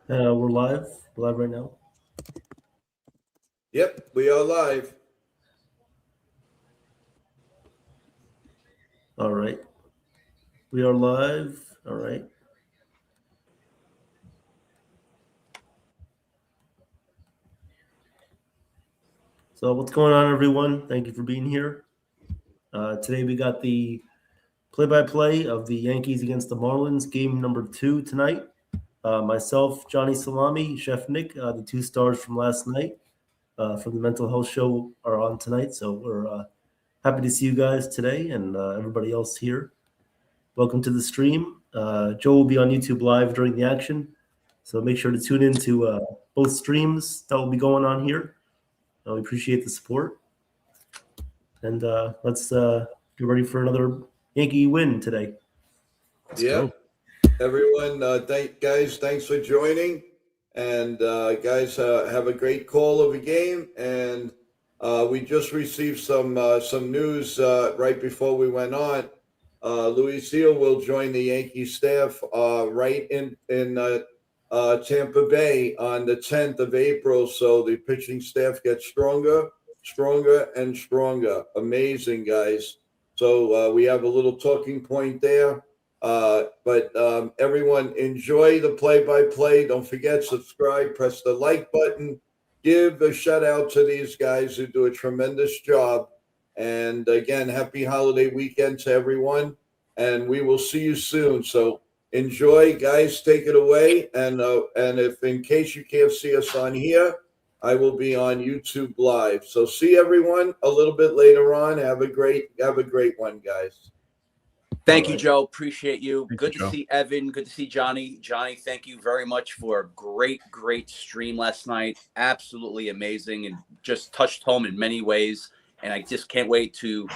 We're live. We're live right now. Yep, we are live. All right. We are live. All right. So, what's going on, everyone? Thank you for being here. Today, we got the play-by-play of the Yankees against the Marlins, game number 2 tonight. Myself, Johnny Salami, Chef Nick, the two stars from last night from the mental health show are on tonight. So, we're happy to see you guys today and everybody else here. Welcome to the stream. Joe will be on YouTube Live during the action. So make sure to tune in to both streams that will be going on here. We appreciate the support. And let's get ready for another Yankee win today. Yep. Everyone, thanks for joining. And guys, have a great call of a game. And we just received some news right before we went on. Luis Seal will join the Yankee staff right in Tampa Bay on the 10th of April. So the pitching staff gets stronger, and stronger. Amazing, guys. So we have a little talking point there. But everyone, enjoy the play-by-play. Don't forget, subscribe, press the like button. Give a shout out to these guys who do a tremendous job. And again, happy holiday weekend to everyone. And we will see you soon. So enjoy, guys. Take it away. And if in case you can't see us on here, I will be on YouTube Live. So see everyone a little bit later on. Have a great one, guys. Thank you, Joe. Appreciate you. Good to see Evan. Good to see Johnny. Johnny, thank you very much for a great stream last night. Absolutely amazing and just touched home in many ways. And I just can't wait to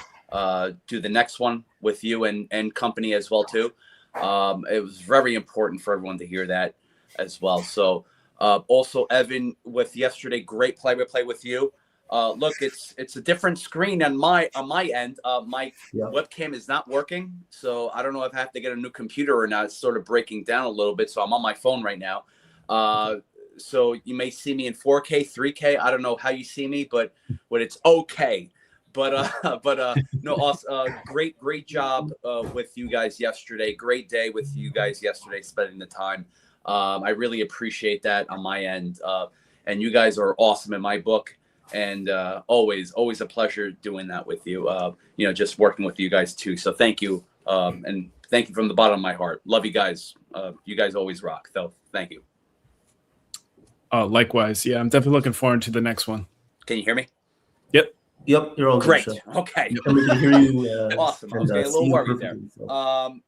do the next one with you and company as well, too. It was very important for everyone to hear that as well. So also, Evan, with yesterday, great play-by-play with you. Look, it's a different screen on my end. My webcam is not working, so I don't know if I have to get a new computer or not. It's sort of breaking down a little bit, so I'm on my phone right now. So you may see me in 4K, 3K. I don't know how you see me, but it's okay. But no, awesome, great job with you guys yesterday. Great day with you guys yesterday, spending the time. I really appreciate that on my end. And you guys are awesome in my book. And always a pleasure doing that with you. Just working with you guys too. So thank you, and thank you from the bottom of my heart. Love you guys. You guys always rock. So thank you. Likewise, yeah. I'm definitely looking forward to the next one. Can you hear me? Yep. You're all great. Good, okay. And we can hear you. Awesome. Okay, a little worried there. So.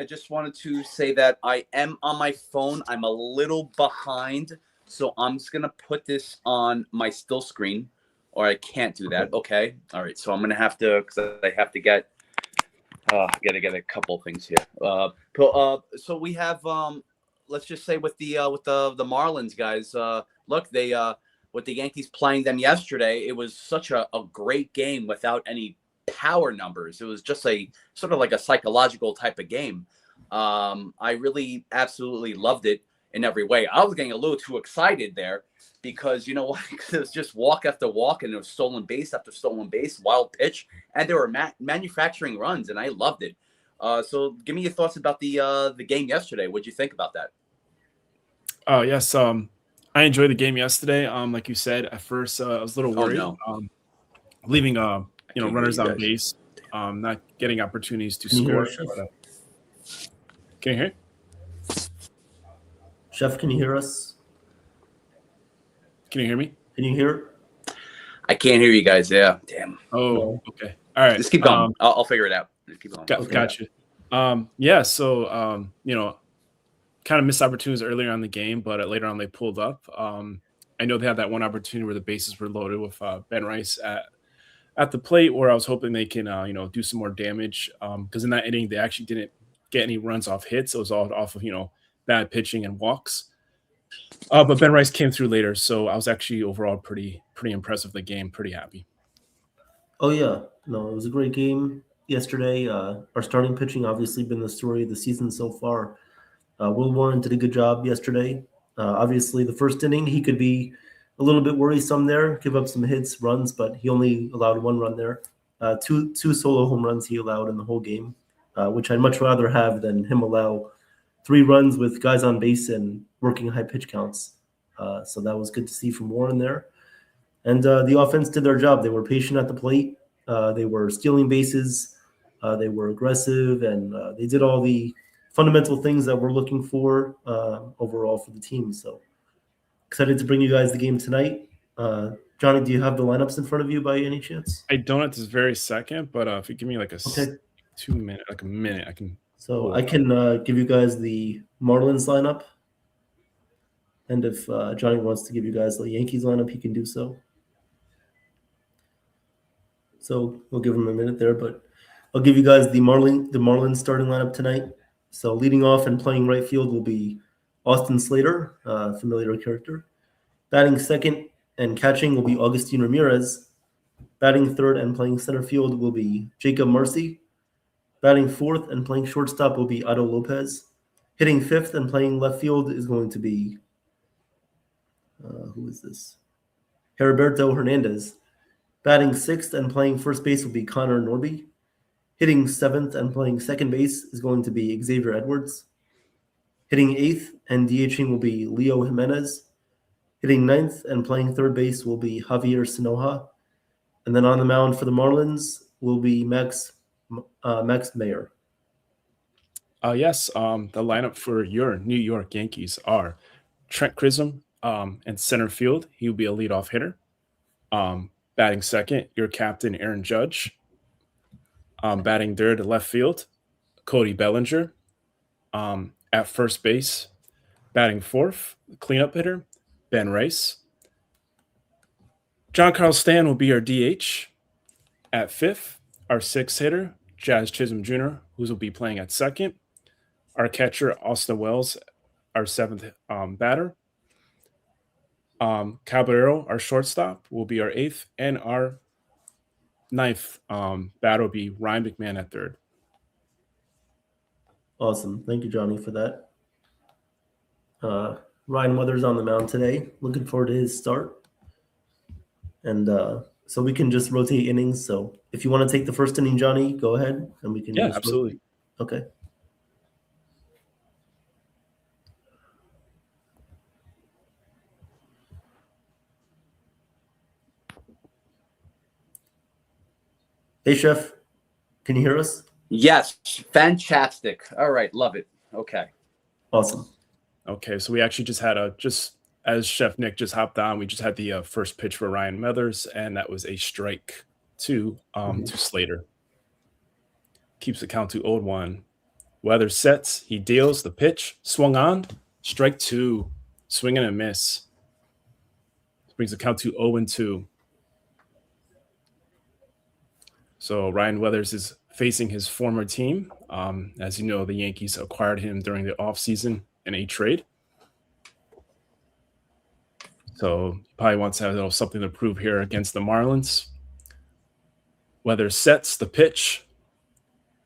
Just wanted to say that I am on my phone. I'm a little behind. So I'm just going to put this on my still screen, or I can't do that. Okay. All right. So I'm going to have to, because I have to get, got to get a couple things here. So we have, let's just say with the Marlins guys, look, they, with the Yankees playing them yesterday, it was such a great game without any power numbers. It was just a sort of like a psychological type of game. I really absolutely loved it in every way. I was getting a little too excited there because, you know what, it was just walk after walk and it was stolen base after stolen base, wild pitch, and they were manufacturing runs, and I loved it. So give me your thoughts about the game yesterday. What'd you think about that? Oh, yes. I enjoyed the game yesterday. Like you said, at first I was a little worried. Leaving runners on base, not getting opportunities to score. Can you hear? Chef, can you hear us? Can you hear me? Can you hear? I can't hear you guys. Yeah. Damn. Oh, okay. All right. Just keep going. I'll figure it out. Just keep going. Gotcha. Yeah. So, kind of missed opportunities earlier on in the game, but later on they pulled up. I know they had that one opportunity where the bases were loaded with Ben Rice at the plate, where I was hoping they can, do some more damage. Because in that inning, they actually didn't get any runs off hits. It was all off of, bad pitching and walks. But Ben Rice came through later, so I was actually overall pretty impressed with the game, pretty happy. Oh, yeah. No, it was a great game yesterday. Our starting pitching obviously been the story of the season so far. Will Warren did a good job yesterday. Obviously, the first inning, he could be a little bit worrisome there, give up some hits, runs, but he only allowed 1 run there. Two solo home runs he allowed in the whole game, which I'd much rather have than him allow 3 runs with guys on base and working high pitch counts. So that was good to see from Warren there. And the offense did their job. They were patient at the plate. They were stealing bases. They were aggressive, and they did all the fundamental things that we're looking for overall for the team. So excited to bring you guys the game tonight. Johnny, do you have the lineups in front of you by any chance? I don't at this very second, but if you give me like a Okay. 2 minute, like a minute, I can. So I can give you guys the Marlins lineup. And if Johnny wants to give you guys the Yankees lineup, he can do so. So we'll give him a minute there, but I'll give you guys the Marlins starting lineup tonight. So leading off and playing right field will be Austin Slater, familiar character. Batting second and catching will be Augustin Ramirez. Batting third and playing center field will be Jacob Marcy. Batting fourth and playing shortstop will be Otto Lopez. Hitting fifth and playing left field is going to be who is this? Heriberto Hernandez. Batting sixth and playing first base will be Connor Norby. Hitting seventh and playing second base is going to be Xavier Edwards. Hitting eighth and DHing will be Leo Jimenez. Hitting ninth and playing third base will be Javier Sinoja. And then on the mound for the Marlins will be Max Mayer. Yes, the lineup for your New York Yankees are Trent Chisholm in center field. He will be a leadoff hitter. Batting second, your captain, Aaron Judge. Batting third, left field, Cody Bellinger. At first base, batting fourth, cleanup hitter, Ben Rice. John Carl Stan will be our DH. At fifth, our sixth hitter, Jazz Chisholm Jr., who will be playing at second. Our catcher, Austin Wells, our seventh batter. Caballero, our shortstop, will be our eighth, and our ninth batter will be Ryan McMahon at third. Awesome. Thank you, Johnny, for that. Ryan Weathers on the mound today. Looking forward to his start. And so we can just rotate innings. So if you want to take the first inning, Johnny, go ahead, and we can. Yeah, absolutely. Rotate. Okay. Hey, Chef, can you hear us? Yes, fantastic. All right, love it. Okay. Awesome. Okay, so we actually just had just as Chef Nick just hopped on, we just had the first pitch for Ryan Weathers, and that was a strike to Slater. Keeps the count to 0-1. Weathers sets, he deals the pitch, swung on, strike 2, swing and a miss. Brings the count to 0-2. So Ryan Weathers is facing his former team. As you know, the Yankees acquired him during the offseason in a trade. So he probably wants to have a little something to prove here against the Marlins. Weathers sets the pitch.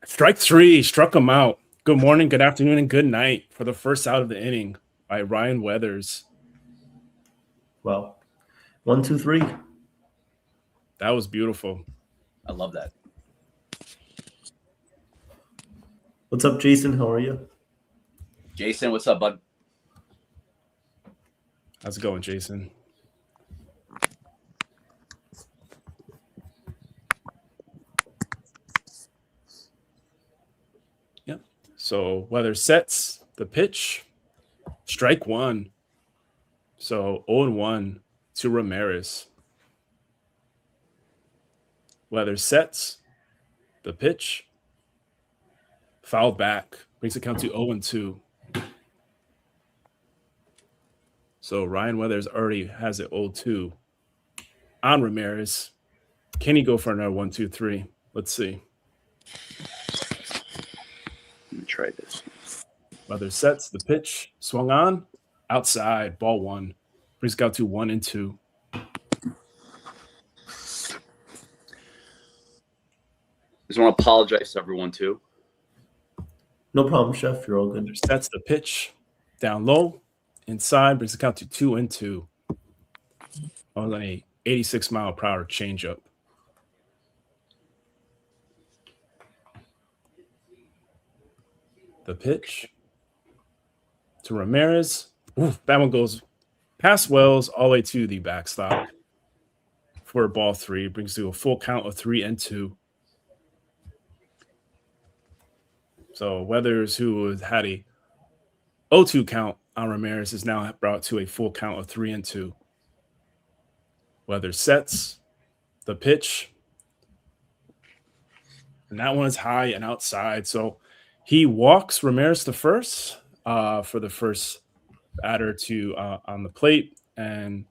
Strike 3, struck him out. Good morning, good afternoon, and good night for the first out of the inning by Ryan Weathers. Wow. 1, 2, 3. That was beautiful. I love that. What's up, Jason? How are you? Jason, what's up, bud? How's it going, Jason? Yep. So Weathers sets the pitch. Strike 1. So 0-1 to Ramirez. Weathers sets the pitch. Fouled back. Brings the count to 0-2. So Ryan Weathers already has it 0-2 on Ramirez. Can he go for another 1, 2, 3? Let's see. Let me try this. Weathers sets the pitch. Swung on. Outside. Ball 1. Brings the count to 1-2. Just want to apologize to everyone too. No problem, Chef. You're all good. Sets the pitch down low, inside, brings the count to 2-2 on a 86-mile-per-hour changeup. The pitch to Ramirez. Ooh, that one goes past Wells all the way to the backstop for ball 3. Brings to a full count of 3-2. So Weathers, who had a 0-2 count on Ramirez, is now brought to a full count of 3-2. Weathers sets the pitch, and that one is high and outside. So he walks Ramirez to first for the first batter to on the plate, and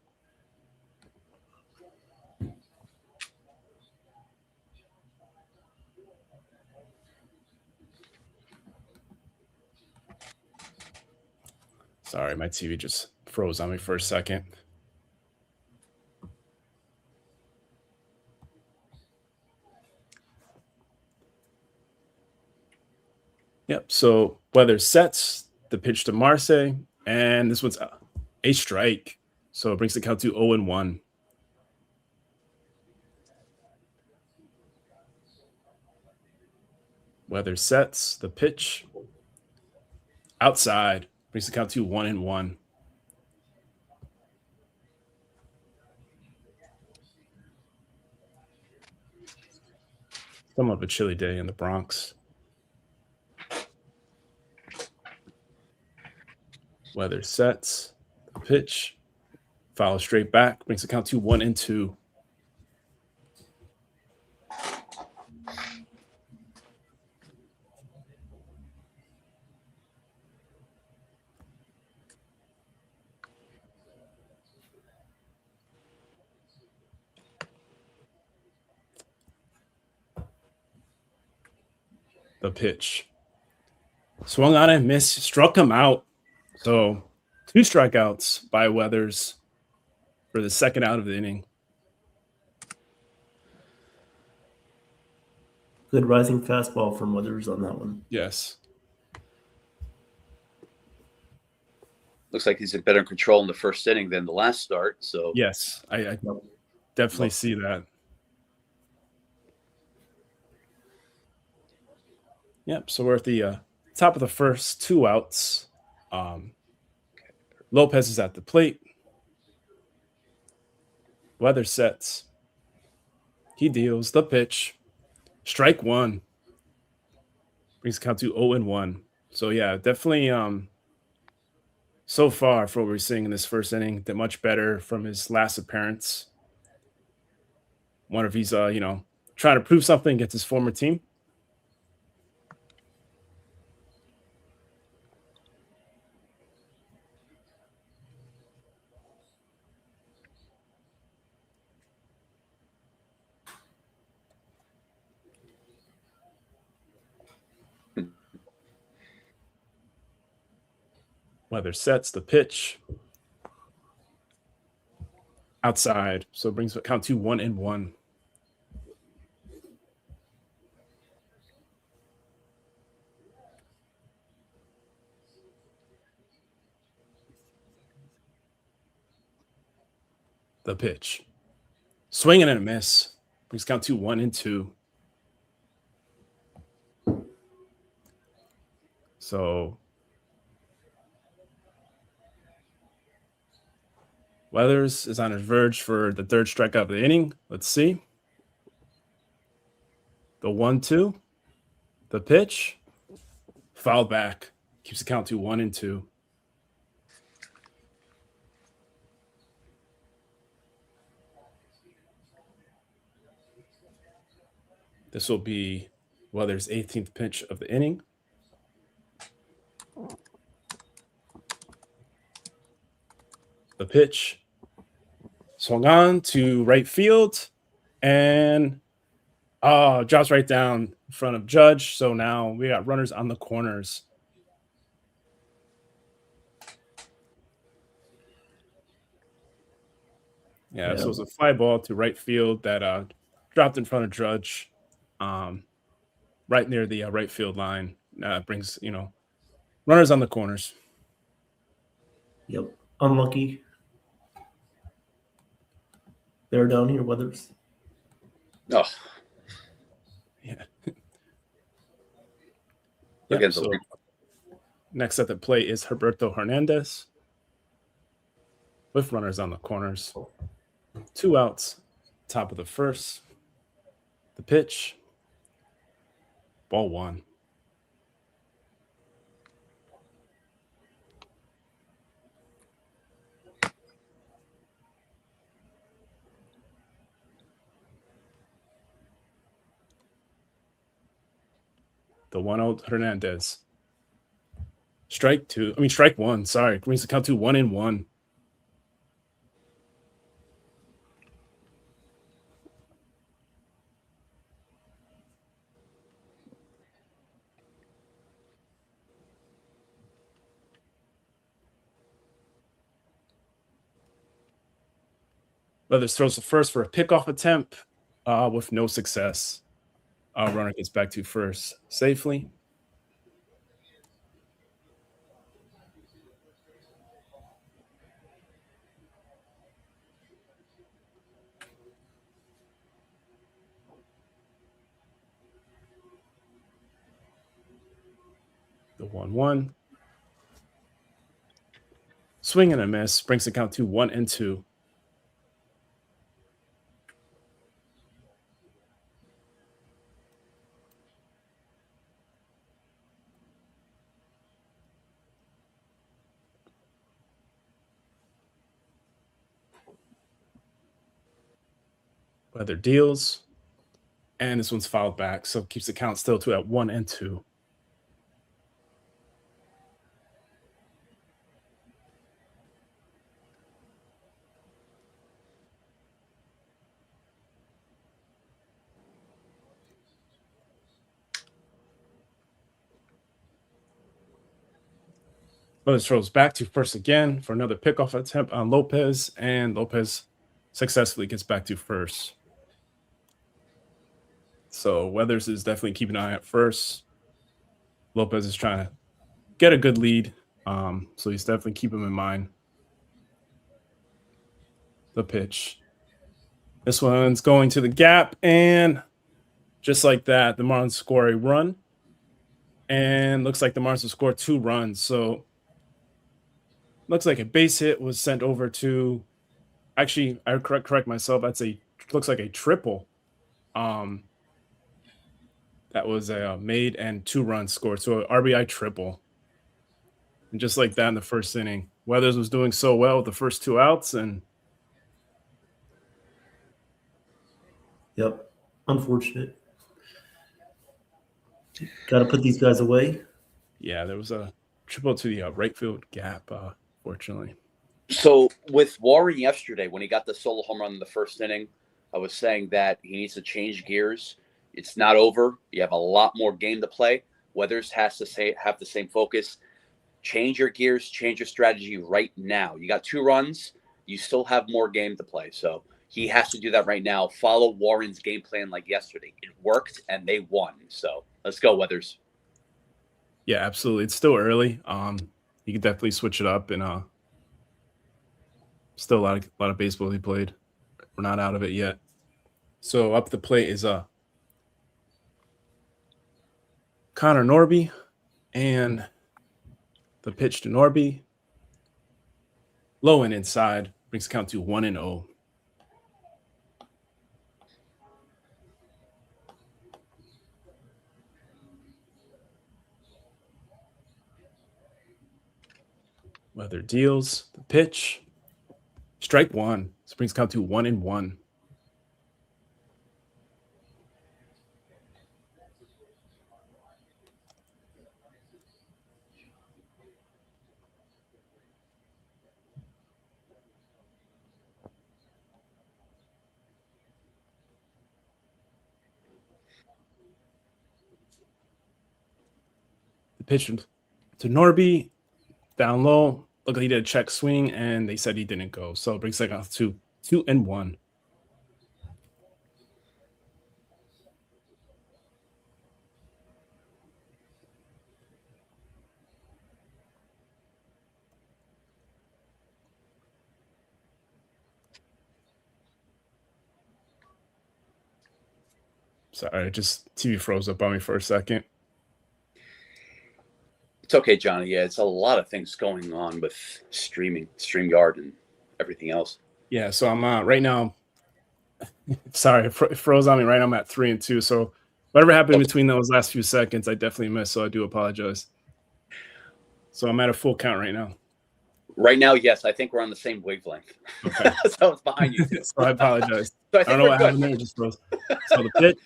sorry, my TV just froze on me for a second. Yep. So Weathers sets the pitch to Marseille, and this one's a strike. So it brings the count to 0-1. Weathers sets the pitch outside, brings the count to 1-1. Somewhat of a chilly day in the Bronx. Weathers sets the pitch, follows straight back, brings the count to 1-2. The pitch swung on and missed, struck him out. So 2 strikeouts by Weathers for the second out of the inning. Good rising fastball from Weathers on that one. Yes. Looks like he's in better control in the first inning than the last start. So yes, I definitely see that. Yep. So we're at the top of the first, 2 outs. Lopez is at the plate. Weathers sets. He deals the pitch. Strike 1. Brings the count to 0-1. So yeah, definitely so far for what we're seeing in this first inning, that much better from his last appearance. Wonder if he's trying to prove something against his former team. Weathers sets the pitch outside, so it brings the count to 1-1. The pitch, swinging and a miss, brings count to 1-2. So Weathers is on his verge for the 3rd strikeout of the inning. Let's see. The 1-2. The pitch. Foul back. Keeps the count to 1-2. This will be Weathers' 18th pitch of the inning. The pitch swung on to right field and drops right down in front of Judge. So now we got runners on the corners. Yeah, so it was a fly ball to right field that dropped in front of Judge, right near the right field line. brings, runners on the corners. Yep. Unlucky. They're down here, Weathers. Oh, Yeah. Against So next at the plate is Roberto Hernandez with runners on the corners. 2 outs, top of the first. The pitch, ball 1. The 1-0 Hernandez. Strike 1. Sorry. Brings the count to 1-1. Weathers throws the first for a pickoff attempt with no success. Runner gets back to first safely. The 1-1. Swing and a miss brings the count to 1-2. Weather deals, and this one's fouled back, so keeps the count still to at 1-2. Weathers throws back to first again for another pickoff attempt on Lopez, and Lopez successfully gets back to first. So Weathers is definitely keeping an eye at first. Lopez is trying to get a good lead, so he's definitely keeping him in mind. The pitch. This one's going to the gap, and just like that, the Marlins score a run. And looks like the Marlins will score 2 runs. So looks like a base hit was sent over to. Actually, I correct myself. Looks like a triple. That was a made and 2 runs scored. So an RBI triple. And just like that in the first inning, Weathers was doing so well with the first 2 outs, and Yep. Unfortunate. Got to put these guys away. yeah, there was a triple to the right field gap, fortunately. So with Warren yesterday, when he got the solo home run in the first inning, I was saying that he needs to change gears. It's not over. You have a lot more game to play. Weathers has to have the same focus. Change your gears, change your strategy right now. You got 2 runs. You still have more game to play. So he has to do that right now. Follow Warren's game plan like yesterday. It worked, and they won. So let's go, Weathers. Yeah, absolutely. It's still early. You could definitely switch it up, and still a lot of baseball he played. We're not out of it yet. So up the plate is Connor Norby, and the pitch to Norby, low and inside, brings the count to 1-0. Weather deals the pitch, strike 1. This brings the count to 1-1. The pitch to Norby, down low. Look like he did a check swing, and they said he didn't go. So it brings the count to 2-1. Sorry, just TV froze up on me for a second. It's okay, Johnny. Yeah, it's a lot of things going on with StreamYard, and everything else. Yeah, so I'm right now. Sorry, it froze on me. Right now, I'm at 3-2. So whatever happened between those last few seconds, I definitely missed. So I do apologize. So I'm at a full count right now. Right now, yes, I think we're on the same wavelength. Okay. So it's behind you too. So I apologize. So I I think don't know we're what good. happened there. It just froze. So the pitch.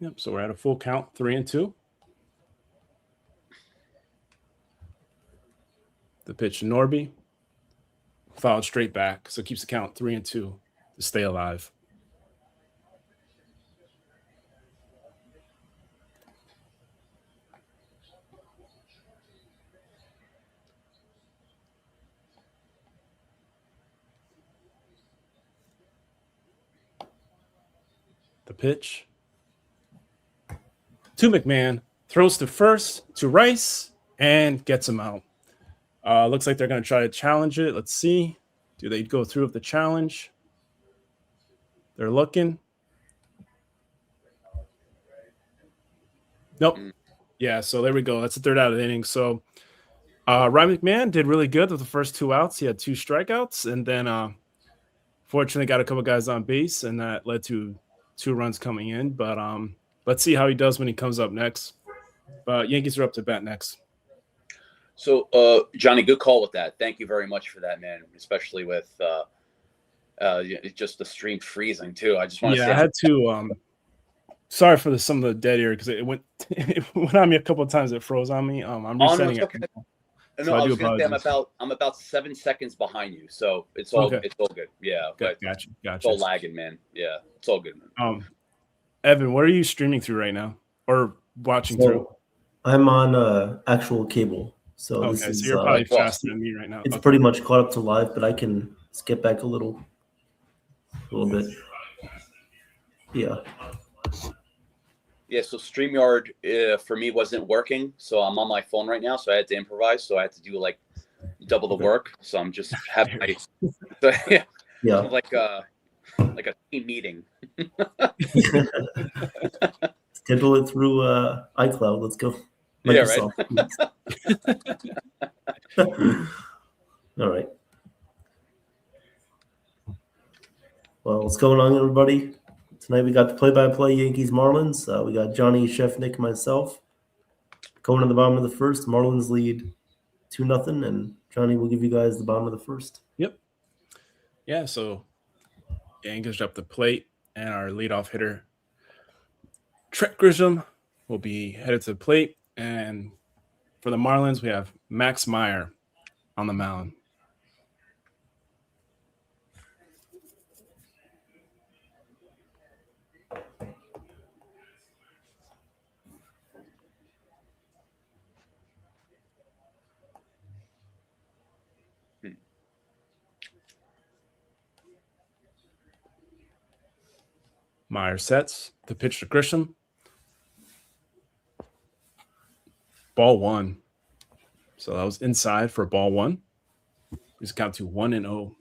Yep. So we're at a full count, 3-2. The pitch to Norby. Fouled straight back. So it keeps the count 3-2 to stay alive. The pitch to McMahon, throws to first to Rice and gets him out. Looks like they're going to try to challenge it. Let's see. Do they go through with the challenge? They're looking. Nope. Yeah, so there we go. That's the third out of the inning. So Ryan McMahon did really good with the first 2 outs. He had 2 strikeouts, and then fortunately got a couple guys on base, and that led to 2 runs coming in. But let's see how he does when he comes up next. But Yankees are up to bat next. So, Johnny, good call with that. Thank you very much for that, man. Especially with just the stream freezing too. I just want to say I had to. Sorry for some of the dead air because it went on me a couple of times. It froze on me. I'm resetting it. Okay. No, I was going to say I'm about 7 seconds behind you, so it's all good. Yeah, but gotcha. It's all lagging, man. Yeah, it's all good, man. Evan, what are you streaming through right now or watching through? I'm on actual cable. So okay, so you're probably faster than me right now. It's pretty much caught up to live, but I can skip back a little bit. Yeah. Yeah, so StreamYard for me wasn't working, so I'm on my phone right now, so I had to improvise, so I had to do like double the work. So I'm just having like a team meeting. Schedule it through iCloud. Let's go. Microsoft. Yeah, right. All right. Well, what's going on, everybody? Tonight we got the play-by-play Yankees Marlins. We got Johnny, Chef Nick, myself. Going to the bottom of the first. Marlins lead 2-0, and Johnny will give you guys the bottom of the first. Yep. Yeah, so Yankees up the plate, and our leadoff hitter, Trent Grisham, will be headed to the plate. And for the Marlins, we have Max Meyer on the mound. Meyer sets the pitch to Grisham. Ball 1. So that was inside for ball 1. He's count to 1-0.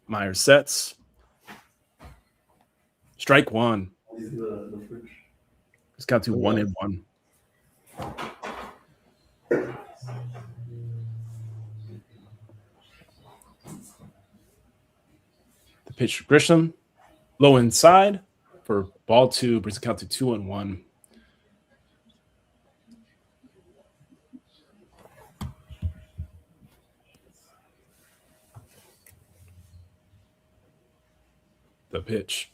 Meyer sets. Strike 1. He's count to 1-1. The pitch to Grisham. Low inside for ball 2. Brings the count to 2-1. The pitch.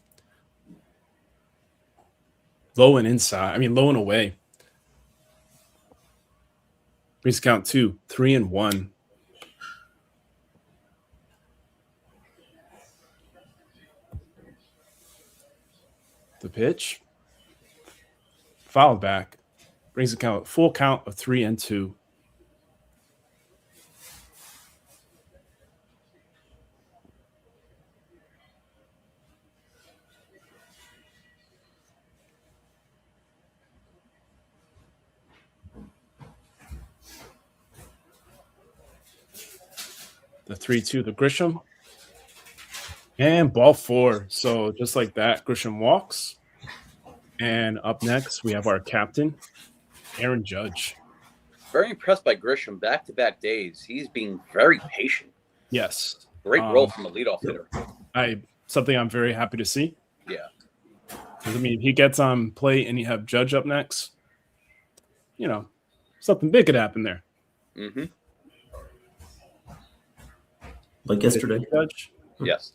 Low and inside. Low and away. Brings the count to 3-1. The pitch. Foul back. Brings the count, full count of 3-2. The 3-2 to Grisham. And ball 4. So just like that, Grisham walks. And up next, we have our captain, Aaron Judge. Very impressed by Grisham. Back-to-back days. He's being very patient. Yes. Great role from a leadoff hitter. Something I'm very happy to see. Yeah. I mean, he gets on plate and you have Judge up next. You know, something big could happen there. Mm-hmm. Like yesterday. Judge. Yes.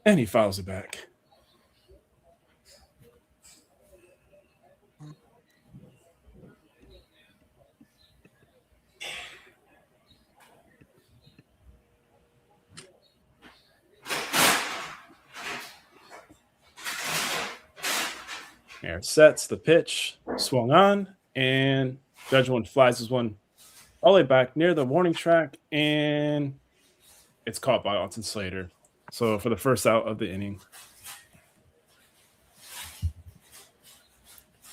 And he fouls it back. There sets the pitch, swung on, and Judge one flies his one all the way back near the warning track, and it's caught by Austin Slater. So for the first out of the inning.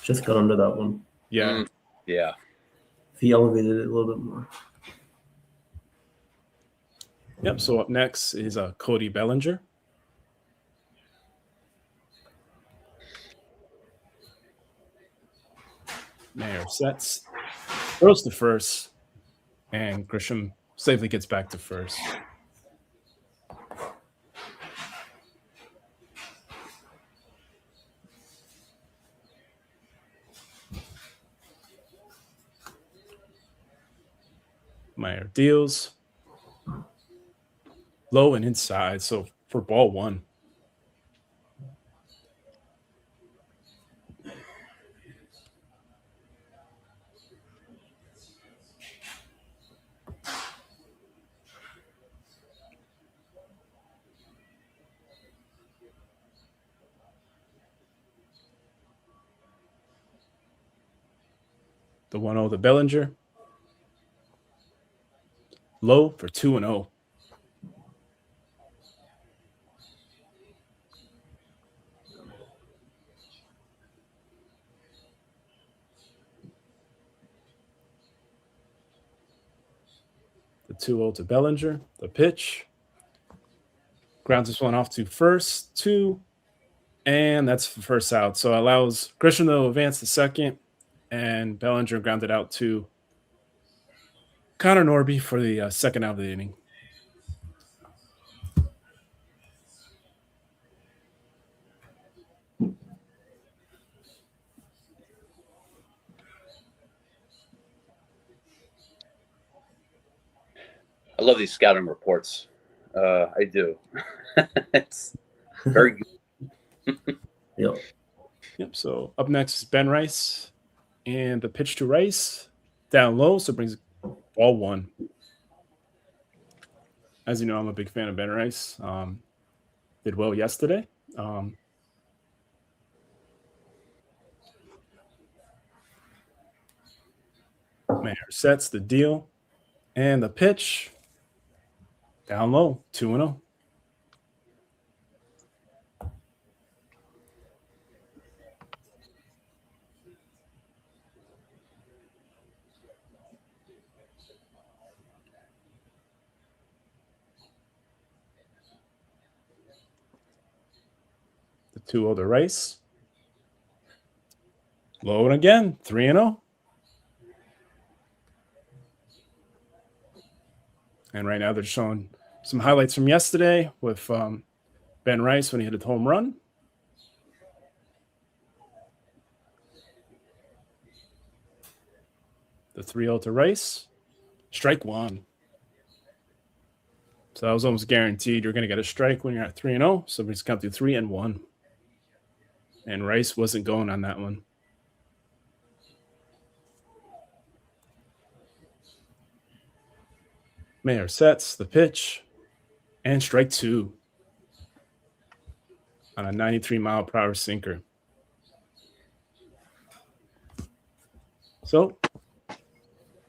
Just got under that one. Yeah. Yeah. If he elevated it a little bit more. Yep. So up next is Cody Bellinger. Mayer sets, throws to first, and Grisham safely gets back to first. Mayer deals low and inside, so for ball 1. The 1-0 to Bellinger. Low for 2-0. The 2-0 to Bellinger. The pitch. Grounds this one off to first, 2, and that's the first out. So it allows Grisham to advance to second, and Bellinger grounded out to Connor Norby for the second out of the inning. I love these scouting reports. I do. It's very good. Yep. So up next is Ben Rice, and the pitch to Rice down low, so it brings ball 1. As you know, I'm a big fan of Ben Rice. Did well yesterday. Mayer sets the deal, and the pitch down low, 2-0. The 2-0 to Rice. Low and again, 3-0. And right now they're showing some highlights from yesterday with Ben Rice when he hit a home run. The 3-0 to Rice. Strike 1. So that was almost guaranteed. You're going to get a strike when you're at 3-0. So we just count through 3-1. And Rice wasn't going on that one. Mayer sets the pitch, and strike 2 on a 93-mile-per-hour sinker. So,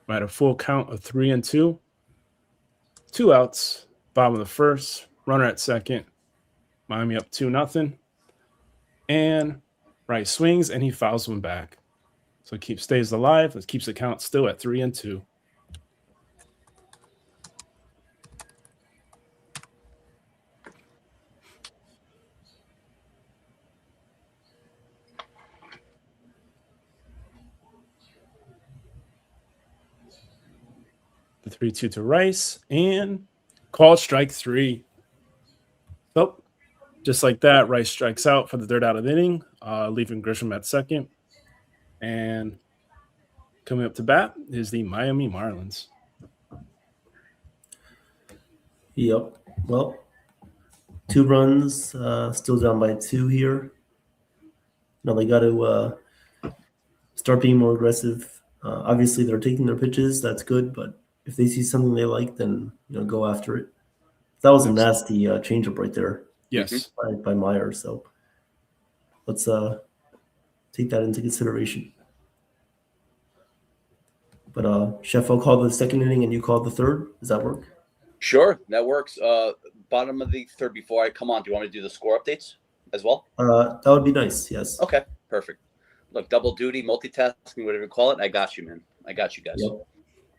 we're at a full count of 3-2. 2 outs, bottom of the first, runner at second. Miami up 2-0. And Rice swings, and he fouls one back. So it stays alive. It keeps the count still at 3-2. The 3-2 to Rice and called strike 3. So just like that, Rice strikes out for the third out of the inning, leaving Grisham at second. And coming up to bat is the Miami Marlins. Yep. Well, 2 runs, still down by 2 here. Now they got to start being more aggressive. Obviously, they're taking their pitches. That's good. But if they see something they like, then go after it. That was a nasty changeup right there. Yes. By Meyer. So let's take that into consideration. But Chef, I'll call the second inning and you call the third. Does that work? Sure, that works. Bottom of the third, before I come on, do you want me to do the score updates as well? That would be nice. Yes. Okay, perfect. Look, double duty, multitasking, whatever you call it. I got you, man. I got you guys. Yep.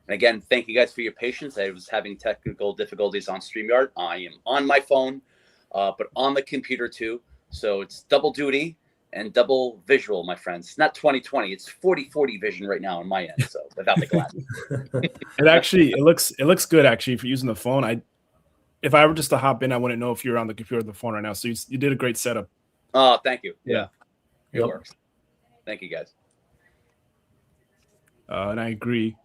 And again, thank you guys for your patience. I was having technical difficulties on StreamYard. I am on my phone, but on the computer too. So it's double duty and double visual, my friends. It's not 20/20. It's 40/40 vision right now on my end. So without the glasses. It looks good actually if you're using the phone. If I were just to hop in, I wouldn't know if you're on the computer or the phone right now. So you did a great setup. Oh, thank you. Yeah. It works. Thank you guys. And I agree.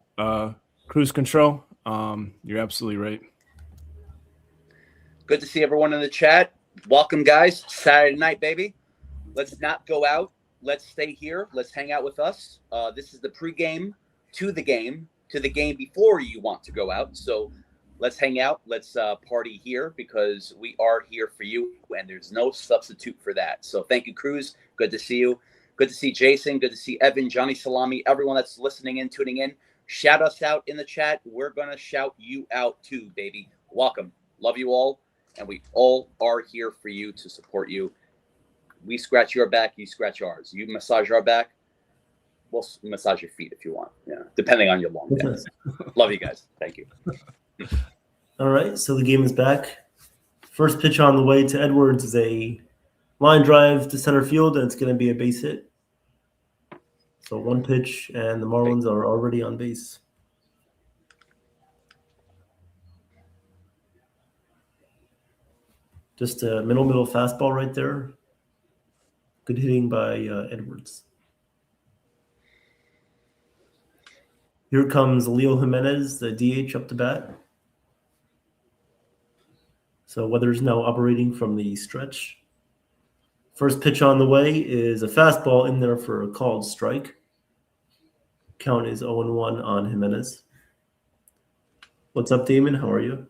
Cruise control. You're absolutely right. Good to see everyone in the chat. Welcome, guys. Saturday night, baby. Let's not go out. Let's stay here. Let's hang out with us. This is the pregame to the game before you want to go out. So let's hang out. Let's party here because we are here for you, and there's no substitute for that. So thank you, Cruz. Good to see you. Good to see Jason. Good to see Evan, Johnny Salami, everyone that's listening in, tuning in. Shout us out in the chat. We're going to shout you out too, baby. Welcome. Love you all. And we all are here for you to support you. We scratch your back, you scratch ours. You massage our back, we'll massage your feet if you want. Yeah, depending on your long day. Love you guys. Thank you. All right, so the game is back. First pitch on the way to Edwards is a line drive to center field, and it's going to be a base hit. So 1 pitch, and the Marlins are already on base. Just a middle fastball right there. Good hitting by Edwards. Here comes Leo Jimenez, the DH, up to bat. So Weathers now operating from the stretch. First pitch on the way is a fastball in there for a called strike. Count is 0-1 on Jimenez. What's up, Damon? How are you?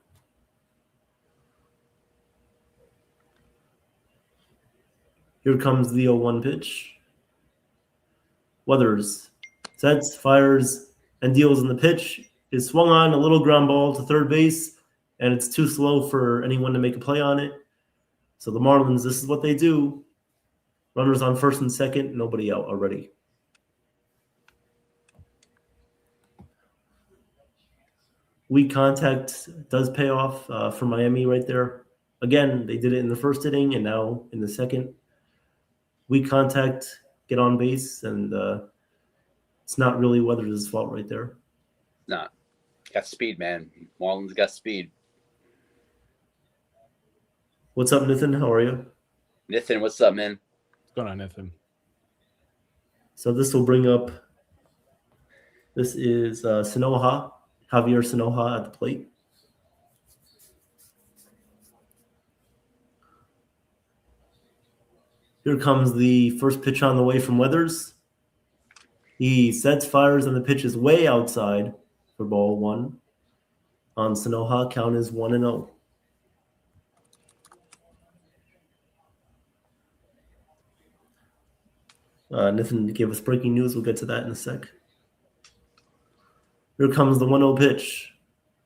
Here comes the 0-1 pitch. Weathers sets, fires, and deals in the pitch. Is swung on, a little ground ball to third base, and it's too slow for anyone to make a play on it. So the Marlins, this is what they do. Runners on first and second, nobody out already. Weak contact does pay off for Miami right there. Again, they did it in the first inning and now in the second. Weak contact, get on base, and it's not really Weathers' fault right there. Nah, got speed, man. Marlins got speed. What's up, Nathan? How are you? Nathan, what's up, man? What's going on, Nathan? So this will bring up, this is Javier Sinoja at the plate. Here comes the first pitch on the way from Weathers. He sets, fires, and the pitch is way outside for ball 1. On Sinoja, count is 1-0. Nathan gave us breaking news. We'll get to that in a sec. Here comes the 1-0 pitch.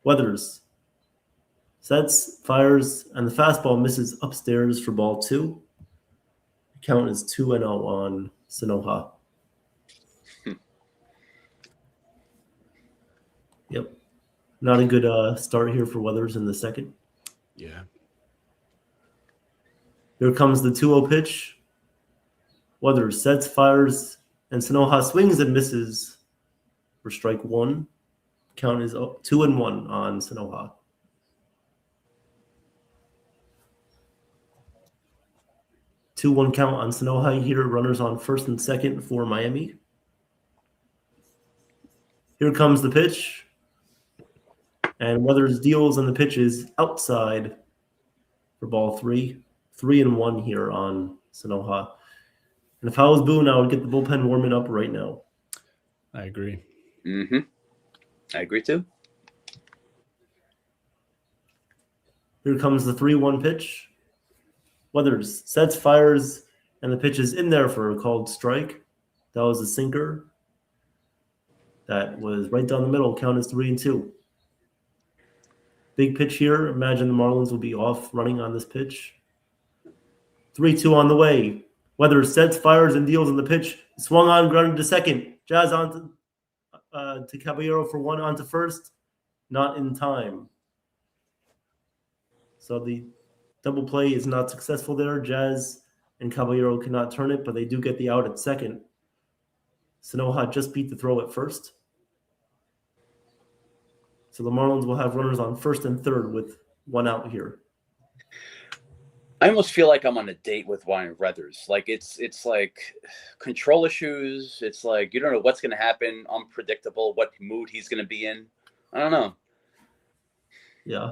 Weathers sets, fires, and the fastball misses upstairs for ball 2. The count is 2-0 on Sinoja. Yep. Not a good start here for Weathers in the second. Yeah. Here comes the 2-0 pitch. Weathers sets, fires, and Sinoja swings and misses for strike 1. Count is 2-1 on Sanoha. Two-one count on Sanoha here. Runners on first and second for Miami. Here comes the pitch. And Weathers deals, and the pitch is outside for ball 3. 3-1 here on Sanoha. And if I was Boone, I would get the bullpen warming up right now. I agree. Mm-hmm. I agree too. Here comes the 3-1 pitch. Weathers sets, fires, and the pitch is in there for a called strike. That was a sinker. That was right down the middle. Count is 3-2. Big pitch here. Imagine the Marlins will be off running on this pitch. 3-2 on the way. Weathers sets, fires, and deals, and the pitch swung on, grounded to second. Jazz on to Caballero for one, on to first. Not in time. So the double play is not successful there. Jazz and Caballero cannot turn it, but they do get the out at second. Sanoha just beat the throw at first. So the Marlins will have runners on first and third with one out here. I almost feel like I'm on a date with Ryan Weathers. Like it's like control issues. It's like you don't know what's going to happen. Unpredictable. What mood he's going to be in. I don't know. Yeah.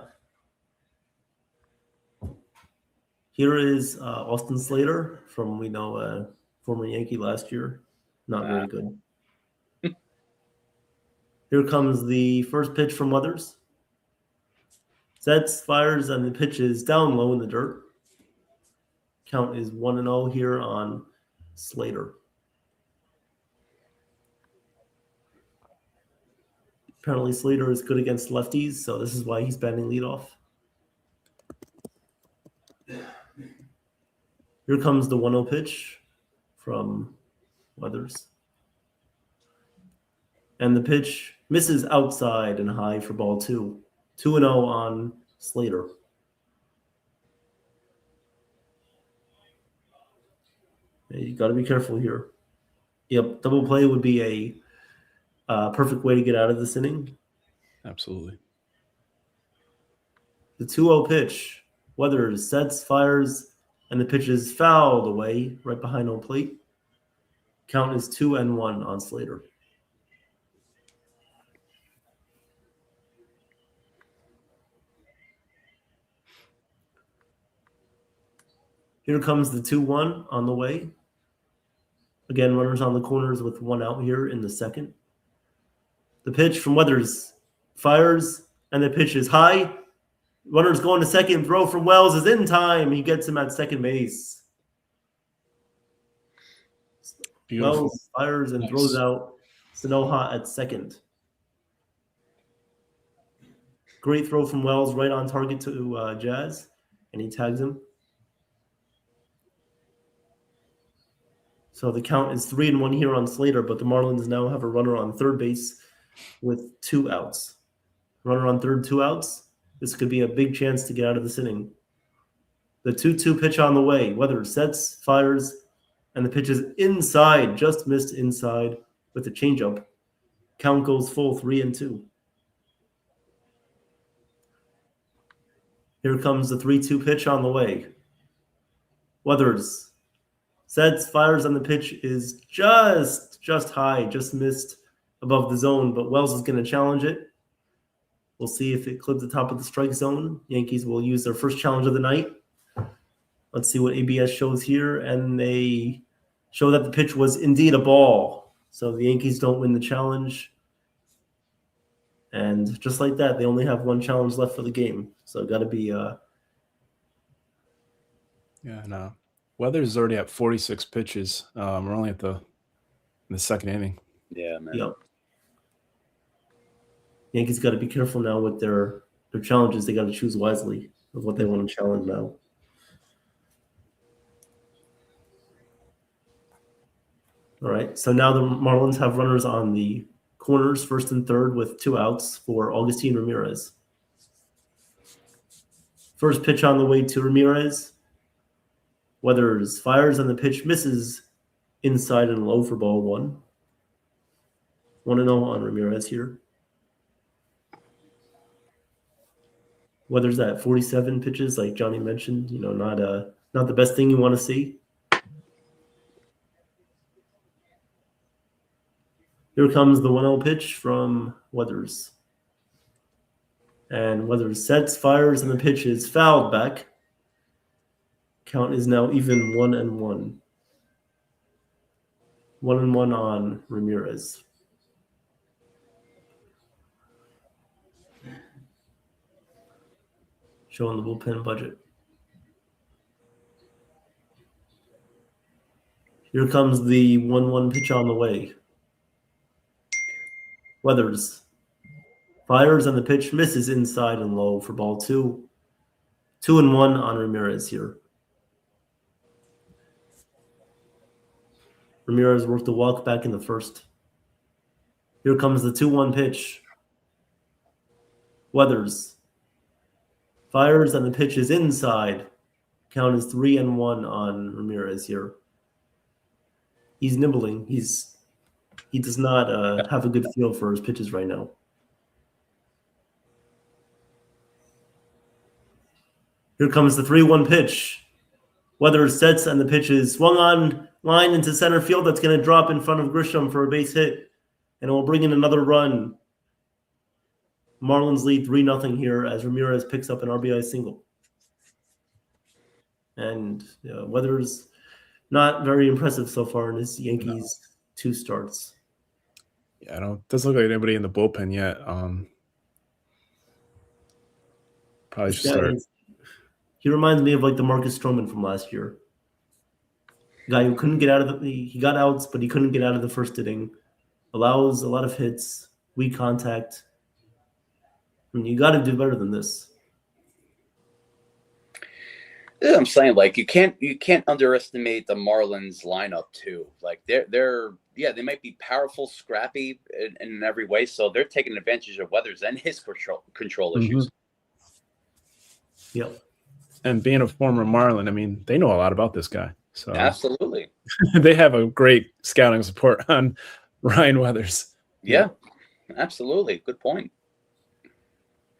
Here is Austin Slater from former Yankee last year. Not very good. Here comes the first pitch from Weathers. Sets, fires, and the pitch is down low in the dirt. Count is 1-0 here on Slater. Apparently Slater is good against lefties, so this is why he's batting leadoff. Here comes the 1-0 pitch from Weathers. And the pitch misses outside and high for ball 2. 2-0 on Slater. You got to be careful here. Yep, double play would be a perfect way to get out of this inning. Absolutely. The 2-0 pitch. Weathers sets, fires, and the pitch is fouled away right behind home plate. Count is 2-1 on Slater. Here comes the 2-1 on the way. Again, runners on the corners with one out here in the second. The pitch from Weathers fires, and the pitch is high. Runners going to second. Throw from Wells is in time. He gets him at second base. Beautiful. Wells fires and throws out Sanoha at second. Great throw from Wells, right on target to Jazz, and he tags him. So the count is 3-1 here on Slater, but the Marlins now have a runner on third base with 2 outs. Runner on third, 2 outs. This could be a big chance to get out of this inning. The 2-2 pitch on the way. Weathers sets, fires, and the pitch is inside, just missed inside with a changeup. Count goes full, 3-2. Here comes the 3-2 pitch on the way. Weathers sets, fires, and the pitch is just high, just missed above the zone, but Wells is going to challenge it. We'll see if it clips the top of the strike zone. Yankees will use their first challenge of the night. Let's see what ABS shows here, and they show that the pitch was indeed a ball. So the Yankees don't win the challenge. And just like that, they only have one challenge left for the game. So got to be no. Weathers is already at 46 pitches. We're only in the second inning. Yeah, man. Yep. Yankees got to be careful now with their challenges. They got to choose wisely of what they want to challenge now. All right. So now the Marlins have runners on the corners, first and third, with 2 outs for Augustine Ramirez. First pitch on the way to Ramirez. Weathers fires, and the pitch misses inside and low for ball 1. 1-0 on Ramirez here. Weather's at 47 pitches, like Johnny mentioned. Not the best thing you want to see. Here comes the 1-0 pitch from Weathers. And Weathers sets, fires, and the pitch is fouled back. Count is now even 1-1. 1-1 on Ramirez. Showing the bullpen budget. Here comes the 1-1 pitch on the way. Weathers fires and the pitch misses inside and low for ball 2. 2-1 on Ramirez here. Ramirez worked a walk back in the first. Here comes the 2-1 pitch. Weathers fires and the pitch is inside. Count is 3-1 on Ramirez here. He's nibbling. He does not have a good feel for his pitches right now. Here comes the 3-1 pitch. Weathers sets and the pitch is swung on line into center field. That's going to drop in front of Grisham for a base hit, and it will bring in another run. Marlins lead 3-0 here as Ramirez picks up an RBI single. And Weathers not very impressive so far in his Yankees 2 starts. Yeah, doesn't look like anybody in the bullpen yet. Probably should start. He reminds me of like the Marcus Stroman from last year. Guy who couldn't get out of he got outs, but he couldn't get out of the first inning. Allows a lot of hits, weak contact. I mean, you got to do better than this. Yeah, I'm saying, like, you can't underestimate the Marlins lineup too. Like they might be powerful, scrappy in every way, so they're taking advantage of Weathers and his control issues. Yep. And being a former Marlin, I mean, they know a lot about this guy. So absolutely, they have a great scouting support on Ryan Weathers. Yeah, absolutely. Good point.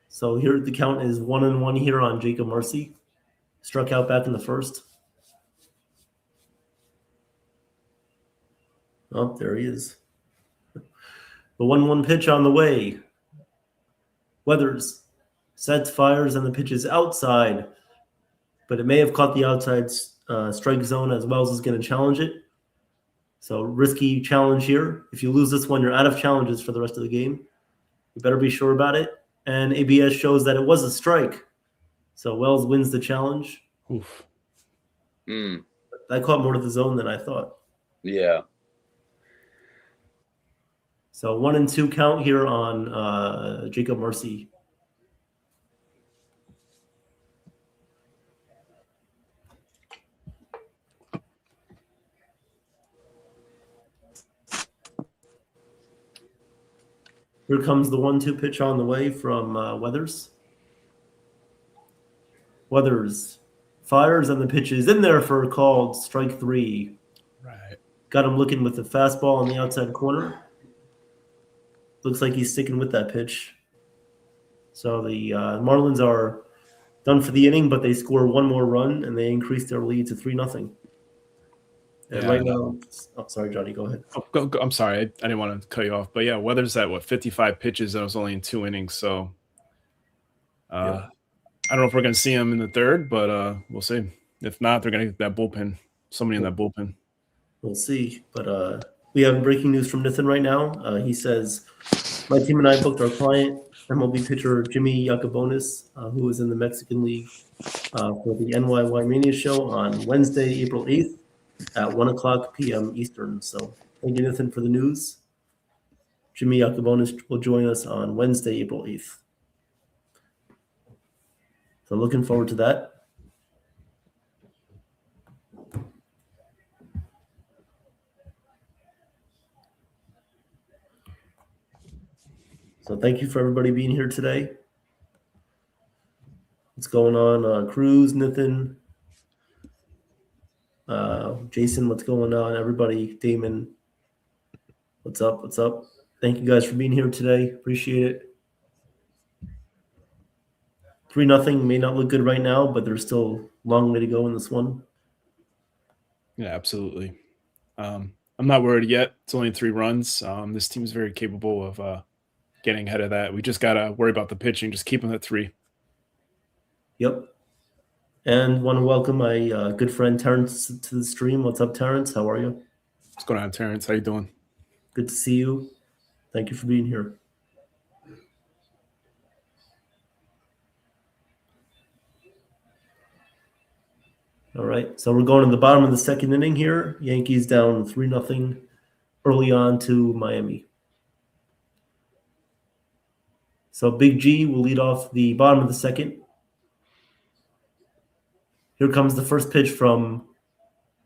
So here the count is 1-1 here on Jacob Marcy. Struck out back in the first. Oh, there he is. The 1-1 pitch on the way. Weathers sets, fires, and the pitch is outside. But it may have caught the outside strike zone as Wells is going to challenge it. So risky challenge here. If you lose this one, you're out of challenges for the rest of the game. You better be sure about it. And ABS shows that it was a strike. So Wells wins the challenge. Oof. That caught more to the zone than I thought. Yeah. So 1-2 count here on Jacob Marcy. Here comes the 1-2 pitch on the way from Weathers. Weathers fires and the pitch is in there for a called strike 3. Right. Got him looking with the fastball on the outside corner. Looks like he's sticking with that pitch. So the Marlins are done for the inning, but they score one more run and they increase their lead to 3-0. And right now, sorry, Johnny, go ahead. I'm sorry, I didn't want to cut you off, but yeah, Weathers at 55 pitches and it was only in 2 innings, so I don't know if we're going to see him in the third, but we'll see. If not, they're going to get that bullpen, somebody in that bullpen. We'll see, but we have breaking news from Nathan right now. He says, my team and I booked our client, MLB pitcher Jimmy Yacobonis, who is in the Mexican League for the NYY Mania show on Wednesday, April 8th at 1:00 p.m. Eastern. So thank you, Nathan, for the news. Jimmy Yacobonis will join us on Wednesday, April 8th. So looking forward to that. So thank you for everybody being here today. What's going on? Cruz, Nathan, Jason, what's going on? Everybody, Damon, what's up? What's up? Thank you guys for being here today. Appreciate it. 3-0 may not look good right now, but there's still a long way to go in this one. Yeah, absolutely. I'm not worried yet. It's only 3 runs. This team is very capable of getting ahead of that. We just got to worry about the pitching, just keep them at 3. Yep. And want to welcome my good friend Terrence to the stream. What's up, Terrence? How are you? What's going on, Terrence? How you doing? Good to see you. Thank you for being here. All right, so we're going to the bottom of the second inning here. Yankees down 3-0 early on to Miami. So Big G will lead off the bottom of the second. Here comes the first pitch from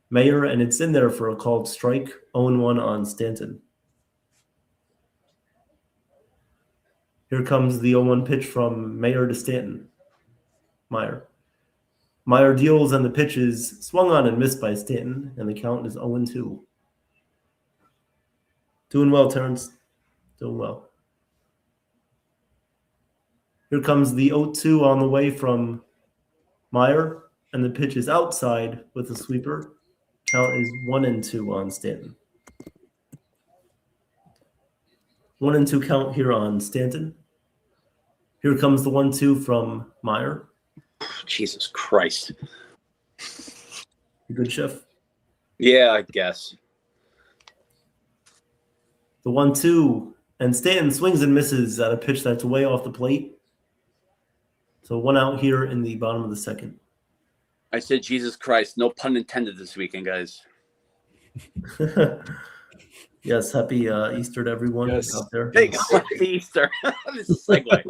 Mayer, and it's in there for a called strike, 0-1 on Stanton. Here comes the 0-1 pitch from Mayer to Stanton. Meyer deals, and the pitch is swung on and missed by Stanton, and the count is 0-2. Doing well, Terrence. Doing well. Here comes the 0-2 on the way from Meyer, and the pitch is outside with a sweeper. Count is 1-2 on Stanton. 1-2 count here on Stanton. Here comes the 1-2 from Meyer. Jesus Christ. You good, Chef? Yeah, I guess. The 1-2, and Stanton swings and misses at a pitch that's way off the plate. So 1 out here in the bottom of the second. I said Jesus Christ. No pun intended this weekend, guys. Yes, happy Easter to everyone out there. Hey, happy Easter. This is a segue.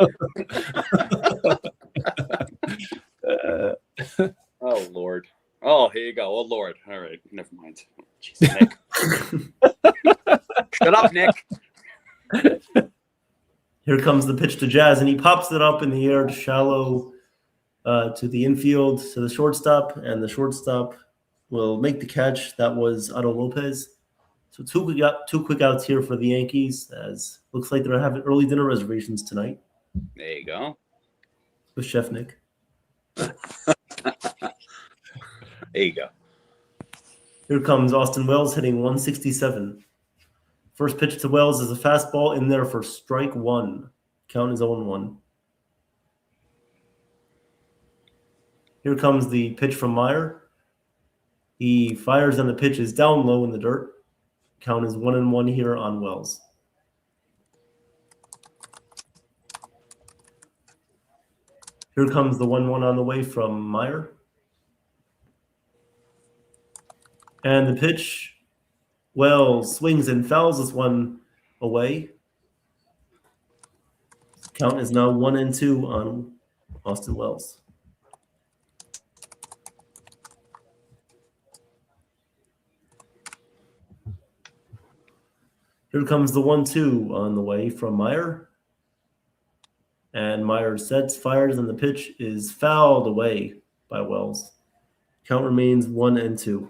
Oh, Lord. Oh, here you go. Oh, Lord. All right. Never mind. Jeez, Nick. Shut up, Nick. Here comes the pitch to Jazz, and he pops it up in the air to shallow to the infield to the shortstop, and the shortstop will make the catch. That was Otto Lopez. So two quick outs here for the Yankees, as looks like they're having early dinner reservations tonight. There you go. With Chef Nick. There you go. Here comes Austin Wells hitting 167. First pitch to Wells is a fastball in there for strike 1. Count is 0-1. Here comes the pitch from Meyer. He fires, and the pitch is down low in the dirt. Count is 1-1 here on Wells. Here comes the 1-1 on the way from Meyer. And the pitch, Wells swings and fouls this one away. Count is now 1-2 on Austin Wells. Here comes the 1-2 on the way from Meyer. And Meyer sets, fires, and the pitch is fouled away by Wells. Count remains 1-2.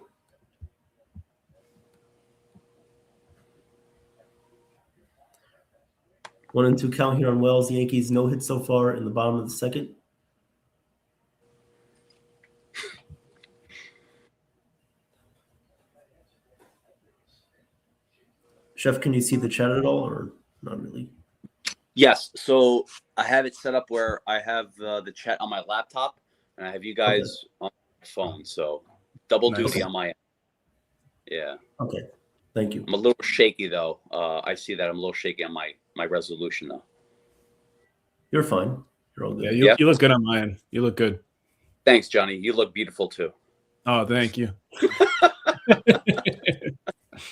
One and two count here on Wells. The Yankees no hit so far in the bottom of the second. Chef, can you see the chat at all, or not really? Yes. So I have it set up where I have the chat on my laptop, and I have you guys on my phone. So double duty on my end. Yeah. Okay. Thank you. I'm a little shaky, though. I see that I'm a little shaky on my resolution, though. You're fine. You're all good. Yeah, you look good on mine. You look good. Thanks, Johnny. You look beautiful, too. Oh, thank you.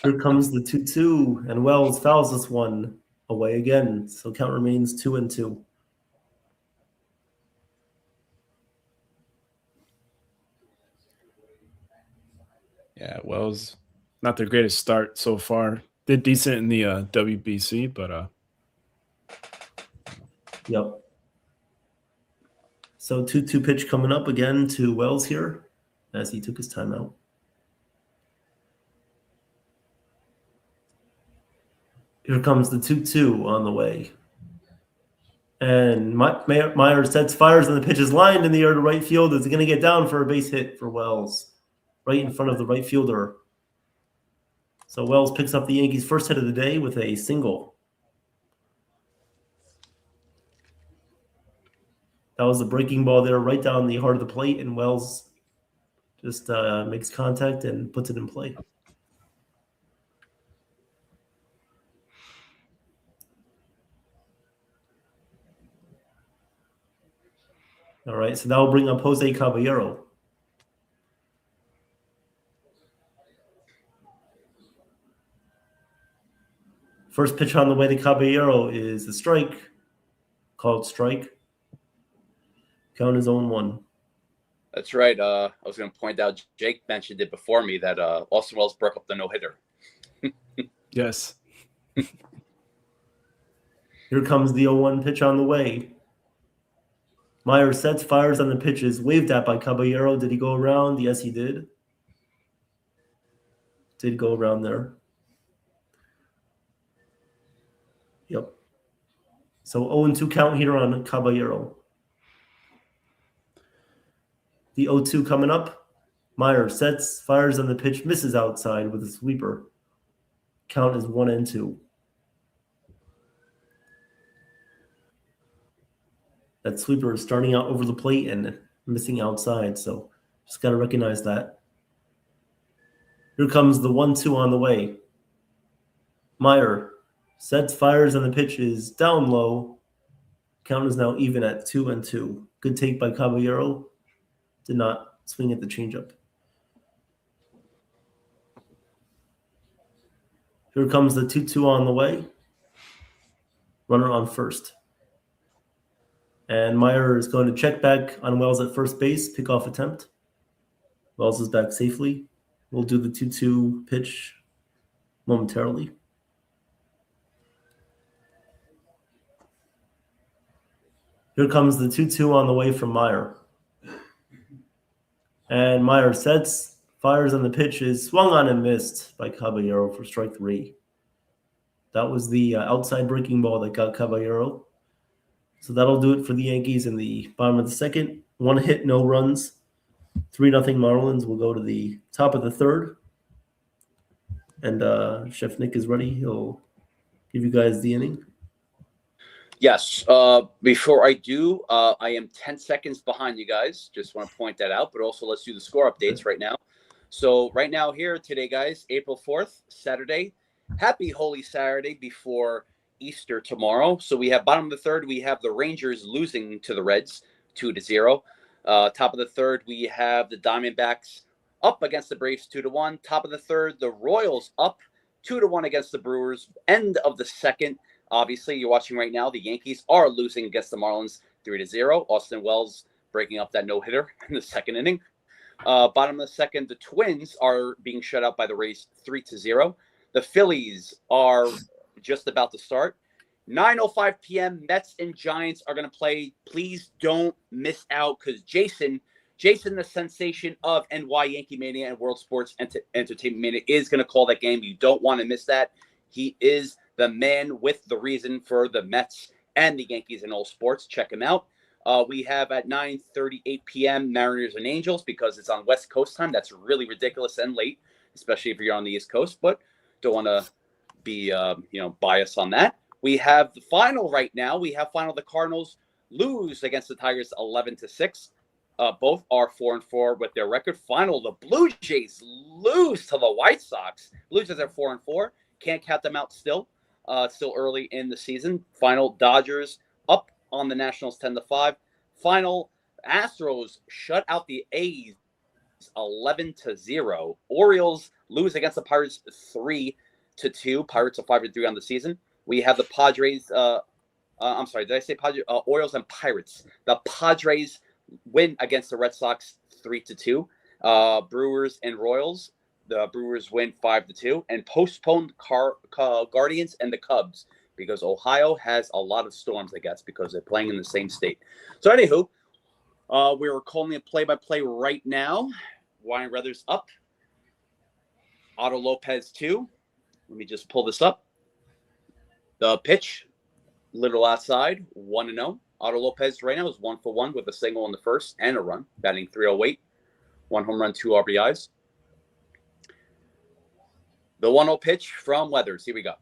Here comes the 2-2, and Wells fouls this one away again. So count remains 2-2. Yeah, Wells, not their greatest start so far. Did decent in the WBC, but Yep. So 2-2 pitch coming up again to Wells here as he took his timeout. Here comes the 2-2 on the way. And Myers sets, fires, and the pitch is lined in the air to right field. Is going to get down for a base hit for Wells, right in front of the right fielder. So Wells picks up the Yankees' first hit of the day with a single. That was the breaking ball there, right down the heart of the plate, and Wells just makes contact and puts it in play. All right, so that will bring up Jose Caballero. First pitch on the way to Caballero is a strike, called strike. Count is 0-1. That's right. I was going to point out, Jake mentioned it before me, that Austin Wells broke up the no-hitter. Yes. Here comes the 0-1 pitch on the way. Myers sets, fires on the pitches, waved at by Caballero. Did he go around? Yes, he did. Did go around there. Yep. So 0-2 count here on Caballero. The 0-2 coming up. Myers sets, fires on the pitch, misses outside with a sweeper. Count is 1-2. That sweeper is starting out over the plate and missing outside, so just got to recognize that. Here comes the 1-2 on the way. Meyer sets, fires, and the pitch is down low. Count is now even at 2-2. Good take by Caballero. Did not swing at the changeup. Here comes the 2-2 on the way. Runner on first. And Meyer is going to check back on Wells at first base, pickoff attempt. Wells is back safely. We'll do the 2-2 pitch momentarily. Here comes the 2-2 on the way from Meyer. And Meyer sets, fires on the pitch, is swung on and missed by Caballero for strike 3. That was the outside breaking ball that got Caballero. So that'll do it for the Yankees in the bottom of the second. 1 hit, no runs. 3-0 Marlins. We'll go to the top of the third. And Chef Nick is ready. He'll give you guys the inning. Yes. Before I do, I am 10 seconds behind you guys. Just want to point that out. But also, let's do the score updates right now. So right now here today, guys, April 4th, Saturday. Happy Holy Saturday before Easter tomorrow. So we have bottom of the third, we have the Rangers losing to the Reds 2-0. Top of the third, we have the Diamondbacks up against the Braves 2-1. Top of the third, the Royals up 2-1 against the Brewers. End of the second. Obviously, you're watching right now. The Yankees are losing against the Marlins 3-0. Austin Wells breaking up that no-hitter in the second inning. Bottom of the second, the Twins are being shut out by the Rays 3-0. The Phillies are just about to start. 9:05 p.m. Mets and Giants are going to play. Please don't miss out because Jason, the sensation of NY Yankee Mania and World Sports Entertainment Mania, is going to call that game. You don't want to miss that. He is the man with the reason for the Mets and the Yankees in all sports. Check him out. We have at 9:38 p.m. Mariners and Angels because it's on West Coast time. That's really ridiculous and late, especially if you're on the East Coast, but don't want to be biased on that. We have the final right now. We have final. The Cardinals lose against the Tigers 11-6. Both are 4-4 with their record. Final, the Blue Jays lose to the White Sox. Blue Jays are 4-4. Can't count them out still. Still early in the season. Final, Dodgers up on the Nationals 10-5. Final, Astros shut out the A's 11-0. Orioles lose against the Pirates 3-2. Pirates are 5-3 on the season. We have the Padres. I'm sorry, did I say Padres? Orioles and Pirates. The Padres win against the Red Sox 3-2. Brewers and Royals. The Brewers win 5-2 and postponed Guardians and the Cubs because Ohio has a lot of storms, I guess, because they're playing in the same state. So anywho, we're calling it play-by-play right now. Ryan Weathers up. Otto Lopez 2. Let me just pull this up. The pitch. Little outside, 1-0. Otto Lopez right now is 1-for-1 with a single in the first and a run, batting .308. 1 home run, 2 RBIs. The 1-0 pitch from Weathers. Here we go.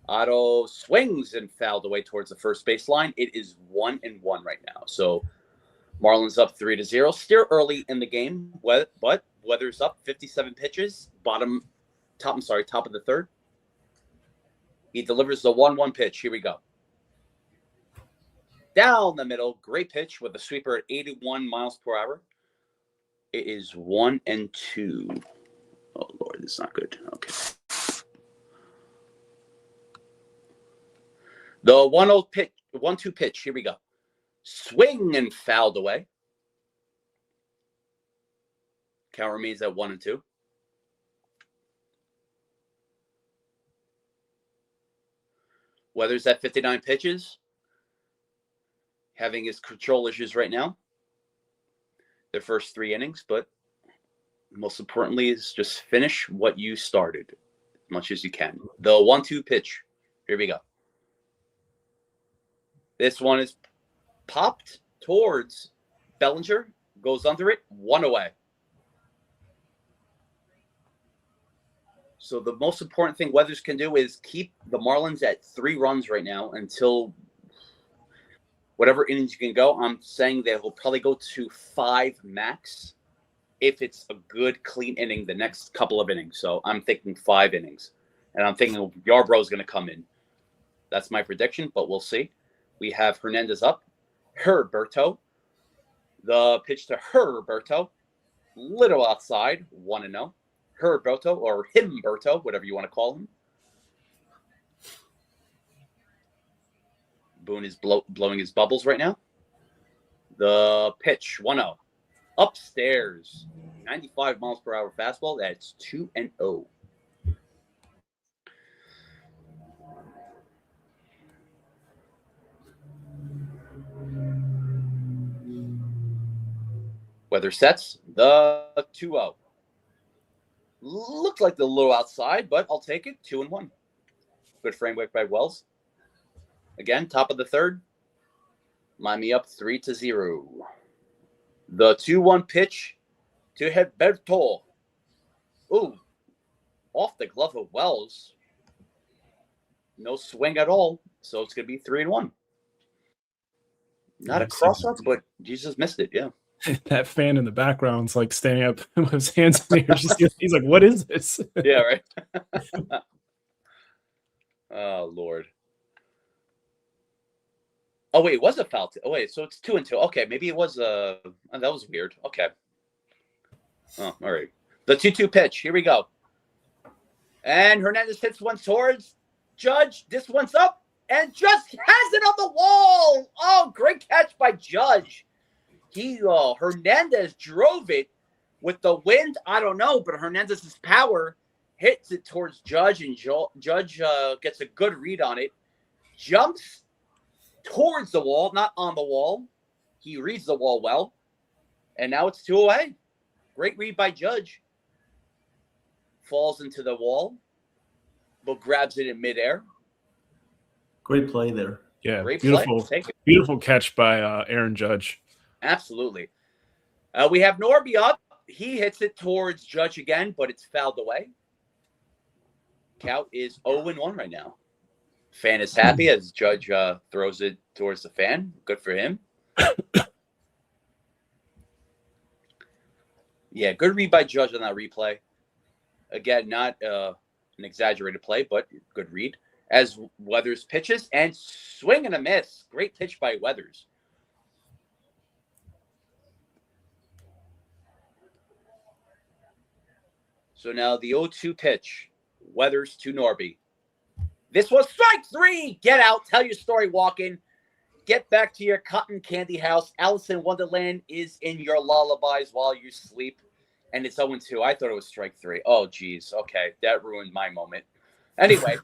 Otto swings and fouled away towards the first baseline. It is 1-1 right now. So Marlins up 3-0. Still early in the game, but Weathers up 57 pitches. Top of the third. He delivers the 1-1 pitch. Here we go. Down the middle, great pitch with a sweeper at 81 miles per hour. It is 1-2. Oh Lord, this is not good. Okay. The 1-0 pitch, 1-2 pitch. Here we go. Swing and fouled away. Count remains at 1-2. Weathers at 59 pitches. Having his control issues right now. Their first 3 innings, but most importantly is just finish what you started as much as you can. The 1-2 pitch. Here we go. This one is popped towards Bellinger. Goes under it. 1 away. So the most important thing Weathers can do is keep the Marlins at 3 runs right now until whatever innings you can go. I'm saying they will probably go to 5 max if it's a good, clean inning the next couple of innings. So I'm thinking 5 innings. And I'm thinking Yarbrough is going to come in. That's my prediction, but we'll see. We have Hernandez up. Herberto. The pitch to Herberto. Little outside. 1-0. Herberto or Himberto, whatever you want to call him. Boone is blowing his bubbles right now. The pitch, 1-0. Upstairs. 95 miles per hour fastball. That's 2-0. Weather sets the 2-0. Looked like the little outside, but I'll take it. 2-1. Good framework by Wells. Again, top of the third. Miami up 3-0. The 2-1 pitch to Herberto. Ooh, off the glove of Wells. No swing at all, so it's going to be 3-1. Not a cross-up, but Jesus missed it, yeah. That fan in the background's like standing up with his hands in the air. He's like, what is this? Yeah, right. Oh, Lord. Oh, wait, it was a foul. Oh, wait, so it's 2-2. Okay, maybe it was that was weird. Okay. Oh, all right. The 2-2 pitch. Here we go. And Hernandez hits one towards Judge. This one's up and just has it on the wall. Oh, great catch by Judge. Hernandez drove it with the wind. I don't know, but Hernandez's power hits it towards Judge, and Judge gets a good read on it. Jumps towards the wall, not on the wall. He reads the wall well, and now it's 2 away. Great read by Judge. Falls into the wall, but grabs it in midair. Great play there. Yeah, Great beautiful, play. beautiful catch by Aaron Judge. Absolutely. We have Norby up. He hits it towards Judge again, but it's fouled away. Count is 0-1 right now. Fan is happy as Judge throws it towards the fan. Good for him. Yeah, good read by Judge on that replay. Again, not an exaggerated play, but good read. As Weathers pitches and swing and a miss. Great pitch by Weathers. So now the 0-2 pitch. Weathers to Norby. This was strike 3. Get out. Tell your story, walk-in. Get back to your cotton candy house. Alice in Wonderland is in your lullabies while you sleep. And it's 0-2. I thought it was strike 3. Oh, geez. Okay. That ruined my moment. Anyway.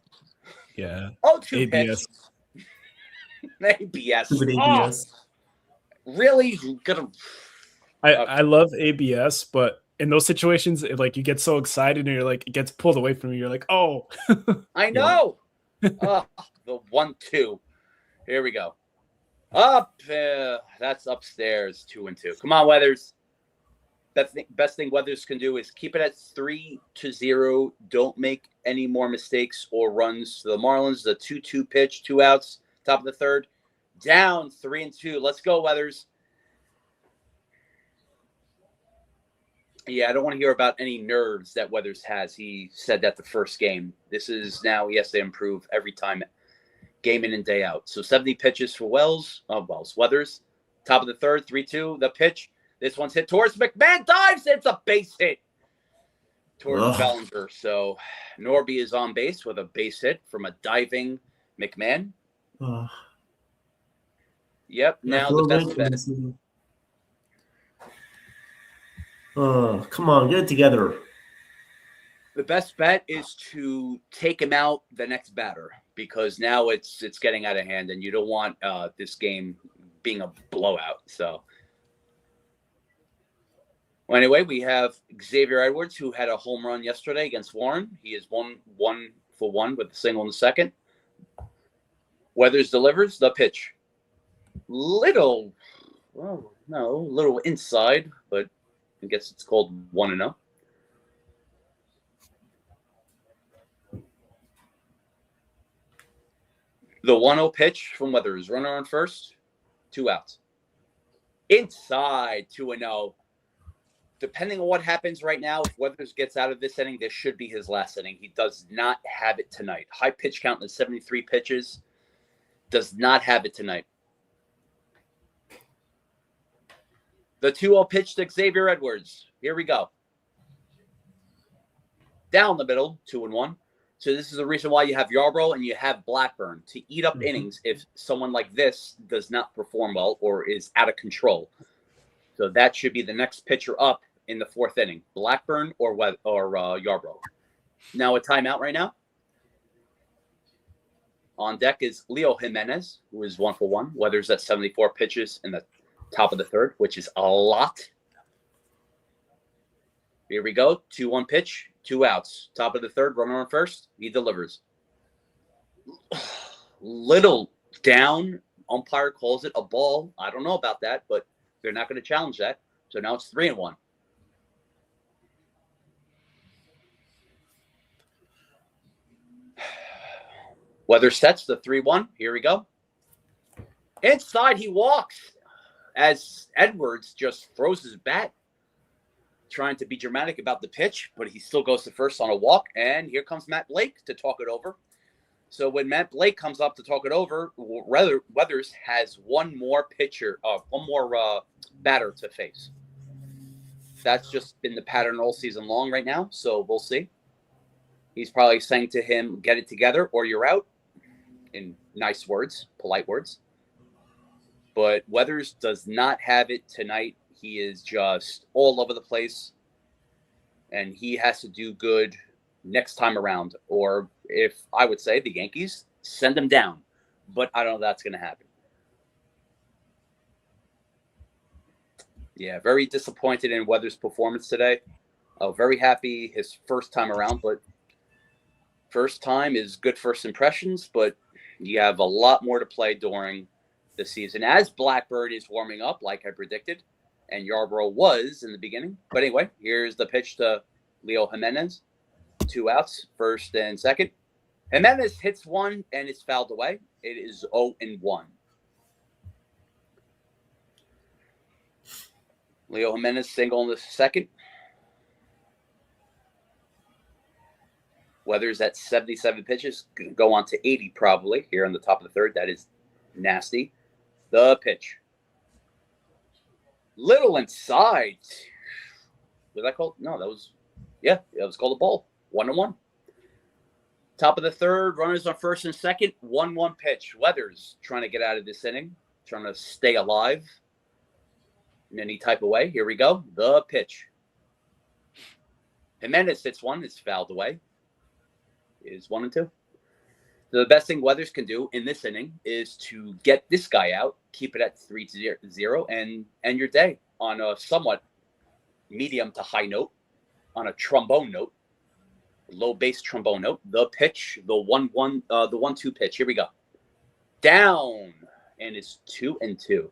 Yeah. 0-2 ABS. pitch. ABS. Stupid ABS. Really? I love ABS, but in those situations, like you get so excited and you're like, it gets pulled away from you. You're like, oh. I know. The 1-2. Here we go. Up. That's upstairs, 2-2. Come on, Weathers. Best thing Weathers can do is keep it at 3-0. Don't make any more mistakes or runs. The Marlins, the 2-2 pitch, 2 outs, top of the third, down 3-2. Let's go, Weathers. Yeah, I don't want to hear about any nerves that Weathers has. He said that the first game. This is now he has to improve every time, game in and day out. So 70 pitches for Weathers. Top of the third, 3-2. The pitch. This one's hit towards McMahon. Dives. It's a base hit towards Bellinger. So Norby is on base with a base hit from a diving McMahon. Yep. Now the best bet. Come on, get it together. The best bet is to take him out the next batter because now it's getting out of hand, and you don't want this game being a blowout. So. Well, anyway, we have Xavier Edwards, who had a home run yesterday against Warren. He is 1 for 1 with a single in the second. Weathers delivers the pitch. Little inside, but I guess it's called 1-0. The 1-0 pitch from Weathers. Runner on first, 2 outs. Inside, 2-0. Depending on what happens right now, if Weathers gets out of this inning, this should be his last inning. He does not have it tonight. High pitch count in 73 pitches. Does not have it tonight. The 2-0 pitch to Xavier Edwards. Here we go. Down the middle, 2-1. So this is the reason why you have Yarbrough and you have Blackburn to eat up innings if someone like this does not perform well or is out of control. So that should be the next pitcher up in the 4th inning, Blackburn or Yarbrough. Now a timeout right now. On deck is Leo Jimenez, who is 1 for 1. Weathers at 74 pitches in the top of the third, which is a lot. Here we go. 2-1 pitch, 2 outs. Top of the third, runner on first. He delivers. Little down. Umpire calls it a ball. I don't know about that, but they're not going to challenge that. So now it's 3-1. Weathers sets the 3-1. Here we go. Inside, he walks as Edwards just throws his bat, trying to be dramatic about the pitch, but he still goes to first on a walk. And here comes Matt Blake to talk it over. So when Matt Blake comes up to talk it over, Weathers has one more batter to face. That's just been the pattern all season long right now, so we'll see. He's probably saying to him, get it together or you're out, in nice words, polite words. But Weathers does not have it tonight. He is just all over the place, and he has to do good next time around. Or if I would say the Yankees, send him down. But I don't know if that's going to happen. Yeah, very disappointed in Weathers' performance today. Very happy his first time around, but first time is good first impressions, but you have a lot more to play during the season as Blackbird is warming up, like I predicted, and Yarbrough was in the beginning. But anyway, here's the pitch to Leo Jimenez. 2 outs, first and second. Jimenez hits one, and it's fouled away. It is 0-1. Leo Jimenez single in the second. Weathers at 77 pitches. Going to go on to 80 probably here on the top of the third. That is nasty. The pitch. Little inside. Was that called? No, that was called a ball. 1-1. Top of the third, runners on first and second. 1-1 pitch. Weathers trying to get out of this inning, trying to stay alive in any type of way. Here we go. The pitch. Jimenez hits one. It's fouled away. It is 1-2. So the best thing Weathers can do in this inning is to get this guy out, keep it at 3-0, and end your day on a somewhat medium to high note, on a trombone note, low bass trombone note. The pitch, the 1-2 pitch. Here we go. Down, and it's 2-2.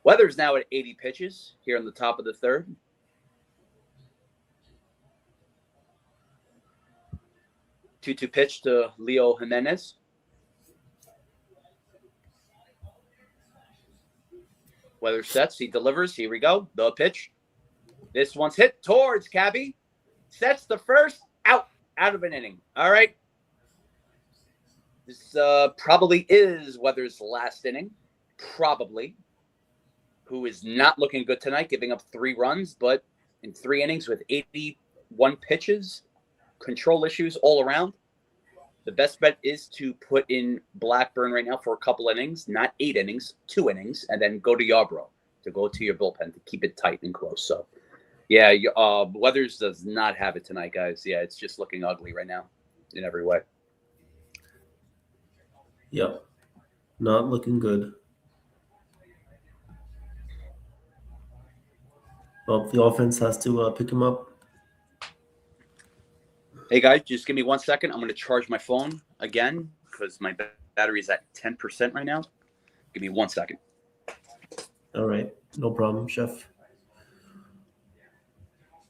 Weather's now at 80 pitches here on the top of the third. Two pitch to Leo Jimenez. Weather sets. He delivers. Here we go. The pitch. This one's hit towards Cabby. Sets the first. Out of an inning. All right. This probably is Weather's last inning. Probably. Who is not looking good tonight, giving up 3 runs, but in 3 innings with 81 pitches, control issues all around. The best bet is to put in Blackburn right now for a couple innings, not 8 innings, 2 innings, and then go to Yarbrough to go to your bullpen to keep it tight and close. So, yeah, Weathers does not have it tonight, guys. Yeah, it's just looking ugly right now in every way. Yep. Not looking good. Well, the offense has to pick him up. Hey, guys, just give me 1 second. I'm going to charge my phone again because my battery is at 10% right now. Give me 1 second. All right. No problem, Chef.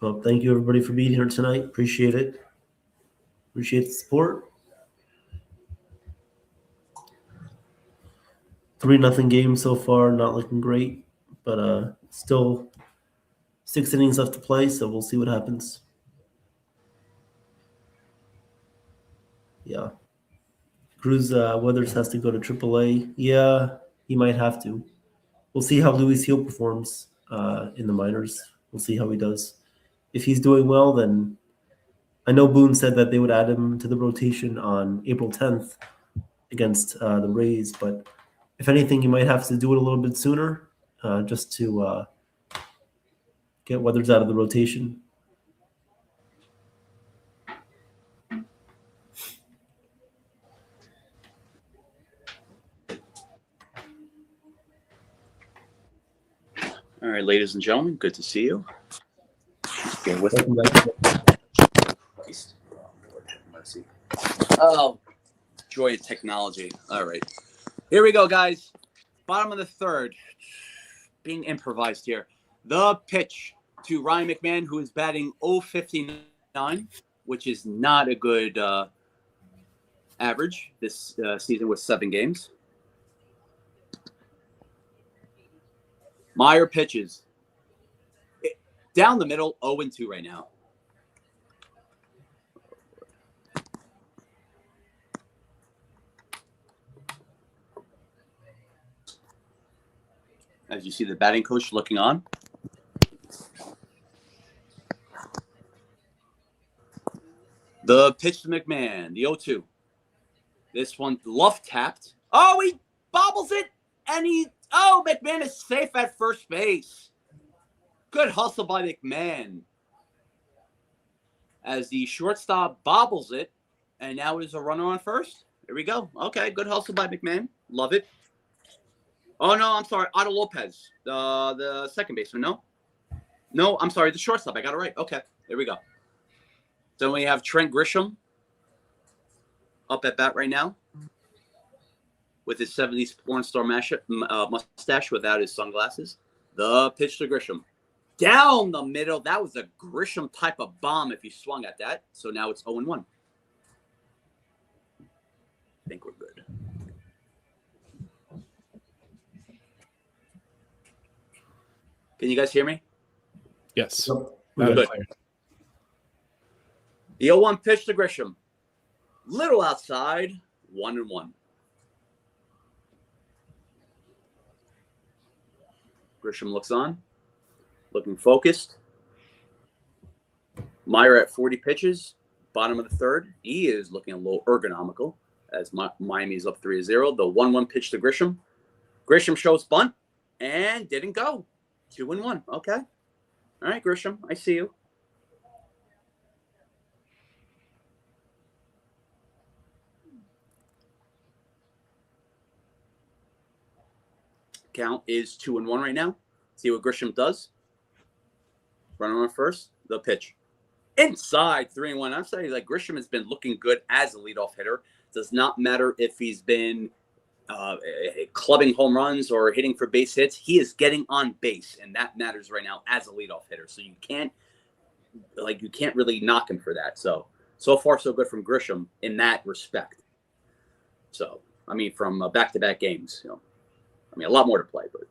Well, thank you, everybody, for being here tonight. Appreciate it. Appreciate the support. 3-0 game so far. Not looking great, but still 6 innings left to play, so we'll see what happens. Yeah. Cruz Weathers has to go to AAA. Yeah, he might have to. We'll see how Luis Gil performs in the minors. We'll see how he does. If he's doing well, then I know Boone said that they would add him to the rotation on April 10th against the Rays, but if anything, you might have to do it a little bit sooner just to get Weathers out of the rotation. All right, ladies and gentlemen, good to see you. Okay, with Welcome back. Let's see. Oh, joy of technology. All right. Here we go, guys. Bottom of the third. Being improvised here. The pitch to Ryan McMahon, who is batting .059, which is not a good average this season with 7 games. Meyer pitches. Down the middle, 0-2 right now. As you see the batting coach looking on. The pitch to McMahon, the 0-2. This one, Luff tapped. Oh, he bobbles it, and McMahon is safe at first base. Good hustle by McMahon. As the shortstop bobbles it, and now is a runner on first. Here we go. Okay, good hustle by McMahon. Love it. Oh, no, I'm sorry. Otto Lopez, the second baseman, No, I'm sorry, the shortstop. I got it right. Okay, there we go. Then we have Trent Grisham up at bat right now with his 70s porn star mustache without his sunglasses. The pitch to Grisham. Down the middle. That was a Grisham type of bomb if he swung at that. So now it's 0-1. I think we're good. Can you guys hear me? Yes. We're good. The 0-1 pitch to Grisham. Little outside, 1-1. Grisham looks on, looking focused. Meyer at 40 pitches, bottom of the third. He is looking a little ergonomical as Miami's up 3-0. The 1-1 pitch to Grisham. Grisham shows bunt and didn't go. 2-1. Okay. All right, Grisham, I see you. Count is 2-1 right now. See what Grisham does. Runner on first. The pitch. Inside 3-1. I'm saying like Grisham has been looking good as a leadoff hitter. Does not matter if he's been clubbing home runs or hitting for base hits. He is getting on base, and that matters right now as a leadoff hitter. So you can't really knock him for that. So far so good from Grisham in that respect. So I mean, from back-to-back games, a lot more to play. But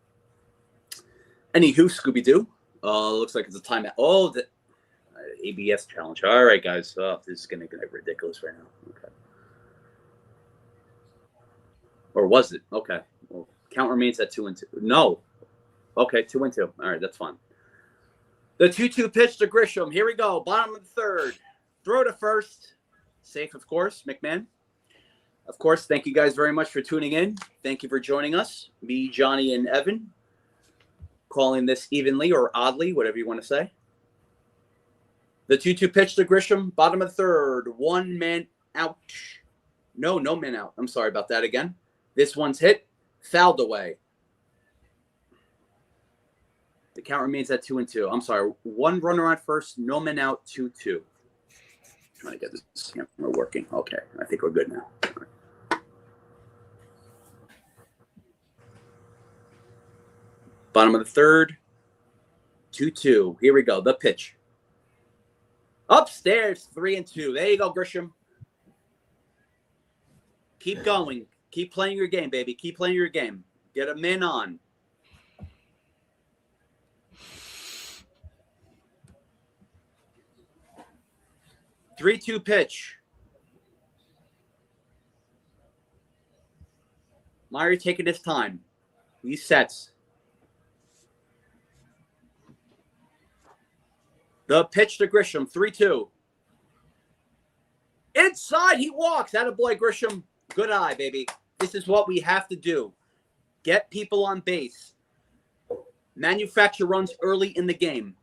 anywho, Scooby Doo. Looks like it's a timeout. Oh, the ABS challenge. All right, guys. This is gonna get ridiculous right now. Okay. Or was it? Okay. Well, count remains at 2-2. No. Okay, 2-2. All right, that's fine. The 2-2 pitch to Grisham. Here we go. Bottom of the third. Throw to first. Safe, of course. McMahon. Of course, thank you guys very much for tuning in. Thank you for joining us. Me, Johnny, and Evan. Calling this evenly or oddly, whatever you want to say. The 2-2 pitch to Grisham. Bottom of the third. 1 man out. No man out. I'm sorry about that again. This one's hit, fouled away. The count remains at 2-2. I'm sorry. 1 runner on first, no men out, 2-2. Trying to get this camera working. Okay, I think we're good now. Right. Bottom of the third, 2-2. Here we go. The pitch. Upstairs, 3-2. There you go, Grisham. Keep going. Keep playing your game, baby. Keep playing your game. Get a man on. Three-two pitch. Meyer taking his time. He sets. The pitch to Grisham. 3-2. Inside, he walks. Attaboy, Grisham. Good eye, baby. This is what we have to do. Get people on base. Manufacture runs early in the game.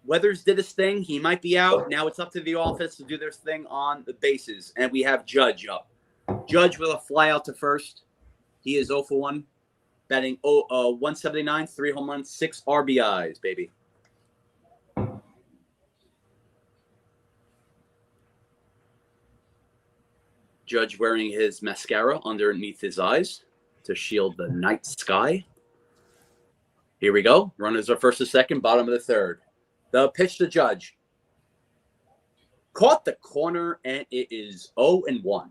Weathers did his thing. He might be out. Now it's up to the offense to do their thing on the bases. And we have Judge up. Judge with a fly out to first. He is 0 for 1. Batting 179, 3 home runs, 6 RBIs, baby. Judge wearing his mascara underneath his eyes to shield the night sky. Here we go. Runners are first and second, bottom of the third. The pitch to Judge. Caught the corner, and it is 0-1.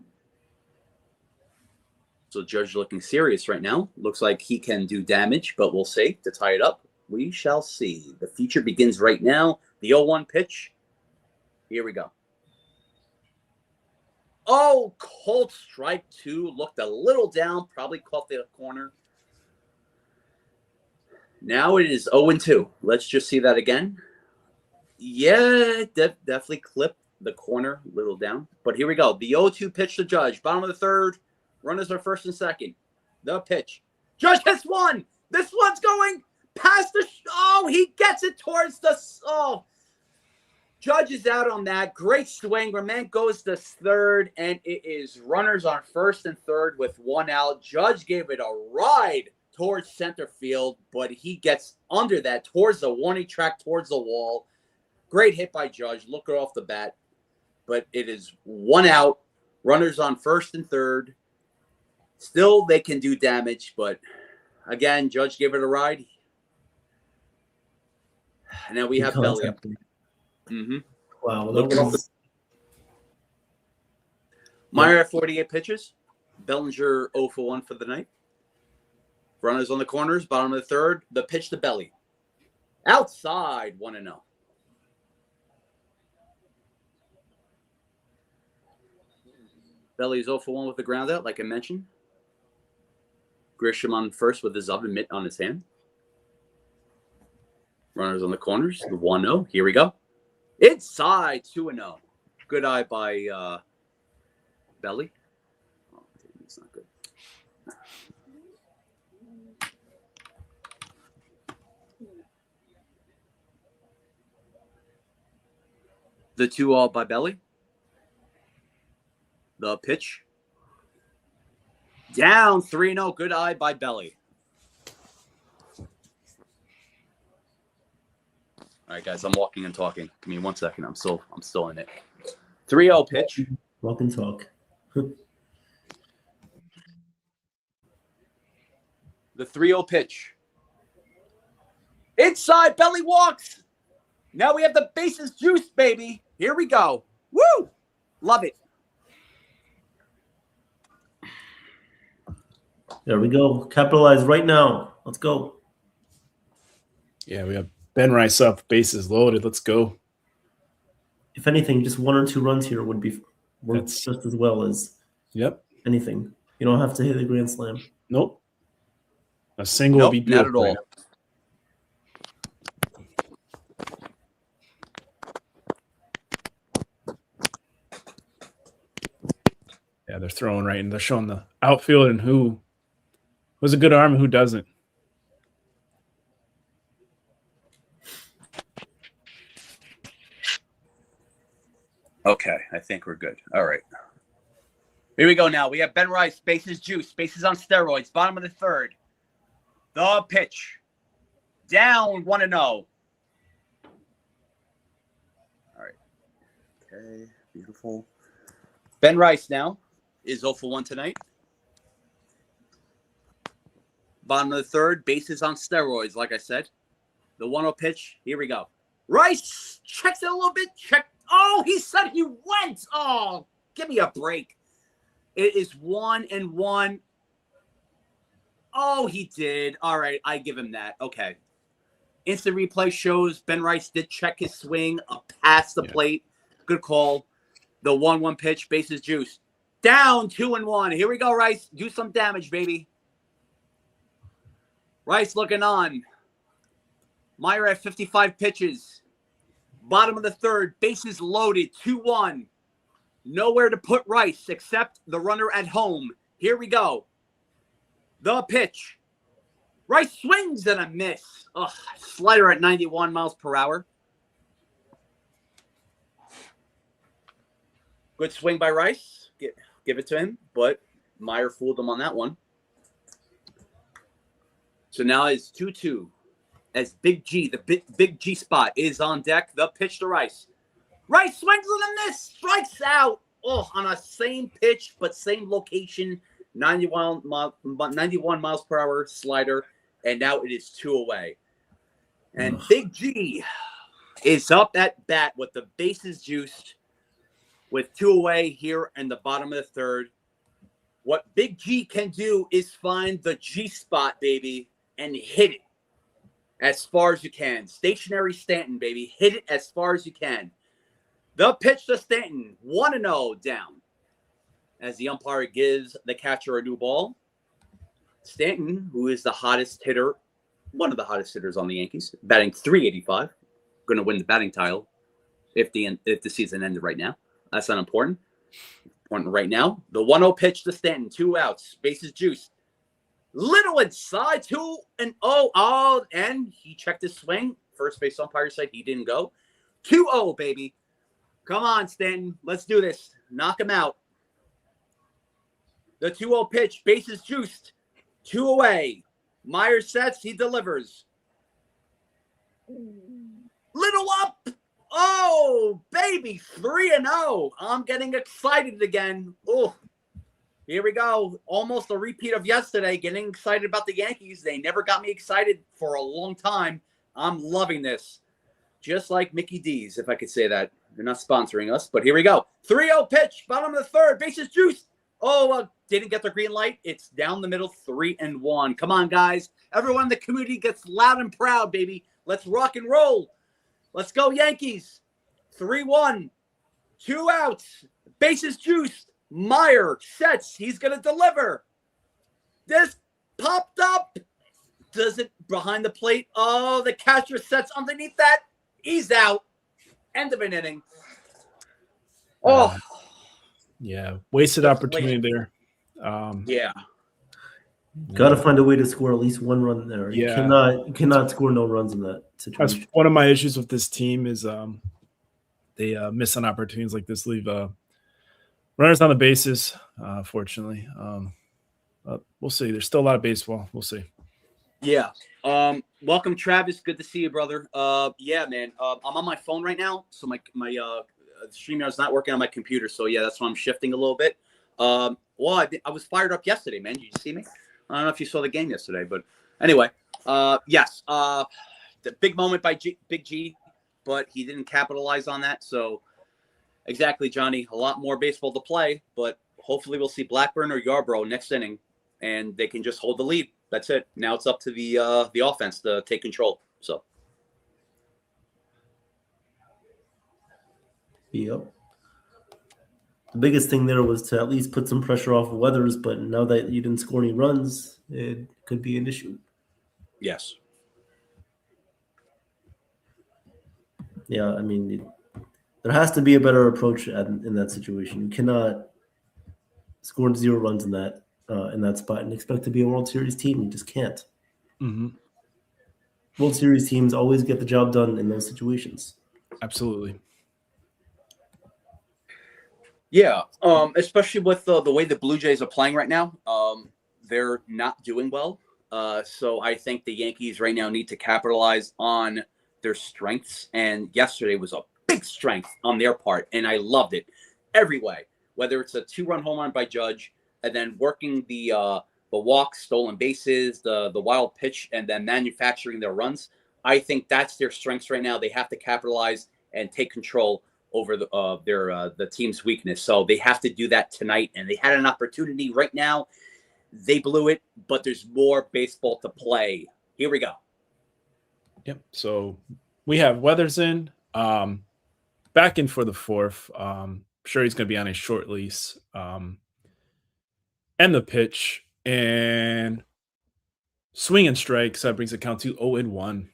So Judge looking serious right now. Looks like he can do damage, but we'll see. To tie it up, we shall see. The feature begins right now. The 0-1 pitch. Here we go. Oh, cold strike 2. Looked a little down. Probably caught the corner. Now it is 0-2. Let's just see that again. Yeah, definitely clipped the corner a little down. But here we go. The 0-2 pitch to Judge. Bottom of the third. Runners are first and second. The pitch. Judge hits one. This one's going past the... he gets it towards the... Judge is out on that. Great swing. Remand goes to third, and it is runners on first and third with 1 out. Judge gave it a ride towards center field, but he gets under that towards the warning track, towards the wall. Great hit by Judge. Look off the bat. But it is 1 out. Runners on first and third. Still, they can do damage, but again, Judge gave it a ride. Now we have belly up. Mm-hmm. Wow. Meyer at 48 pitches. Bellinger 0 for 1 for the night. Runners on the corners, bottom of the third. The pitch to Belly. Outside, 1-0. Belly's 0 for 1 with the ground out, like I mentioned. Grisham on first with his oven mitt on his hand. Runners on the corners, the 1-0. Here we go. Inside, 2-0. Good eye by Belly. Oh, it's not good. The 2-0 by Belly. The pitch. Down 3-0. Good eye by Belly. All right, guys, I'm walking and talking. Give me 1 second. I'm still in it. 3-0 pitch. Walk and talk. The 3-0 pitch. Inside, belly walks. Now we have the bases juice, baby. Here we go. Woo! Love it. There we go. Capitalize right now. Let's go. Yeah, we have Ben Rice up, bases loaded. Let's go. If anything, just 1 or 2 runs here would be work That's- just as well as anything. You don't have to hit a grand slam. Nope. A single would be Not at beautiful. all. Yeah, they're throwing right, and they're showing the outfield and who has a good arm and who doesn't. Okay, I think we're good. All right. Here we go now. We have Ben Rice, bases juice, bases on steroids, bottom of the 3rd. The pitch. Down 1-0. All right. Okay, beautiful. Ben Rice now is 0 for 1 tonight. Bottom of the 3rd, bases on steroids, like I said. The 1-0 pitch. Here we go. Rice checks it a little bit. Oh, he said he went. Oh, give me a break. It is 1-1. Oh, he did. All right, I give him that. Okay. Instant replay shows Ben Rice did check his swing past the plate. Good call. The 1-1 pitch, bases juice. Down 2-1. Here we go, Rice. Do some damage, baby. Rice looking on. Meyer at 55 pitches. Bottom of the 3rd, bases loaded, 2-1. Nowhere to put Rice except the runner at home. Here we go. The pitch. Rice swings and a miss. Ugh, slider at 91 miles per hour. Good swing by Rice. Give it to him, but Meyer fooled him on that one. So now it's 2-2. As Big G, the big G spot is on deck. The pitch to Rice. Rice swings and a miss. Strikes out. Oh, on a same pitch, but same location. 91 miles per hour slider. And now it is 2 away. And Big G is up at bat with the bases juiced with 2 away here in the bottom of the 3rd. What Big G can do is find the G spot, baby, and hit it as far as you can. Stationary Stanton, baby. Hit it as far as you can. The pitch to Stanton. 1-0 down. As the umpire gives the catcher a new ball. Stanton, who is the hottest hitter, one of the hottest hitters on the Yankees, batting .385. Going to win the batting title if the season ended right now. That's not important. Important right now. The 1-0 pitch to Stanton. 2 outs. Bases juiced. Little inside, 2-0. Oh, and he checked his swing. First base umpire said he didn't go. 2-0, baby. Come on, Stanton. Let's do this. Knock him out. The 2-0 pitch, bases juiced. 2 away. Meyer sets, he delivers. Little up. Oh, baby, 3-0. I'm getting excited again. Oh. Here we go. Almost a repeat of yesterday. Getting excited about the Yankees. They never got me excited for a long time. I'm loving this. Just like Mickey D's, if I could say that. They're not sponsoring us, but here we go. 3-0 pitch. Bottom of the 3rd. Bases juiced. Oh, didn't get the green light. It's down the middle. 3-1. Come on, guys. Everyone in the community gets loud and proud, baby. Let's rock and roll. Let's go, Yankees. 3-1. 2 outs. Bases juiced. Meyer sets. He's going to deliver. This popped up. Does it behind the plate? Oh, the catcher sets underneath that. He's out. End of an inning. Oh. Yeah. Wasted opportunity there. Yeah. Got to find a way to score at least 1 run there. You cannot score no runs in that situation. That's one of my issues with this team is they miss on opportunities like this, leave runners on the bases, fortunately. We'll see. There's still a lot of baseball. We'll see. Yeah. Welcome, Travis. Good to see you, brother. Yeah, man. I'm on my phone right now, so my StreamYard's not working on my computer. So yeah, that's why I'm shifting a little bit. Well, I was fired up yesterday, man. Did you see me? I don't know if you saw the game yesterday, but anyway, yes. The big moment by Big G, but he didn't capitalize on that. So exactly, Johnny. A lot more baseball to play, but hopefully we'll see Blackburn or Yarbrough next inning, and they can just hold the lead. That's it. Now it's up to the offense to take control. So, Yep. The biggest thing there was to at least put some pressure off of Weathers, but now that you didn't score any runs, it could be an issue. yes. Yeah, I mean, there has to be a better approach in that situation. You cannot score 0 runs in that spot and expect to be a World Series team. You just can't. Mm-hmm. World Series teams always get the job done in those situations. Absolutely. Yeah, especially with the way the Blue Jays are playing right now. They're not doing well. So I think the Yankees right now need to capitalize on their strengths. And yesterday was a big strength on their part, and I loved it every way. Whether it's a 2-run home run by Judge, and then working the walks, stolen bases, the wild pitch, and then manufacturing their runs. I think that's their strengths right now. They have to capitalize and take control over the team's weakness. So they have to do that tonight, and they had an opportunity right now. They blew it, but there's more baseball to play. Here we go. Yep. So we have Weathers in, back in for the 4th. Sure he's going to be on a short lease. And the pitch and swing and strike. So that brings the count to 0-1.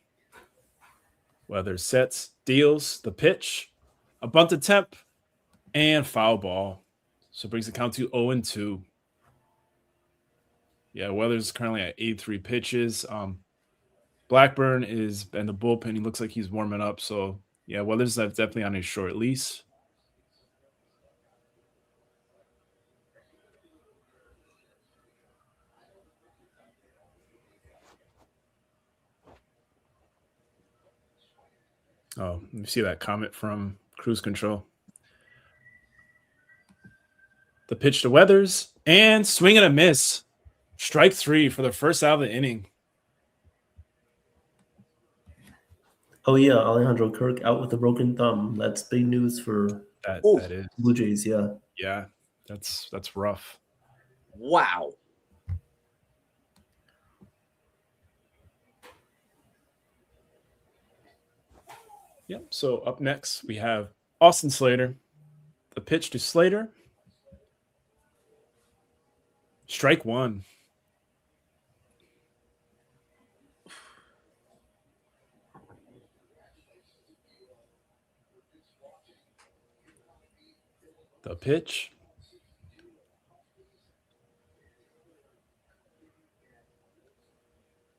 Weathers sets, deals the pitch, a bunt attempt, and foul ball. So it brings the count to 0-2. Yeah, Weathers is currently at 83 pitches. Blackburn is in the bullpen. He looks like he's warming up. So, yeah, Weathers is definitely on a short lease. Oh, let me see that comment from Cruise Control. The pitch to Weathers, and swing and a miss. Strike 3 for the first out of the inning. Oh yeah, Alejandro Kirk out with a broken thumb. That's big news for That is Blue Jays. Yeah. Yeah, that's rough. Wow. Yep. So up next we have Austin Slater. The pitch to Slater. Strike 1. The pitch.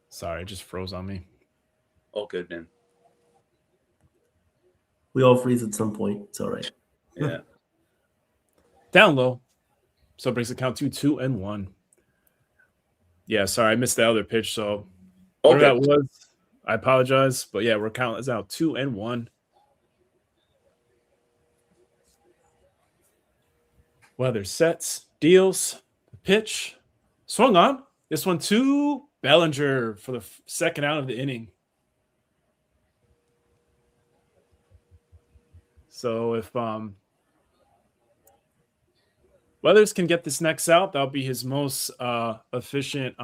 Sorry, it just froze on me. Oh, good, man. We all freeze at some point. It's all right. Yeah. Down low. So it brings the count to 2-1. Yeah, sorry, I missed the other pitch. So whatever that was, I apologize. But yeah, we're counting this out 2-1. Weathers sets, deals, pitch, swung on. This one to Bellinger for the second out of the inning. So if Weathers can get this next out, that'll be his most efficient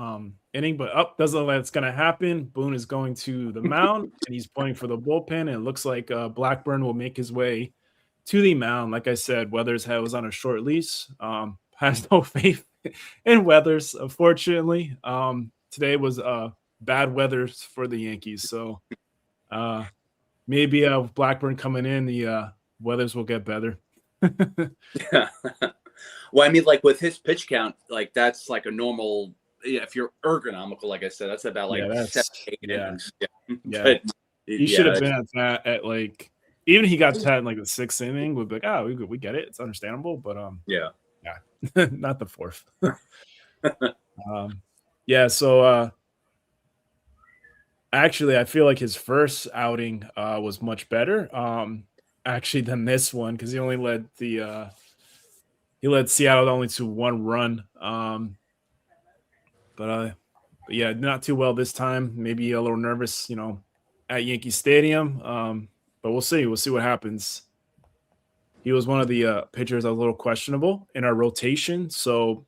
inning. But doesn't look like it's going to happen. Boone is going to the mound, and he's pointing for the bullpen. And it looks like Blackburn will make his way to the mound. Like I said, Weathers was on a short lease. Has no faith in Weathers, unfortunately. Today was bad weather for the Yankees. So maybe Blackburn coming in, the Weathers will get better. Well, I mean, like with his pitch count, like that's like a normal. Yeah, if you're ergonomical, like I said, that's about like 7, 8 innings. Yeah. But, he should have been at that at like. Even he got that in like the 6th inning, would be like, oh, we get it. It's understandable, but yeah, not the 4th. Yeah, so Actually, I feel like his first outing was much better actually than this one, because he only led Seattle only to 1 run. But yeah, not too well this time. Maybe a little nervous, at Yankee Stadium. But we'll see. We'll see what happens. He was one of the pitchers that was a little questionable in our rotation, so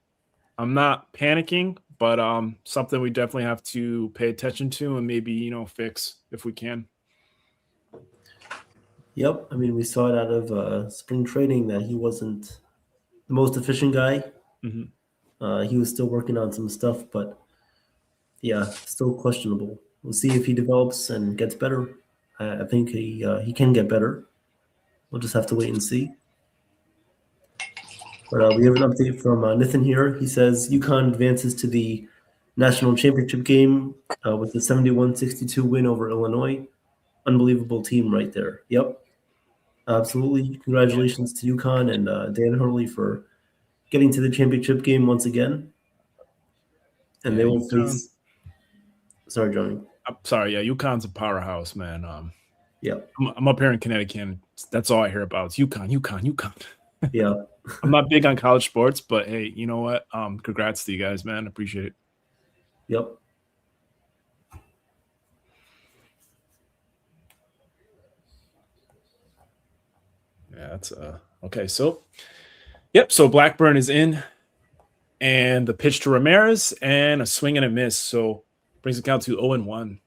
I'm not panicking, but something we definitely have to pay attention to and maybe fix if we can. Yep. I mean, we saw it out of spring training that he wasn't the most efficient guy. Mm-hmm. He was still working on some stuff, but yeah, still questionable. We'll see if he develops and gets better. I think he can get better. We'll just have to wait and see. But we have an update from Nathan here. He says UConn advances to the national championship game with the 71-62 win over Illinois. Unbelievable team right there. Yep, absolutely. Congratulations to UConn and Dan Hurley for getting to the championship game once again. And they will face. Sorry, Johnny. I'm sorry. Yeah, UConn's a powerhouse, man. Yeah. I'm up here in Connecticut. That's all I hear about. It's UConn. Yeah. I'm not big on college sports, but hey, you know what? Congrats to you guys, man. Appreciate it. Yep. Yeah, that's okay. So, yep. So Blackburn is in, and the pitch to Ramirez and a swing and a miss. So brings the count to 0-1.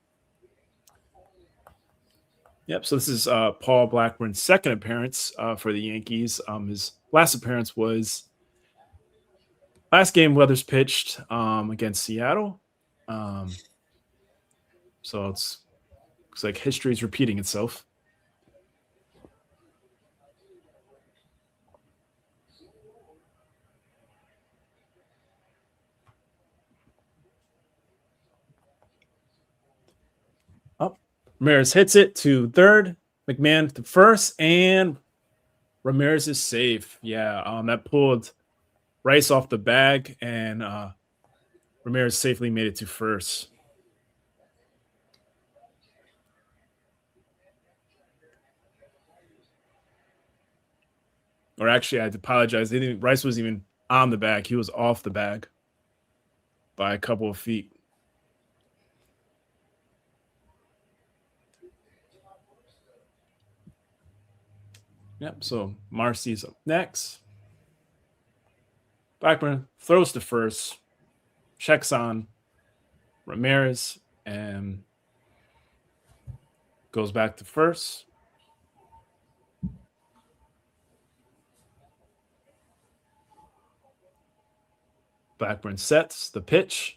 Yep. So this is Paul Blackburn's second appearance for the Yankees. His last appearance was last game Weathers pitched against Seattle. So looks like history is repeating itself. Up. Ramirez hits it to third. McMahon to first, and Ramirez is safe. Yeah, that pulled Rice off the bag, and Ramirez safely made it to first. Or actually, I had to apologize. Rice was even on the bag. He was off the bag by a couple of feet. Yep, so Marcy's up next. Blackburn throws to first, checks on Ramirez, and goes back to first. Blackburn sets the pitch.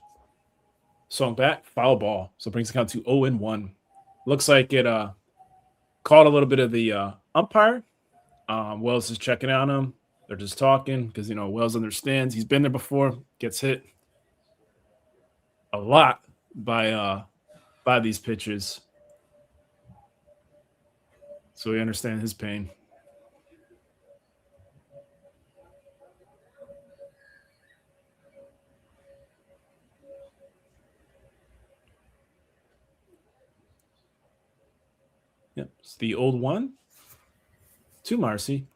Swung back, foul ball. So it brings the count to 0-1. Looks like it caught a little bit of the umpire. Wells is checking on him. They're just talking because, Wells understands. He's been there before, gets hit a lot by these pitches. So we understand his pain. Yep, it's the 0-1 to Marcy.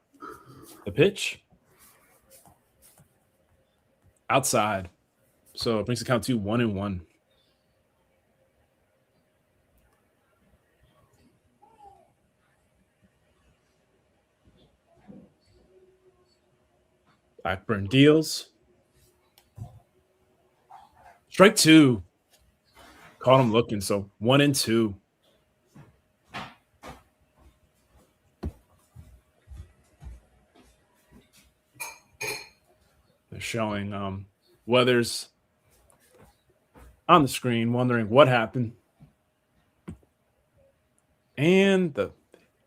The pitch outside. So it brings the count to 1-1. Blackburn deals. Strike two. Caught him looking. So 1-2. They're showing Weathers on the screen, wondering what happened. And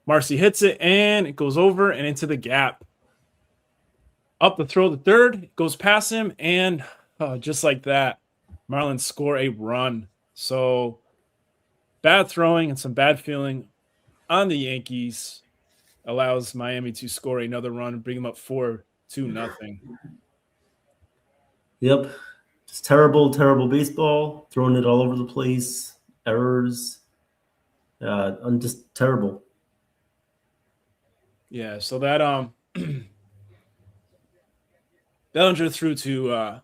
Marcy hits it, and it goes over and into the gap. Up the throw to third, it goes past him, and just like that, Marlins score a run. So bad throwing and some bad feeling on the Yankees allows Miami to score another run and bring them up 4-0. Yep. Just terrible, terrible baseball, throwing it all over the place. errors, just terrible. Yeah, so that Bellinger threw to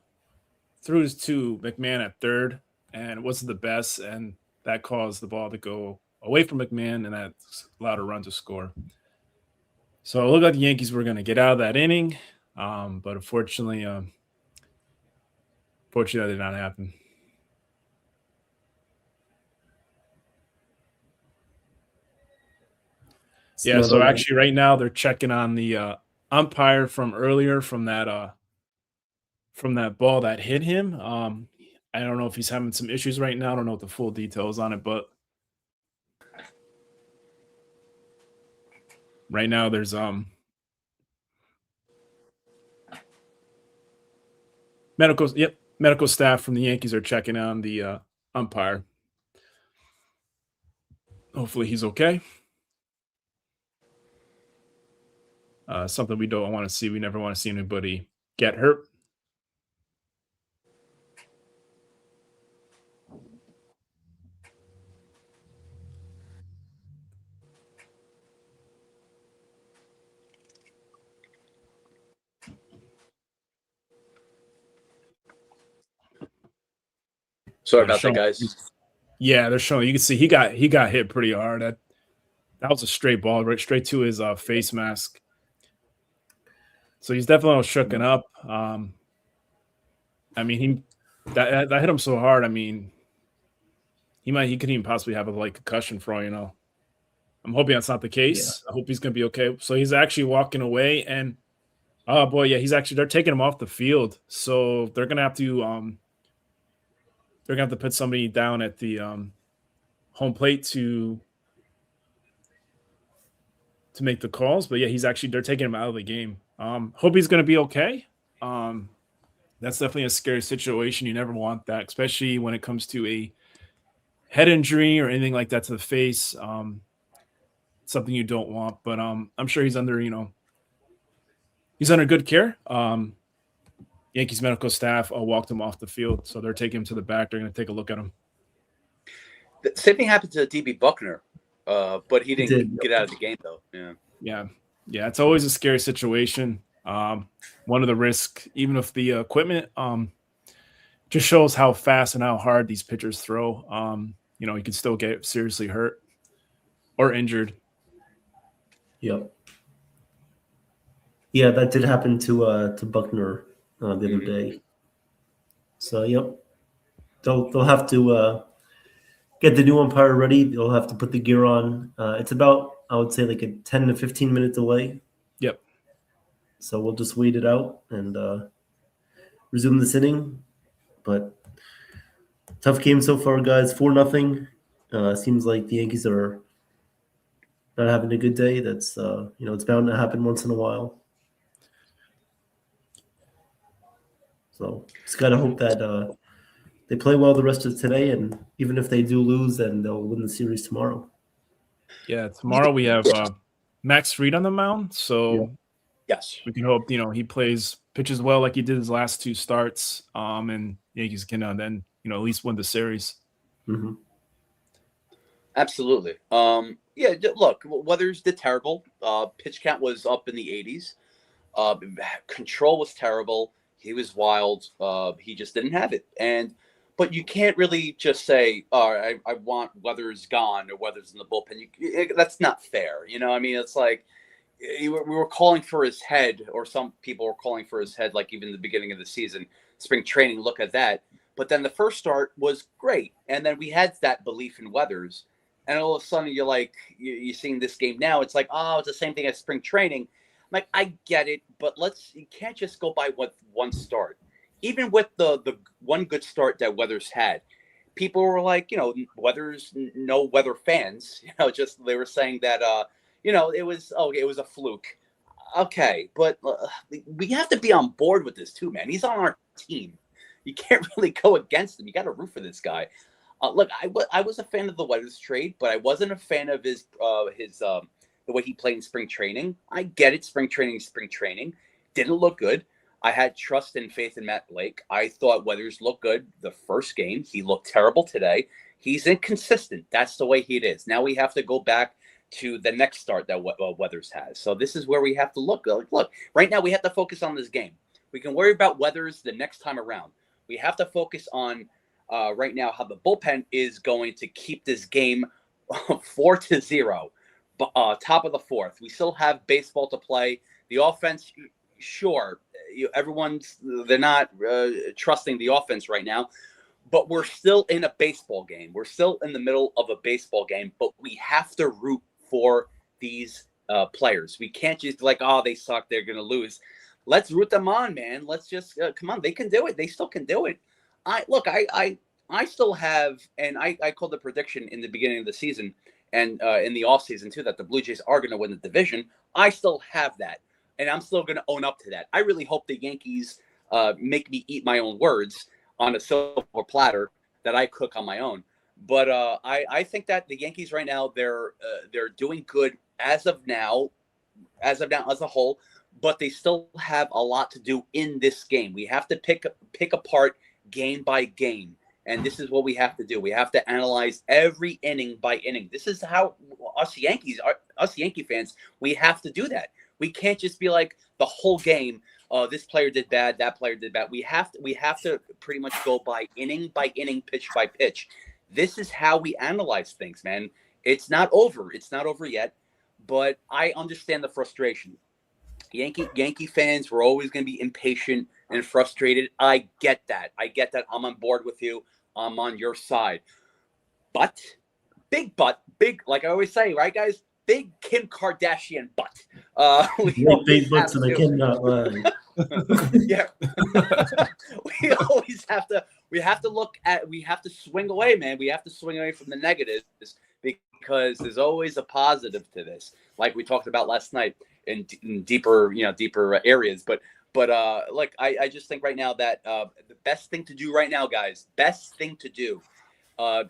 McMahon at third, and it wasn't the best, and that caused the ball to go away from McMahon, and that allowed a run to score. So it looked like the Yankees were going to get out of that inning, but unfortunately, that did not happen. Yeah, so actually right now they're checking on the umpire from earlier from that ball that hit him. I don't know if he's having some issues right now. I don't know what the full details on it, but right now there's medical staff from the Yankees are checking on the umpire. Hopefully he's okay. Something we don't want to see. We never want to see anybody get hurt. Sorry about that, guys. Yeah, they're showing. You can see he got hit pretty hard. That was a straight ball, right straight to his face mask. So he's definitely shooken up. I mean, that hit him so hard. I mean, he could even possibly have a concussion for all you know. I'm hoping that's not the case. Yeah. I hope he's gonna be okay. So he's actually walking away, and oh boy, yeah, they're taking him off the field. So they're gonna have to put somebody down at the home plate to make the calls. But yeah, they're taking him out of the game. Hope he's gonna be okay. That's definitely a scary situation. You never want that, especially when it comes to a head injury or anything like that to the face. Something you don't want, but I'm sure he's under good care. Yankees medical staff walked him off the field, so they're taking him to the back. They're going to take a look at him. The same thing happened to DB Buckner, but he didn't get out of the game though. Yeah. It's always a scary situation. One of the risks, even if the equipment just shows how fast and how hard these pitchers throw. You could still get seriously hurt or injured. Yep. Yeah, that did happen to Buckner the other day. So yep, they'll have to get the new umpire ready. They'll have to put the gear on. It's about, I would say, like a 10 to 15 minute delay. Yep. So we'll just wait it out and resume this inning. But tough game so far, guys. 4-0. Seems like the Yankees are not having a good day. That's it's bound to happen once in a while. So just gotta hope that they play well the rest of today, and even if they do lose, then they'll win the series tomorrow. Yeah, tomorrow we have Max Fried on the mound, so yes, we can hope pitches well like he did his last two starts, and Yankees can then at least win the series. Mm-hmm. Absolutely. Yeah, look, Weathers did terrible. Pitch count was up in the 80s. Control was terrible. He was wild. He just didn't have it. But you can't really just say, I want Weathers gone or Weathers in the bullpen. That's not fair. I mean, it's like we were calling for his head, or some people were calling for his head, like even in the beginning of the season, spring training, look at that. But then the first start was great. And then we had that belief in Weathers. And all of a sudden you're like, you're seeing this game now. It's like, it's the same thing as spring training. I'm like, I get it, but you can't just go by one start. Even with the one good start that Weathers had, people were like, Weathers, no Weather fans, just they were saying that, it was a fluke. Okay, but we have to be on board with this too, man. He's on our team. You can't really go against him. You got to root for this guy. Look, I was a fan of the Weathers trade, but I wasn't a fan of his the way he played in spring training. I get it, spring training didn't look good. I had trust and faith in Matt Blake. I thought Weathers looked good the first game. He looked terrible today. He's inconsistent. That's the way he is. Now we have to go back to the next start that Weathers has. So this is where we have to look. Look, right now we have to focus on this game. We can worry about Weathers the next time around. We have to focus on right now how the bullpen is going to keep this game 4-0, top of the fourth. We still have baseball to play. The offense, sure, they're not trusting the offense right now, but we're still in a baseball game. We're still in the middle of a baseball game, but we have to root for these players. We can't just they suck, they're going to lose. Let's root them on, man. Let's just come on. They can do it. They still can do it. I still have, and I called the prediction in the beginning of the season and in the offseason too, that the Blue Jays are going to win the division. I still have that, and I'm still going to own up to that. I really hope the Yankees make me eat my own words on a silver platter that I cook on my own. But I think that the Yankees right now, they're doing good as of now as a whole, but they still have a lot to do in this game. We have to pick apart game by game, and this is what we have to do. We have to analyze every inning by inning. This is how us Yankee fans, we have to do that. We can't just be like the whole game, this player did bad, that player did bad. We have to pretty much go by inning, pitch by pitch. This is how we analyze things, man. It's not over. It's not over yet, but I understand the frustration. Yankee fans were always going to be impatient and frustrated. I get that. I'm on board with you. I'm on your side. But, big, like I always say, right, guys? Big Kim Kardashian butt. Big butts and I cannot lie. Yeah. we have to swing away, man. We have to swing away from the negatives because there's always a positive to this. Like we talked about last night in deeper areas. But I just think right now that the best thing to do right now, guys,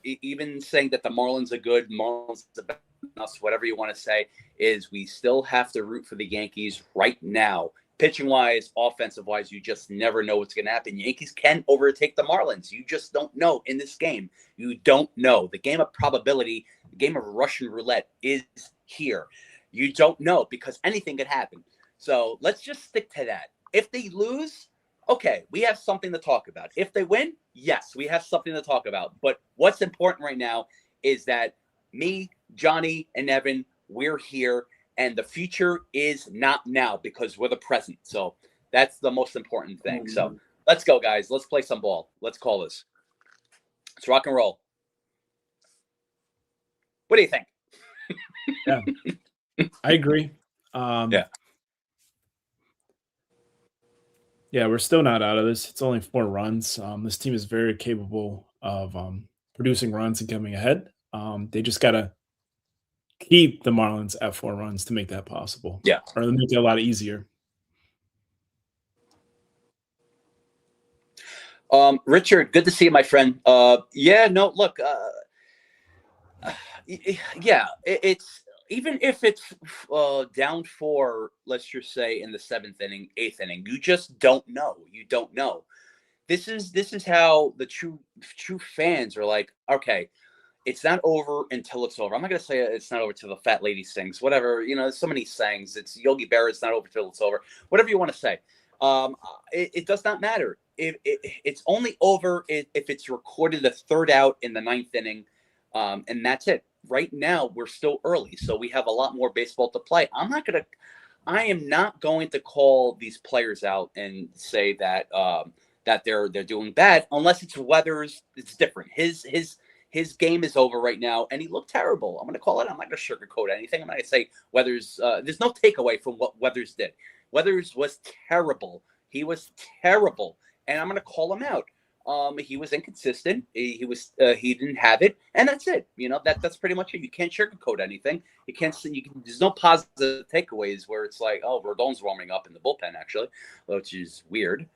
even saying that the Marlins are good, Marlins are better than us, whatever you want to say, is we still have to root for the Yankees right now. Pitching wise, offensive wise, you just never know what's going to happen. Yankees can overtake the Marlins. You just don't know in this game. You don't know. The game of probability, the game of Russian roulette is here. You don't know because anything could happen. So let's just stick to that. If they lose, okay, we have something to talk about. If they win, yes, we have something to talk about. But what's important right now is that me, Johnny, and Evan, we're here. And the future is not now because we're the present. So that's the most important thing. So let's go, guys. Let's play some ball. Let's call this. Let's rock and roll. What do you think? Yeah, I agree. Yeah, we're still not out of this. It's only 4 runs. This team is very capable of producing runs and coming ahead. They just got to keep the Marlins at 4 runs to make that possible. Yeah. Or make it a lot easier. Richard, good to see you, my friend. Look, it's even if it's down 4, let's just say in the 7th inning, 8th inning, you just don't know. You don't know. This is how the true fans are like, okay, it's not over until it's over. I'm not going to say it's not over till the fat lady sings, whatever, there's so many sayings. It's Yogi Berra, it's not over till it's over, whatever you want to say. It does not matter. It's only over if it's recorded the 3rd out in the 9th inning. And that's it. Right now, we're still early, so we have a lot more baseball to play. I am not going to call these players out and say that that they're doing bad unless it's Weathers. It's different. His game is over right now, and he looked terrible. I'm going to call it. I'm not going to sugarcoat anything. I'm not going to say Weathers. There's no takeaway from what Weathers did. Weathers was terrible. He was terrible, and I'm going to call him out. He was inconsistent. He didn't have it, and that's it. That's pretty much it. You can't sugarcoat anything. There's no positive takeaways where it's like, oh, Rodon's warming up in the bullpen actually, which is weird,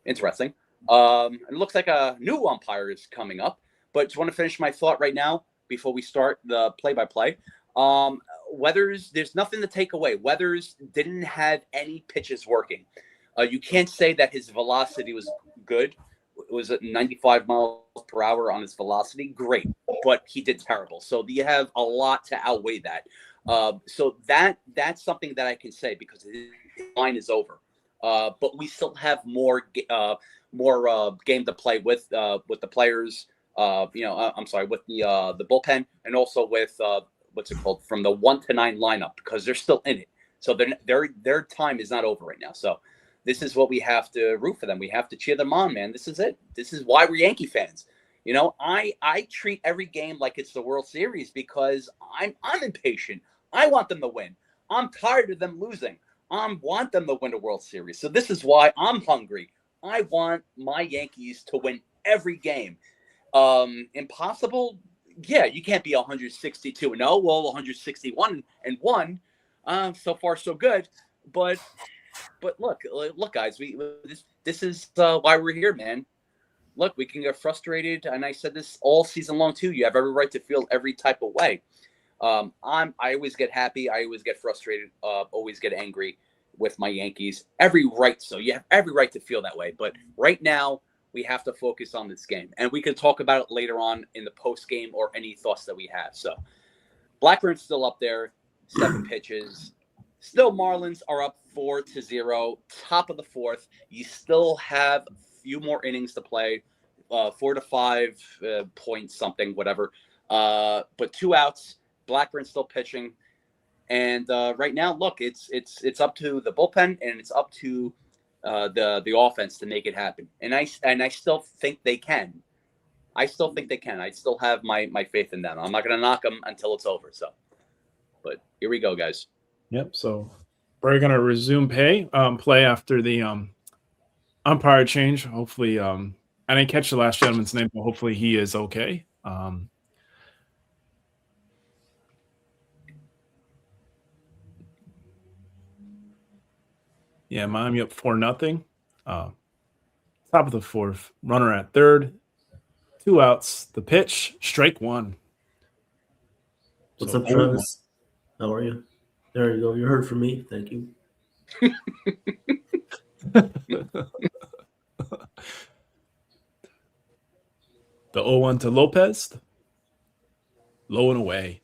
interesting. It looks like a new umpire is coming up. But just want to finish my thought right now before we start the play-by-play. Weathers, there's nothing to take away. Weathers didn't have any pitches working. You can't say that his velocity was good. It was at 95 miles per hour on his velocity. Great. but he did terrible. So you have a lot to outweigh that. So that's something that I can say because his line is over. But we still have more game to play with the players. I'm sorry, with the bullpen and also with what's it called, from the 1 to 9 lineup, because they're still in it. So their time is not over right now. So this is what we have to root for them. We have to cheer them on, man. This is it. This is why we're Yankee fans. You know, I treat every game like it's the World Series because I'm impatient. I want them to win. I'm tired of them losing. I want them to win a World Series. So this is why I'm hungry. I want my Yankees to win every game. Impossible? Yeah, you can't be 162-0. Well, 161-1. So far, so good. But look, guys. This is why we're here, man. Look, we can get frustrated, and I said this all season long too. You have every right to feel every type of way. I always get happy. I always get frustrated. Always get angry with my Yankees. Every right. So you have every right to feel that way. But right now, we have to focus on this game, and we can talk about it later on in the post game or any thoughts that we have. So Blackburn's still up there, 7 pitches. Still, Marlins are up 4-0, top of the 4th. You still have a few more innings to play, 4 to 5 point something, whatever. But 2 outs. Blackburn's still pitching, and right now, look, it's up to the bullpen and it's up to the offense to make it happen. And I still think they can. I still have my faith in them. I'm not going to knock them until it's over. So, but here we go, guys. Yep. So we're going to resume play after the umpire change. Hopefully, I didn't catch the last gentleman's name, but hopefully he is okay. Yeah, Miami up 4-0. Top of the 4th. Runner at 3rd. 2 outs. The pitch. Strike 1. What's up, Travis? How are you? There you go. You heard from me. Thank you. The 0-1 to Lopez. Low and away.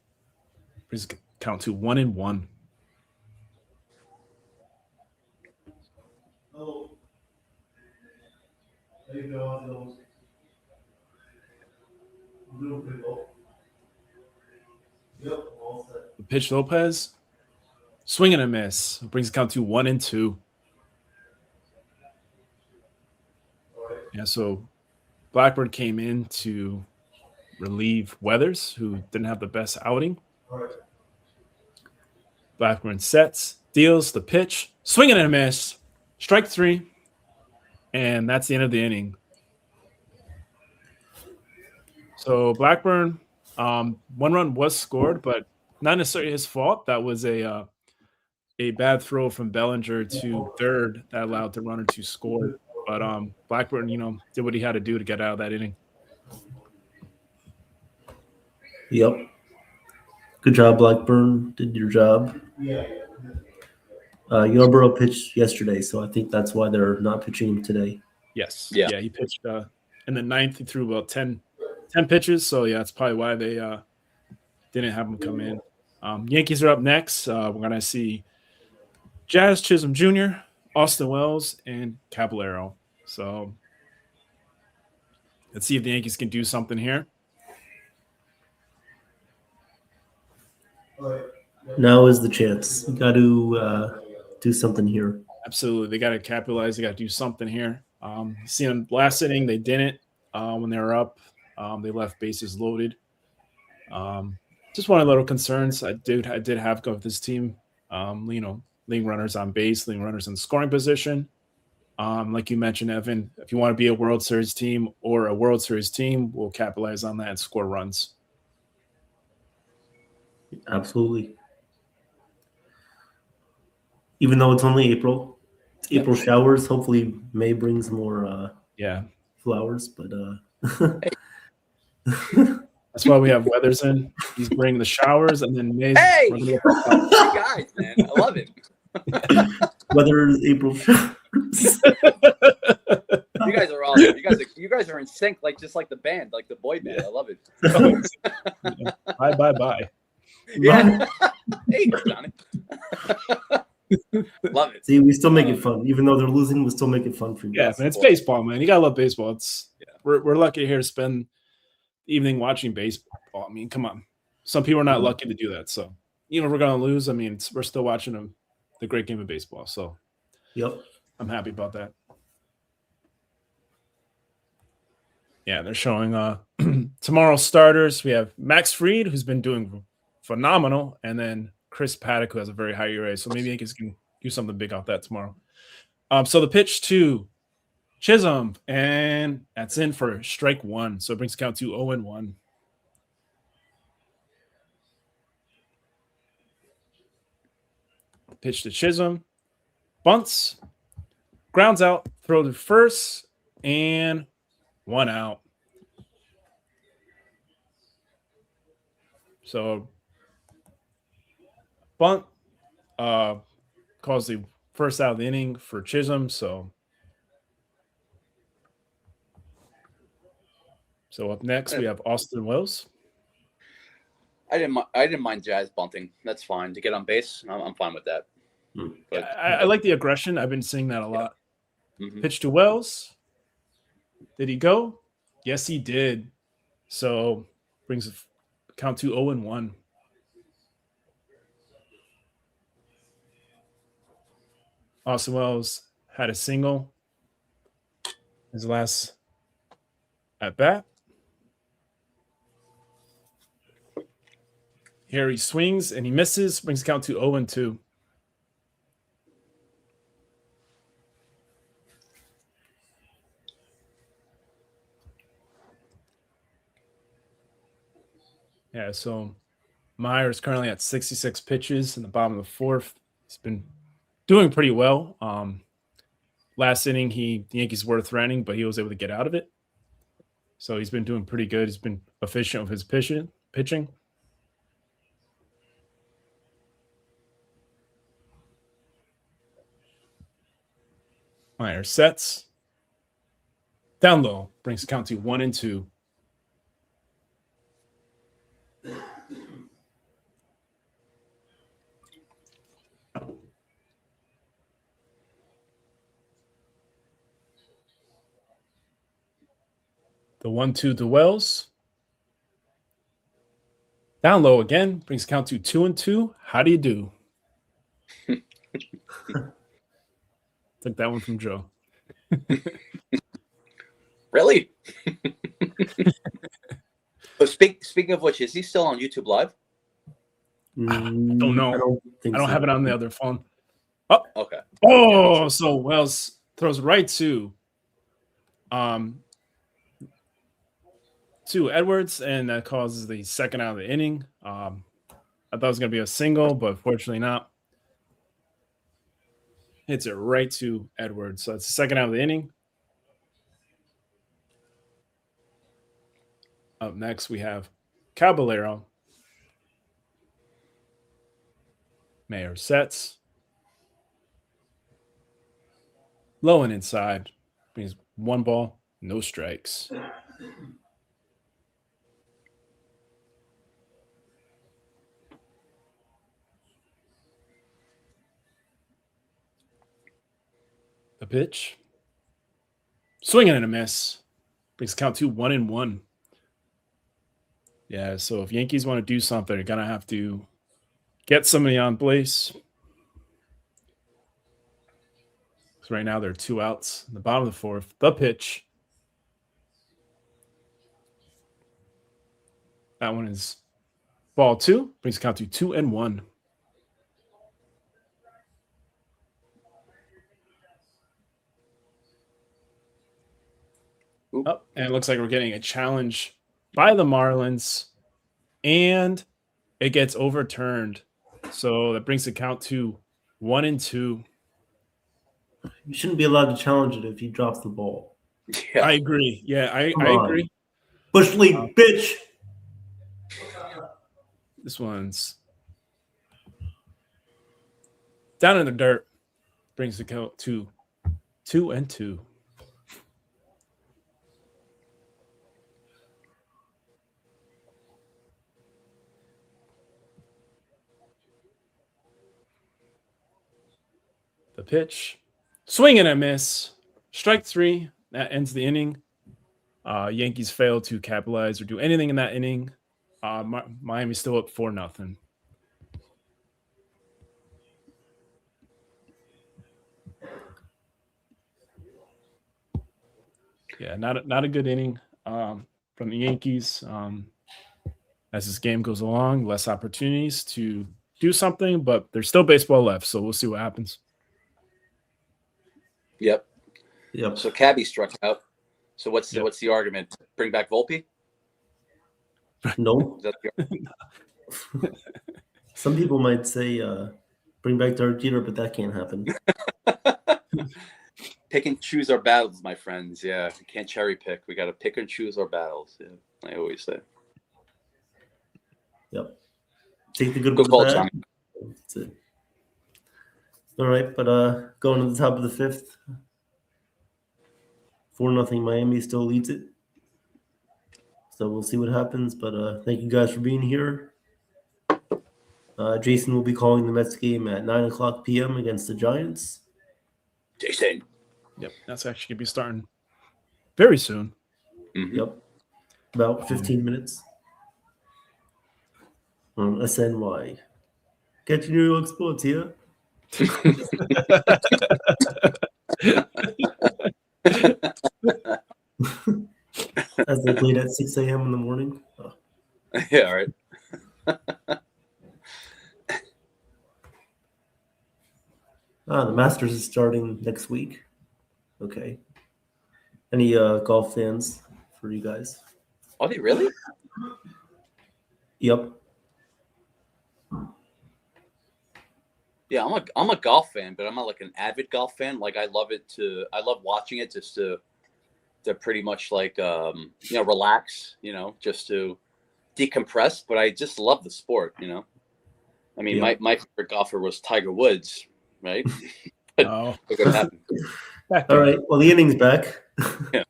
Brings count to 1-1. Oh. There you go. Yep, all set. The pitch, Lopez. Swing and a miss. Brings count to 1-2. Yeah, so Blackburn came in to relieve Weathers, who didn't have the best outing. Blackburn sets, deals the pitch, swing and a miss. Strike 3. And that's the end of the inning. So Blackburn, 1 run was scored, but not necessarily his fault. That was a bad throw from Bellinger to 3rd that allowed the runner to score. But Blackburn, did what he had to do to get out of that inning. Yep. Good job, Blackburn. Did your job. Yeah. Yarborough pitched yesterday, so I think that's why they're not pitching today. Yes. Yeah, he pitched in the 9th. He threw about 10 pitches. So, yeah, that's probably why they didn't have him come in. Yankees are up next. We're going to see Jazz Chisholm Jr., Austin Wells, and Caballero. So let's see if the Yankees can do something here. Now is the chance. You got to do something here. Absolutely. They got to capitalize. They got to do something here. See, in last inning, they didn't. When they were up, they left bases loaded. Just one of the little concerns I did have go with this team. Leading runners on base, leading runners in scoring position. Like you mentioned, Evan, if you want to be a World Series team or a World Series team, we'll capitalize on that and score runs. Absolutely. Even though it's only April, April showers hopefully May brings more flowers, but that's why we have Weathers in. He's bringing the showers, and then May's. Hey, you guys, man, I love it. Weather is April showers. You guys are awesome. You guys are in sync, just like the band, like the boy band. I love it. Bye. Yeah. Hey, Johnny. Love it. See, we still make it fun, even though they're losing. We still make it fun for you. Yeah, guys. man, it's baseball, man. You gotta love baseball. We're lucky here to spend the evening watching baseball. I mean, come on. Some people are not lucky to do that. So even if we're gonna lose, I mean, we're still watching the great game of baseball. So Yep. I'm happy about that. Yeah, they're showing tomorrow's starters. We have Max Fried, who's been doing phenomenal, and then Chris Paddock, who has a very high ERA. So maybe Yankees can do something big off that tomorrow. So the pitch to Chisholm, and that's in for strike one. So it brings the count to 0-1. Pitch to Chisholm, bunts, grounds out, throw to first, and 1 out. So bunt caused the first out of the inning for Chisholm. So up next we have Austin Wells. I didn't mind Jazz bunting. That's fine to get on base. I'm fine with that. But, I like the aggression. I've been seeing that a lot. Mm-hmm. Pitch to Wells. Did he go? Yes, he did. So brings the count to 0-1. Austin Wells had a single his last at bat. Here he swings and he misses, brings the count to 0-2. Yeah, so Myers currently at 66 pitches in the bottom of the fourth. He's been doing pretty well. Last inning, the Yankees were threatening, but he was able to get out of it. So he's been doing pretty good. He's been efficient with his pitching. Myers sets. Down low, brings the count to 1-2. The 1-2 to Wells. Down low again, brings count to 2-2. How do you do? Took that one from Joe. Really? Oh, speaking of which, is he still on YouTube Live? I don't know. I don't have it on the other phone. Oh, okay. Oh, so Wells throws right to Edwards, and that causes the second out of the inning. I thought it was going to be a single, but fortunately not. Hits it right to Edwards. So it's the second out of the inning. Up next, we have Caballero. Mayer sets. Low and inside. Means 1 ball, no strikes. The pitch. Swinging and a miss. Brings count to 1-1. Yeah, so if Yankees want to do something, they're going to have to get somebody on base. So right now there are 2 outs in the bottom of the fourth. The pitch. That one is ball 2. Brings count to 2-1. Oh, and it looks like we're getting a challenge by the Marlins, and it gets overturned. So that brings the count to 1-2. You shouldn't be allowed to challenge it if he drops the ball. Yeah. I agree. Yeah, I agree. Bush League, bitch. This one's down in the dirt. Brings the count to 2-2. The pitch. Swing and a miss. Strike 3. That ends the inning. Yankees fail to capitalize or do anything in that inning. Miami's still up 4-0. Yeah, not a good inning from the Yankees. As this game goes along, less opportunities to do something, but there's still baseball left, so we'll see what happens. Yep. Yep. So Cabby struck out. So what's the argument? Bring back Volpe? No. Is that the- Some people might say bring back Derek Jeter, but that can't happen. Pick and choose our battles, my friends. Yeah, we can't cherry pick. We got to pick and choose our battles. Yeah, I always say. Yep. Take the good Good with call, the bad. Johnny. That's it. All right, but going to the top of the 5th. 4-0 Miami still leads it. So we'll see what happens. But thank you guys for being here. Jason will be calling the Mets game at 9:00 p.m. against the Giants. Jason. Yep, that's actually going to be starting very soon. Mm-hmm. Yep. About 15 minutes. On SNY. Catch New York sports here. As they played at 6 a.m. in the morning. Oh. Yeah, all right. The Masters is starting next week. Okay. Any golf fans for you guys? Are they really? Yep. Yeah, I'm a golf fan, but I'm not like an avid golf fan. Like I love watching it just to pretty much like relax, just to decompress. But I just love the sport, I mean, Yeah. my favorite golfer was Tiger Woods, right? Oh. Look what happened. All right. Well, the inning's back. Yeah.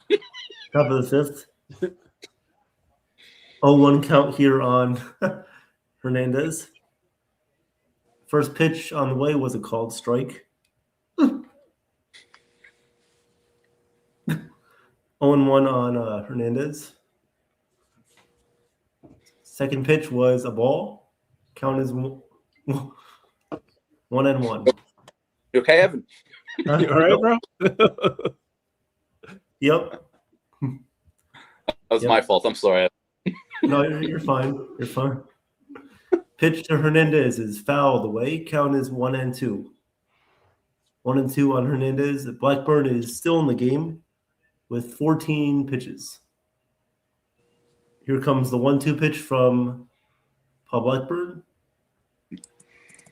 Top of the 5th. 0-1 count here on Hernandez. First pitch on the way was a called strike. 0-1 on Hernandez. Second pitch was a ball. Count is 1-1. You okay, Evan? You all right, bro? Yep. That was Yep. my fault. I'm sorry. No, you're fine. You're fine. Pitch to Hernandez is fouled away. Count is 1-2. 1-2 on Hernandez. Blackburn is still in the game with 14 pitches. Here comes the 1-2 pitch from Paul Blackburn.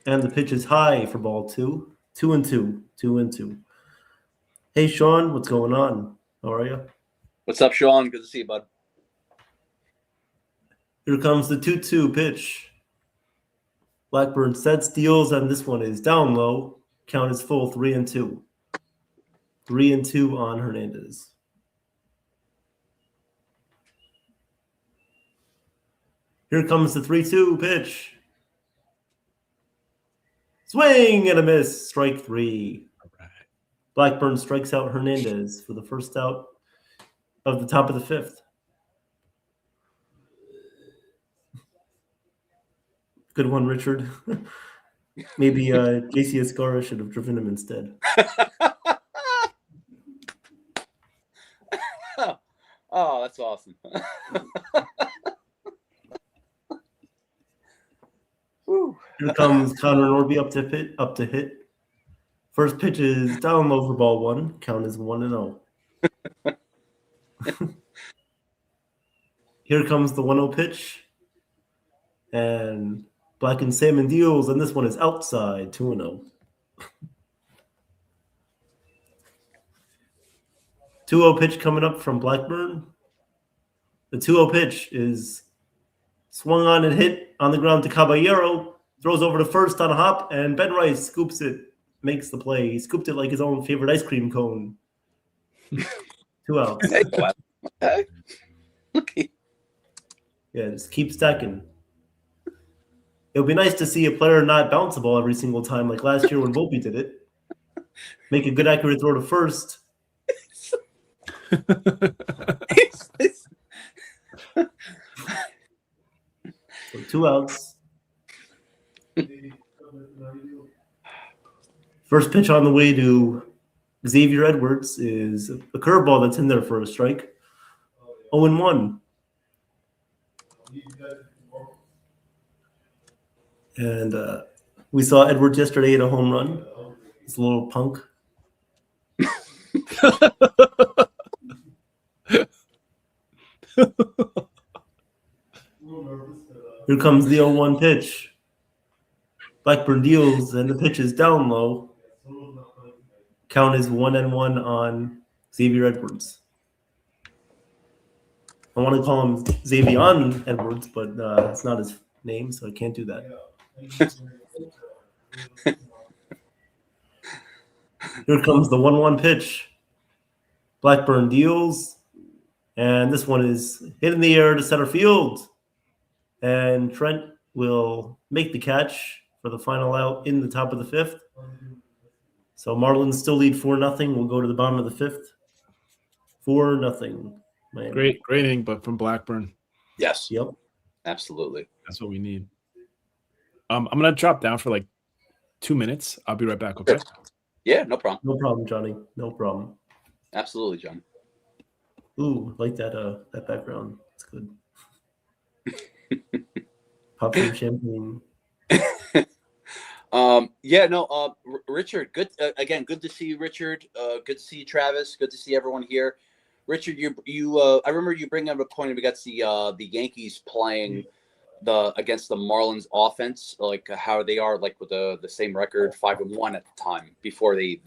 And the pitch is high for ball 2. 2-2. 2-2. Hey, Sean, what's going on? How are you? What's up, Sean? Good to see you, bud. Here comes the 2-2 pitch. Blackburn sets, deals, and this one is down low. Count is full, 3-2. 3-2 on Hernandez. Here comes the 3-2 pitch. Swing and a miss. Strike 3. All right. Blackburn strikes out Hernandez for the first out of the top of the 5th. Good one, Richard. Maybe JC Escara should have driven him instead. Oh, that's awesome. Here comes Connor Norby up to hit. First pitch is down low for ball 1. Count is 1-0. Here comes the 1-0 pitch. And Black and Salmon deals, and this one is outside, 2-0. 2-0 pitch coming up from Blackburn. The 2-0 pitch is swung on and hit on the ground to Caballero. Throws over to first on a hop, and Ben Rice scoops it, makes the play. He scooped it like his own favorite ice cream cone. 2 outs. Okay. Okay. Yeah, just keep stacking. It would be nice to see a player not bounce the ball every single time, like last year when Volpe did it. make a good accurate throw to first. So 2 outs. First pitch on the way to Xavier Edwards is a curveball that's in there for a strike. 0-1. And we saw Edwards yesterday hit a home run. He's a little punk. Here comes the 0-1 pitch. Blackburn deals, and the pitch is down low. Count is 1-1 on Xavier Edwards. I want to call him Xavion Edwards, but it's not his name, so I can't do that. Here comes the 1-1 pitch. Blackburn deals, and this one is hit in the air to center field. And Trent will make the catch for the final out in the top of the 5th. So Marlins still lead 4-0. We'll go to the bottom of the 5th. 4-0. Great inning, but from Blackburn. Yes. Yep. Absolutely. That's what we need. I'm gonna drop down for like 2 minutes. I'll be right back. Okay. Yeah, no problem. No problem, Johnny. No problem. Absolutely, John. Ooh, like that background. It's good. Pop some champagne. Richard, good again. Good to see you, Richard. Good to see you, Travis. Good to see everyone here. Richard, you I remember you bringing up a point against the Yankees playing against the Marlins offense, like how they are like with the same record 5-1 at the time before they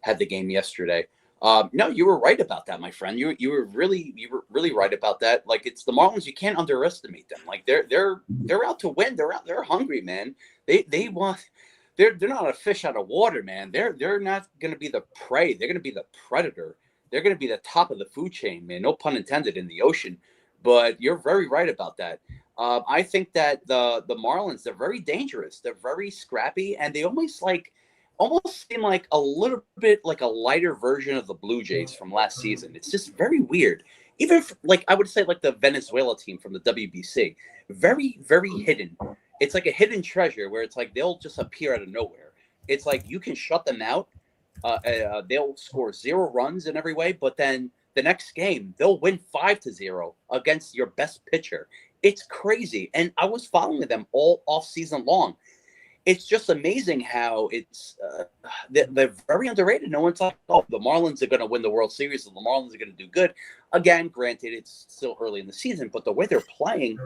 had the game yesterday. No, you were right about that, my friend. You were really right about that. Like, it's the Marlins, you can't underestimate them. Like, they're out to win. They're hungry, man. They want. They're not a fish out of water, man. They're not going to be the prey. They're going to be the predator. They're going to be the top of the food chain, man. No pun intended in the ocean. But you're very right about that. I think that the Marlins, they're very dangerous. They're very scrappy, and they almost seem like a little bit like a lighter version of the Blue Jays from last season. It's just very weird. Even like I would say like the Venezuela team from the WBC, very, very hidden. It's like a hidden treasure where it's like they'll just appear out of nowhere. It's like you can shut them out. They'll score 0 runs in every way, but then the next game they'll win 5-0 against your best pitcher. It's crazy, and I was following them all off season long. It's just amazing how it's they're very underrated. No one's like, oh, the Marlins are going to win the World Series, and the Marlins are going to do good. Again, granted, it's still early in the season, but the way they're playing,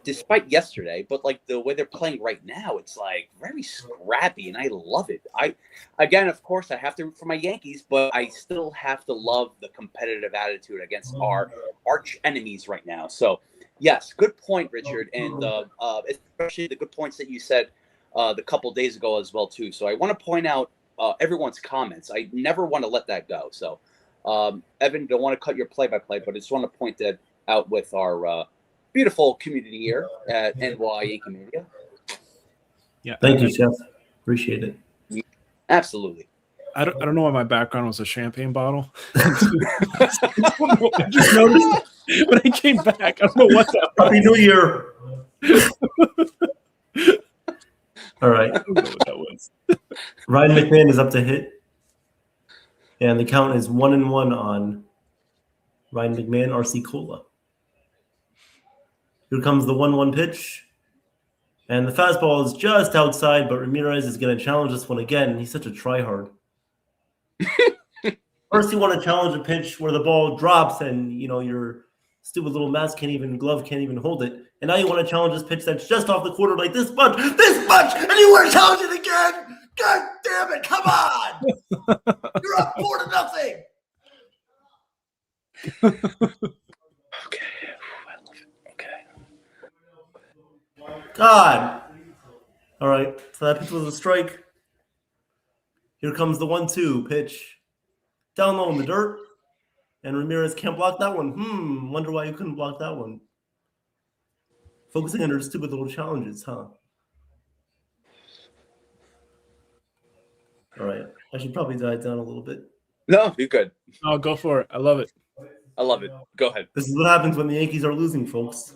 despite yesterday, but like the way they're playing right now, it's like very scrappy, and I love it. Again, of course, I have to root for my Yankees, but I still have to love the competitive attitude against our arch enemies right now. So, yes, good point, Richard, and especially the good points that you said the couple days ago as well too. So I want to point out everyone's comments. I never want to let that go. So Evan, don't want to cut your play-by-play, but I just want to point that out with our beautiful community here at NY Yankee Media. Yeah, thank you, Chef. Appreciate it. Absolutely. I don't know why my background was a champagne bottle. I just noticed when I came back. I don't know what that was. Happy New Year. All right. I don't know what that was. Ryan McMahon is up to hit. And the count is 1-1 on Ryan McMahon, RC Cola. Here comes the 1-1 pitch. And the fastball is just outside, but Ramirez is going to challenge this one again. He's such a tryhard. First, you want to challenge a pitch where the ball drops and, your stupid little glove can't even hold it. And now you want to challenge this pitch that's just off the quarter like this much, and you want to challenge it again? God damn it, come on! You're up 4-0. Okay. I love it. Okay. God. All right, so that pitch was a strike. Here comes the 1-2 pitch. Down low in the dirt. And Ramirez can't block that one. Wonder why you couldn't block that one. Focusing on her stupid little challenges, huh? All right. I should probably dial it down a little bit. No, you're good. Oh, go for it. I love it. I love it. Go ahead. This is what happens when the Yankees are losing, folks.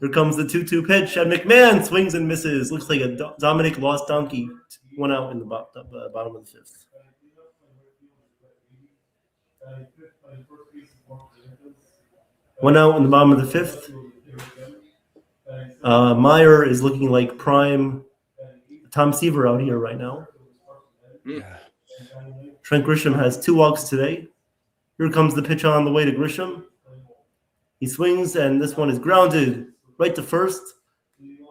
Here comes the 2-2 pitch, and McMahon swings and misses. Looks like a Dominic lost donkey. 1 out in the bottom of the 5th. One out in the bottom of the 5th. Meyer is looking like prime Tom Seaver out here right now. Yeah. Trent Grisham has 2 walks today. Here comes the pitch on the way to Grisham. He swings, and this one is grounded right to first.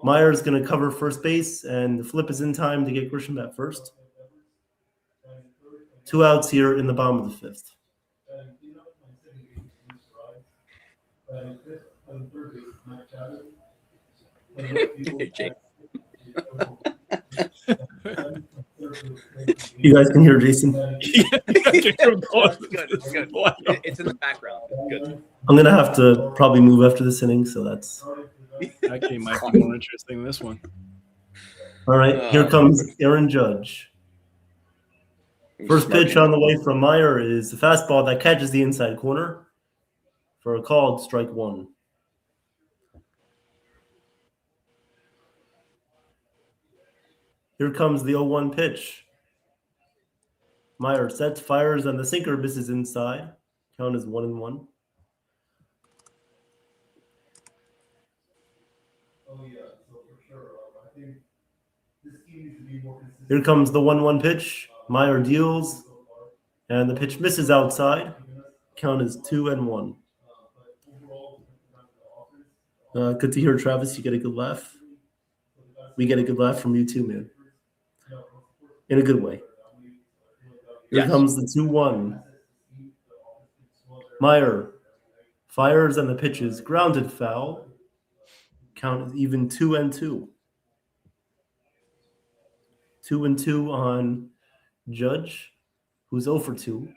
Meyer's going to cover first base, and the flip is in time to get Grisham at first. 2 outs here in the bottom of the 5th. Jake. You guys can hear Jason. It's good. It's good. It's in the background. It's good. I'm going to have to probably move after this inning, so that's... That game might be more interesting than this one. All right, here comes Aaron Judge. First pitch on the way from Meyer is a fastball that catches the inside corner for a called strike 1. Here comes the 0-1 pitch. Meyer sets, fires, and the sinker misses inside. Count is 1-1. Here comes the 1-1 pitch. Meyer deals, and the pitch misses outside. Count is 2-1. Good to hear, Travis. You get a good laugh. We get a good laugh from you too, man. In a good way. Here comes the 2-1. Meyer fires, and the pitch is grounded foul. Count is even 2-2. 2-2 on Judge, who's 0 for 2.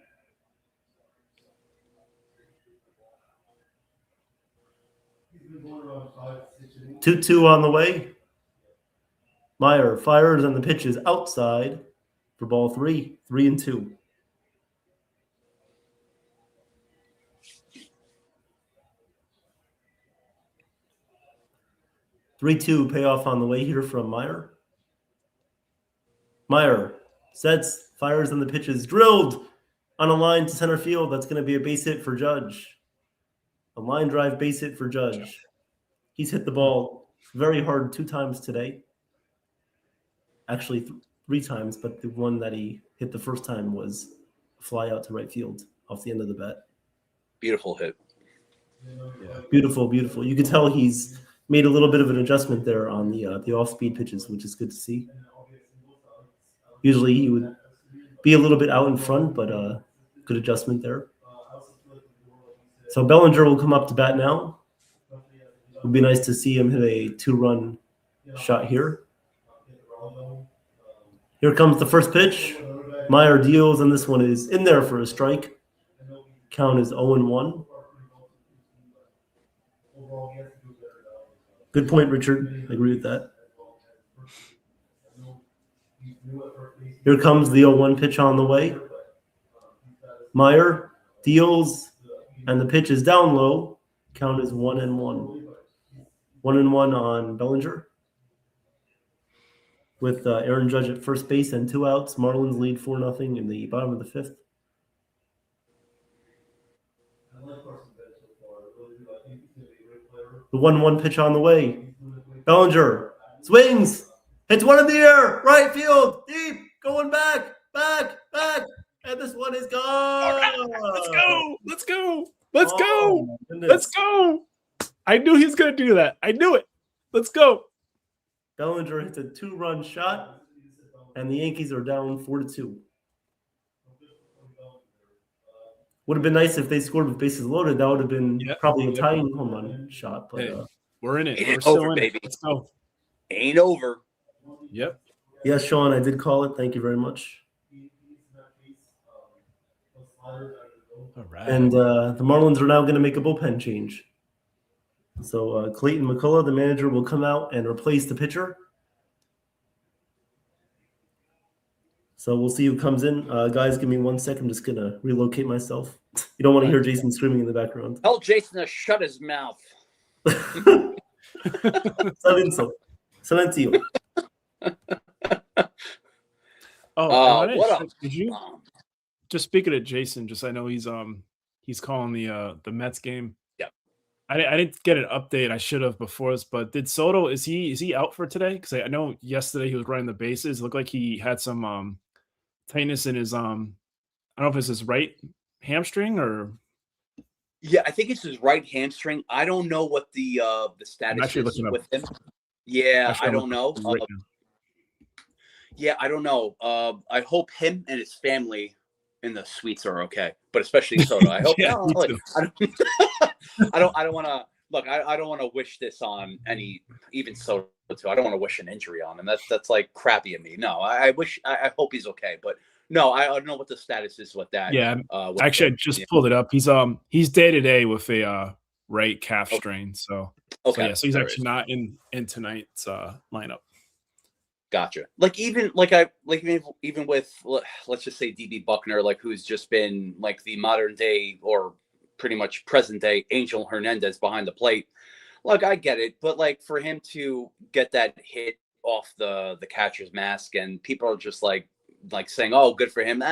Two on the way. Meyer fires, and the pitch is outside for ball 3. 3-2. Payoff on the way here from Meyer. Meyer sets, fires, and the pitch is drilled on a line to center field. That's going to be a base hit for Judge. A line drive base hit for Judge. He's hit the ball very hard 2 times today. Actually, 3 times, but the one that he hit the first time was a fly out to right field off the end of the bat. Beautiful hit. Yeah. Beautiful, beautiful. You could tell he's made a little bit of an adjustment there on the off-speed pitches, which is good to see. Usually he would be a little bit out in front, but good adjustment there. So Bellinger will come up to bat now. It would be nice to see him hit a 2-run shot here. Here comes the first pitch. Meyer deals, and this one is in there for a strike. Count is 0-1. Good point, Richard. I agree with that. Here comes the 0-1 pitch on the way. Meyer deals, and the pitch is down low. Count is 1-1. 1-1 on Bellinger. With Aaron Judge at first base and 2 outs, Marlins lead 4-0 in the bottom of the 5th. The 1-1 pitch on the way. Bellinger swings, hits one in the air, right field, deep, going back, and this one is gone. Let's go. I knew he was going to do that. I knew it. Let's go. Bellinger hits a 2-run shot, and the Yankees are down 4-2. Would have been nice if they scored with bases loaded. That would have been probably a tying home run shot. But we're in it. Ain't We're it still over, in baby. it. Let's go. Ain't over. Yep. Yes, Sean, I did call it. Thank you very much. All right. And the Marlins are now going to make a bullpen change. So Clayton McCullough, the manager, will come out and replace the pitcher. So we'll see who comes in. Guys, give me 1 second. I'm just going to relocate myself. You don't want to hear Jason screaming in the background. Tell Jason to shut his mouth. Silencio. Silencio. What up? Did you just speaking of Jason? Just I know he's calling the Mets game. Yeah, I didn't get an update. I should have before this, but did Soto is he out for today? Because I know yesterday he was running the bases. It looked like he had some tightness in his I don't know if it's his right hamstring or. Yeah, I think it's his right hamstring. I don't know what the status is with him. Yeah, I don't know. Yeah, I don't know. I hope him and his family in the suites are okay, but especially Soto. I hope. Yeah, I don't want to look. I don't want to wish this on even Soto too. I don't want to wish an injury on him. That's like crappy of me. No, I hope he's okay, but no, I don't know what the status is with that. Yeah, actually, I just pulled it up. He's day to day with a right calf strain. So okay, so he's actually not in tonight's lineup. Gotcha. Even with let's just say DB Buckner, who's just been the modern day or pretty much present day Angel Hernandez behind the plate. Look, I get it, but for him to get that hit off the catcher's mask, and people are just saying, "Oh, good for him."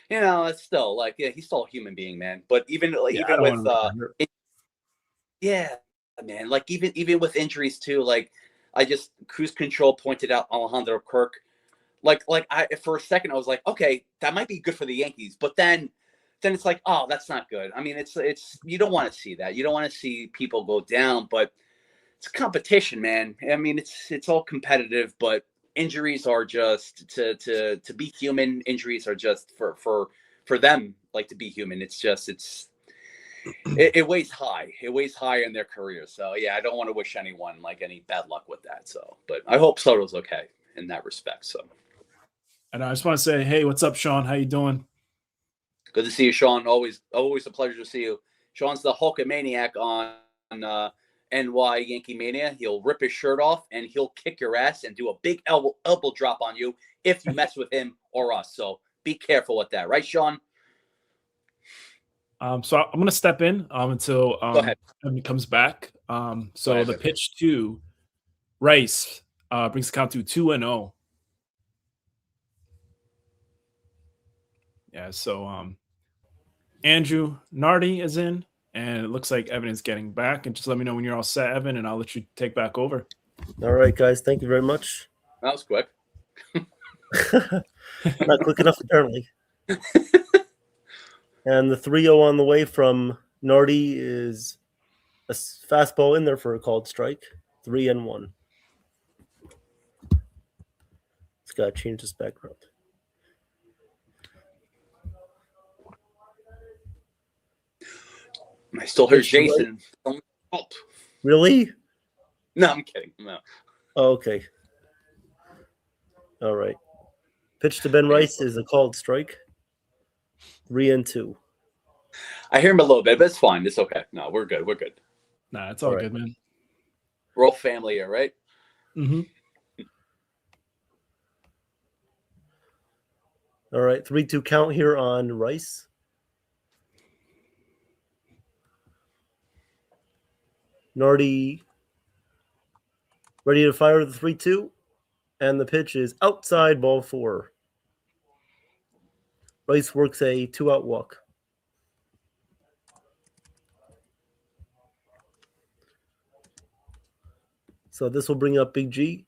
It's still he's still a human being, man. But even with man, even with injuries too, I just Cruise Control pointed out Alejandro Kirk. I for a second I was like, okay, that might be good for the Yankees, but then it's oh, that's not good. I mean, it's you don't want to see that. You don't want to see people go down, but it's competition, man. I mean, it's all competitive, but injuries are just to be human. Injuries are just for them to be human. It weighs high. It weighs high in their career. So yeah, I don't want to wish anyone any bad luck with that. So, but I hope Soto's okay in that respect. So, and I just want to say, hey, what's up, Sean? How you doing? Good to see you, Sean. Always a pleasure to see you. Sean's the Hulkamaniac on NY Yankee Mania. He'll rip his shirt off and he'll kick your ass and do a big elbow drop on you if you mess with him or us. So be careful with that, right, Sean? So I'm going to step in until Evan comes back. So the pitch to Rice brings the count to 2-0. Yeah, so Andrew Nardi is in, and it looks like Evan is getting back. And just let me know when you're all set, Evan, and I'll let you take back over. All right, guys. Thank you very much. That was quick. Not quick enough, apparently. And the 3-0 on the way from Nardi is a fastball in there for a called strike. 3-1. It's got to change this background. I still heard Jason. Really? No, I'm kidding. No. Oh, okay. All right. Pitch to Ben Rice is a called strike. 3-2. I hear him a little bit, but it's fine. It's okay. No, we're good. We're good. Nah, it's all good, man. We're all family here, right? Mm-hmm. All right. 3-2 count here on Rice. Nardi ready to fire the 3-2. And the pitch is outside, ball 4. Rice works a 2-out walk. So this will bring up Big G.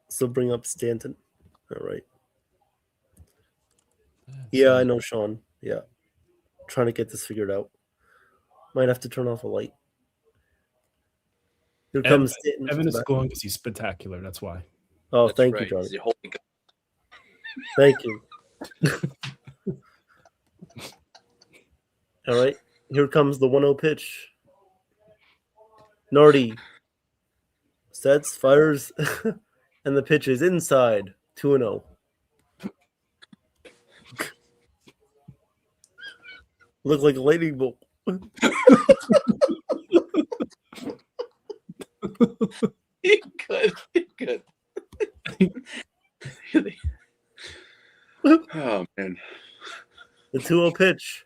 This will bring up Stanton. All right. Yeah, I know, Sean. Yeah. Trying to get this figured out. Might have to turn off a light. Here comes Stanton. Evan is going because he's spectacular. That's why. Oh, thank you, Johnny. Thank you. All right. Here comes the 1-0 pitch. Nardi sets, fires, and the pitch is inside. 2-0. Look like a lightning bolt. Good. Oh man. The 2-0 pitch.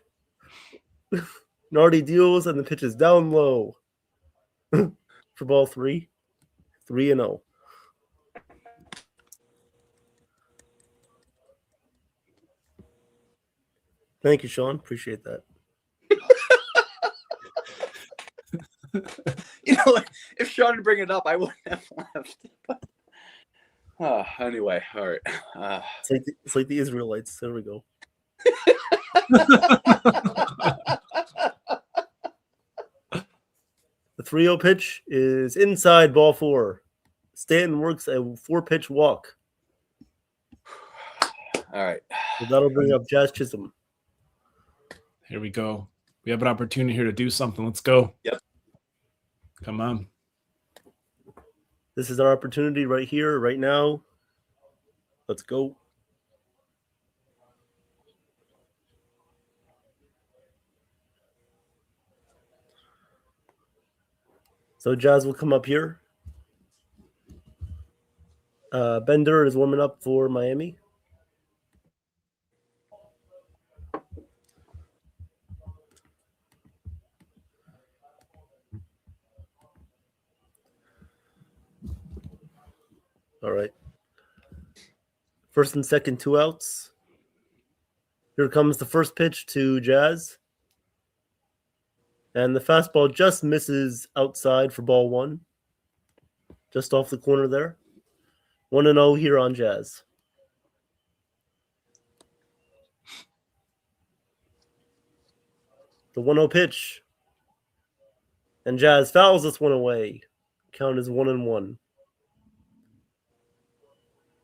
Nardi deals, and the pitch is down low for ball 3. 3-0. Thank you, Sean. Appreciate that. You know, if Sean didn't bring it up, I wouldn't have left. Anyway, all right. It's like the Israelites. There we go. The 3-0 pitch is inside ball 4. Stanton works a 4-pitch walk. All right. So that'll bring up Jazz Chisholm. Here we go. We have an opportunity here to do something. Let's go. Yep. Come on. This is our opportunity right here, right now. Let's go. So Jazz will come up here. Bender is warming up for Miami. All right. First and second, 2 outs. Here comes the first pitch to Jazz. And the fastball just misses outside for ball 1. Just off the corner there. 1-0 here on Jazz. The 1-0 pitch. And Jazz fouls this one away. Count is 1-1.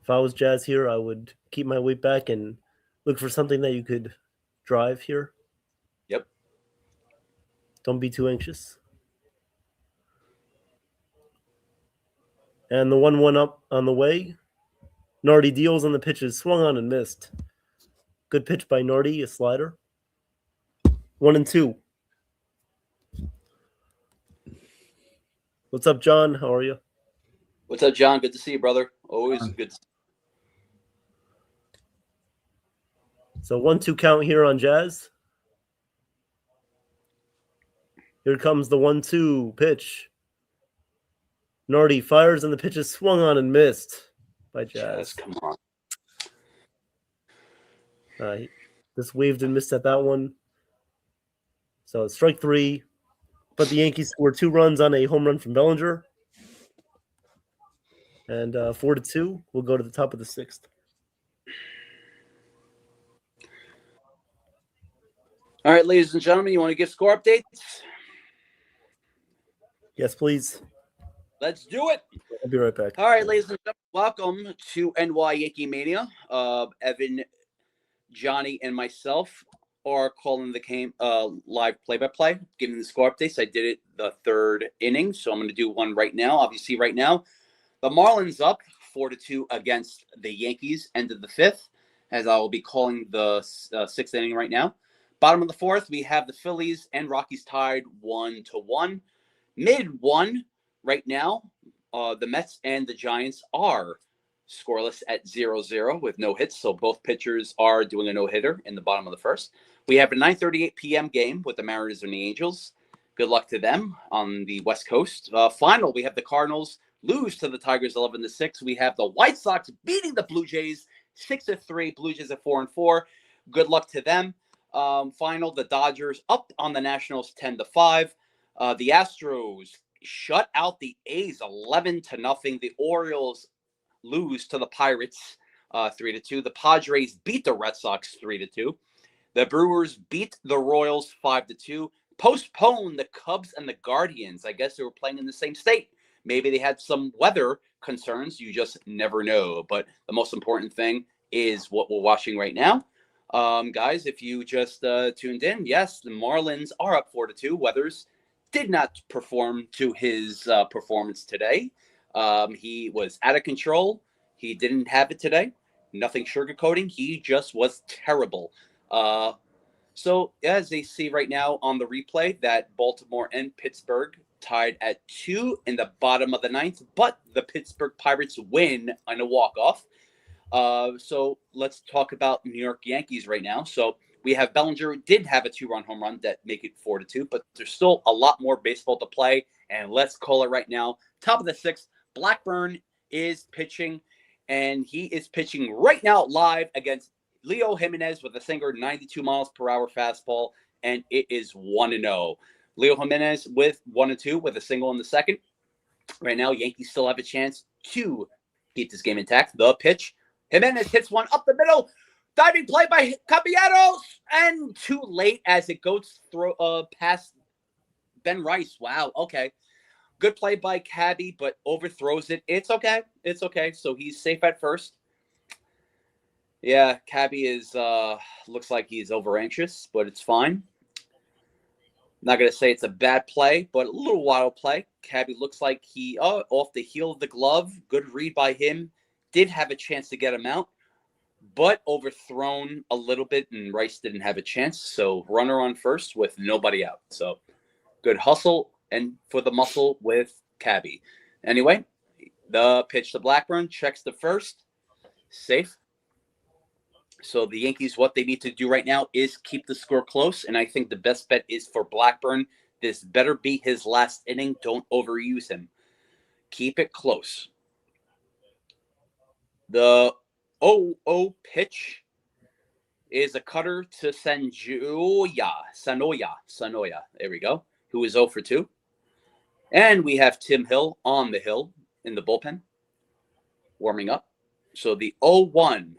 If I was Jazz here, I would keep my weight back and look for something that you could drive here. Yep. Don't be too anxious. And the 1-1 up on the way. Nardi deals on the pitches, swung on and missed. Good pitch by Nardi, a slider. 1-2. What's up, John? How are you? What's up, John? Good to see you, brother. Always good. So 1-2 count here on Jazz. Here comes the 1-2 pitch. Nardi fires and the pitch is swung on and missed by Jazz. Come on. Just waved and missed at that one. So it's strike 3. But the Yankees scored 2 runs on a home run from Bellinger. And 4-2. We'll go to the top of the 6th. All right, ladies and gentlemen, you want to give score updates? Yes, please. Let's do it. I'll be right back. All right, ladies and gentlemen, welcome to NY Yankee Mania. Evan, Johnny, and myself are calling the game live play-by-play, giving the score updates. I did it the 3rd inning, so I'm going to do one right now. Obviously, right now, the Marlins up 4-2 against the Yankees, end of the 5th, as I will be calling the 6th inning right now. Bottom of the 4th, we have the Phillies and Rockies tied 1-1. Mid-1 right now, the Mets and the Giants are scoreless at 0-0 with no hits, so both pitchers are doing a no-hitter in the bottom of the 1st. We have a 9:38 p.m. game with the Mariners and the Angels. Good luck to them on the West Coast. Final, we have the Cardinals lose to the Tigers 11-6. We have the White Sox beating the Blue Jays 6-3. Blue Jays at 4-4. Good luck to them. Final, the Dodgers up on the Nationals 10-5. The Astros shut out the A's 11-0. The Orioles lose to the Pirates 3-2. The Padres beat the Red Sox 3-2. The Brewers beat the Royals 5-2. Postponed the Cubs and the Guardians. I guess they were playing in the same state. Maybe they had some weather concerns. You just never know. But the most important thing is what we're watching right now. Guys, if you just tuned in, yes, the Marlins are up 4-2. Weathers did not perform to his performance today. He was out of control. He didn't have it today. Nothing sugarcoating. He just was terrible. So as they see right now on the replay, that Baltimore and Pittsburgh tied at 2 in the bottom of the 9th, but the Pittsburgh Pirates win on a walk-off. So let's talk about New York Yankees right now. So we have Bellinger did have a 2-run home run that make it 4-2, but there's still a lot more baseball to play. And let's call it right now. Top of the 6th, Blackburn is pitching, and he is pitching right now live against Leo Jimenez with a sinker 92 miles per hour fastball, and it is 1-0. Leo Jimenez with 1-2 with a single in the second. Right now, Yankees still have a chance to keep this game intact. The pitch. Jimenez hits one up the middle. Diving play by Caballeros. And too late as it goes past Ben Rice. Wow. Okay. Good play by Cabby, but overthrows it. It's okay. It's okay. So he's safe at first. Yeah, Cabby is looks like he's over anxious, but it's fine. Not going to say it's a bad play, but a little wild play. Cabby looks like he, off the heel of the glove. Good read by him. Did have a chance to get him out, but overthrown a little bit, and Rice didn't have a chance. So runner on first with nobody out. So good hustle and for the muscle with Cabby. Anyway, the pitch to Blackburn, checks the first. Safe. So the Yankees, what they need to do right now is keep the score close. And I think the best bet is for Blackburn. This better be his last inning. Don't overuse him. Keep it close. The 0-0 pitch is a cutter to Sanoya. There we go. Who is 0 for 2. And we have Tim Hill on the hill in the bullpen, warming up. So the 0-1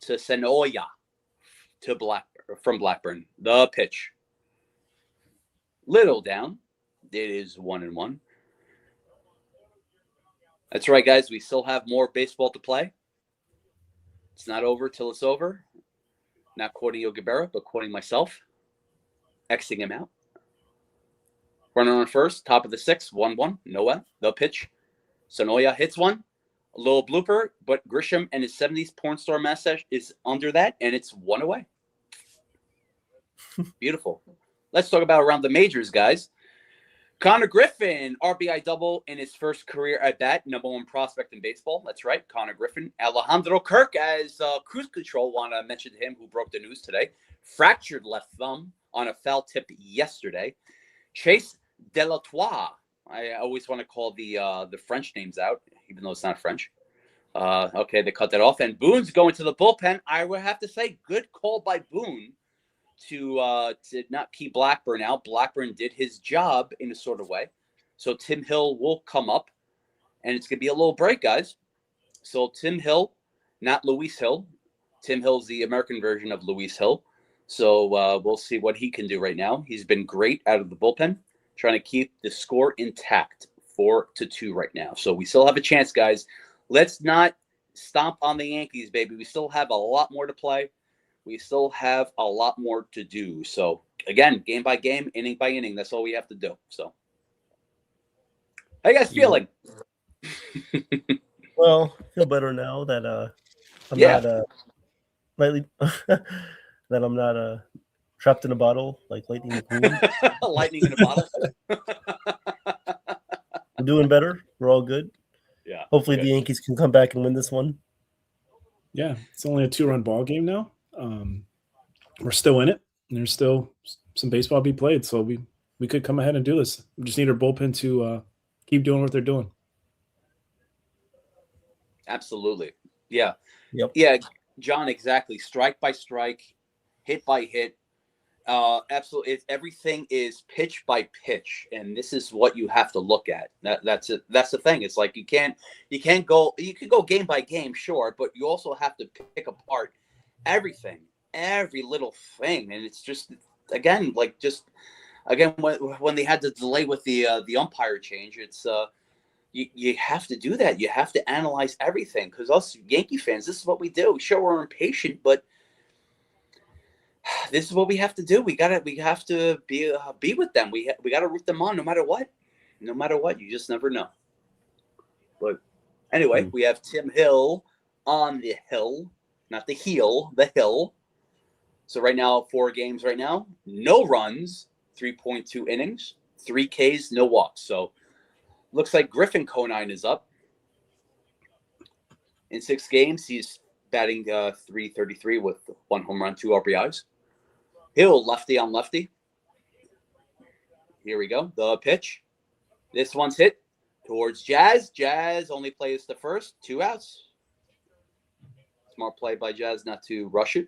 to Sanoya from Blackburn. The pitch. Little down. It is 1-1. That's right, guys. We still have more baseball to play. It's not over till it's over. Not quoting Yogi Berra, but quoting myself. Xing him out. Runner on first, top of the 6th, 1-1. Noah, the pitch. Sonoya hits one. A little blooper, but Grisham and his 70s porn star mustache is under that, and it's 1 away. Beautiful. Let's talk about around the majors, guys. Connor Griffin, RBI double in his first career at bat, #1 prospect in baseball. That's right, Connor Griffin. Alejandro Kirk, as cruise control, want to mention to him, who broke the news today. Fractured left thumb on a foul tip yesterday. Chase Delatois. I always want to call the French names out, even though it's not French. Okay, they cut that off. And Boone's going to the bullpen. I would have to say, good call by Boone to not keep Blackburn out. Blackburn did his job in a sort of way. So Tim Hill will come up, and it's going to be a little break, guys. So Tim Hill, not Luis Hill. Tim Hill's the American version of Luis Hill. So we'll see what he can do right now. He's been great out of the bullpen, trying to keep the score intact, 4-2 right now. So we still have a chance, guys. Let's not stomp on the Yankees, baby. We still have a lot more to play. We still have a lot more to do. So, again, game by game, inning by inning, that's all we have to do. So, how you guys feeling? Well, I feel better now that I'm not lightly that I'm not trapped in a bottle like Lightning McQueen. Lightning in a bottle. We're doing better. We're all good. Yeah. Hopefully the Yankees can come back and win this one. Yeah, it's only a 2-run ball game now. We're still in it. And there's still some baseball to be played, so we could come ahead and do this. We just need our bullpen to keep doing what they're doing. Absolutely. Yeah. Yep. Yeah, John, exactly. Strike by strike, hit by hit. Absolutely. Everything is pitch by pitch, and this is what you have to look at. That's it. That's the thing. It's like you can go game by game, sure, but you also have to pick apart everything, every little thing. And it's just when they had the delay with the umpire change, it's you have to do that. You have to analyze everything, because us Yankee fans, this is what we do. Sure, we're impatient, but this is what we have to do. We have to be with them. We got to root them on no matter what. No matter what, you just never know. But anyway, we have Tim Hill on the hill, not the heel, the hill. So right now, 4 games right now, no runs, 3.2 innings, 3 Ks, no walks. So looks like Griffin Conine is up. In 6 games, he's batting .333 with 1 home run, 2 RBIs. Hill, lefty on lefty. Here we go. The pitch. This one's hit towards Jazz. Jazz only plays the first, 2 outs. Smart play by Jazz not to rush it.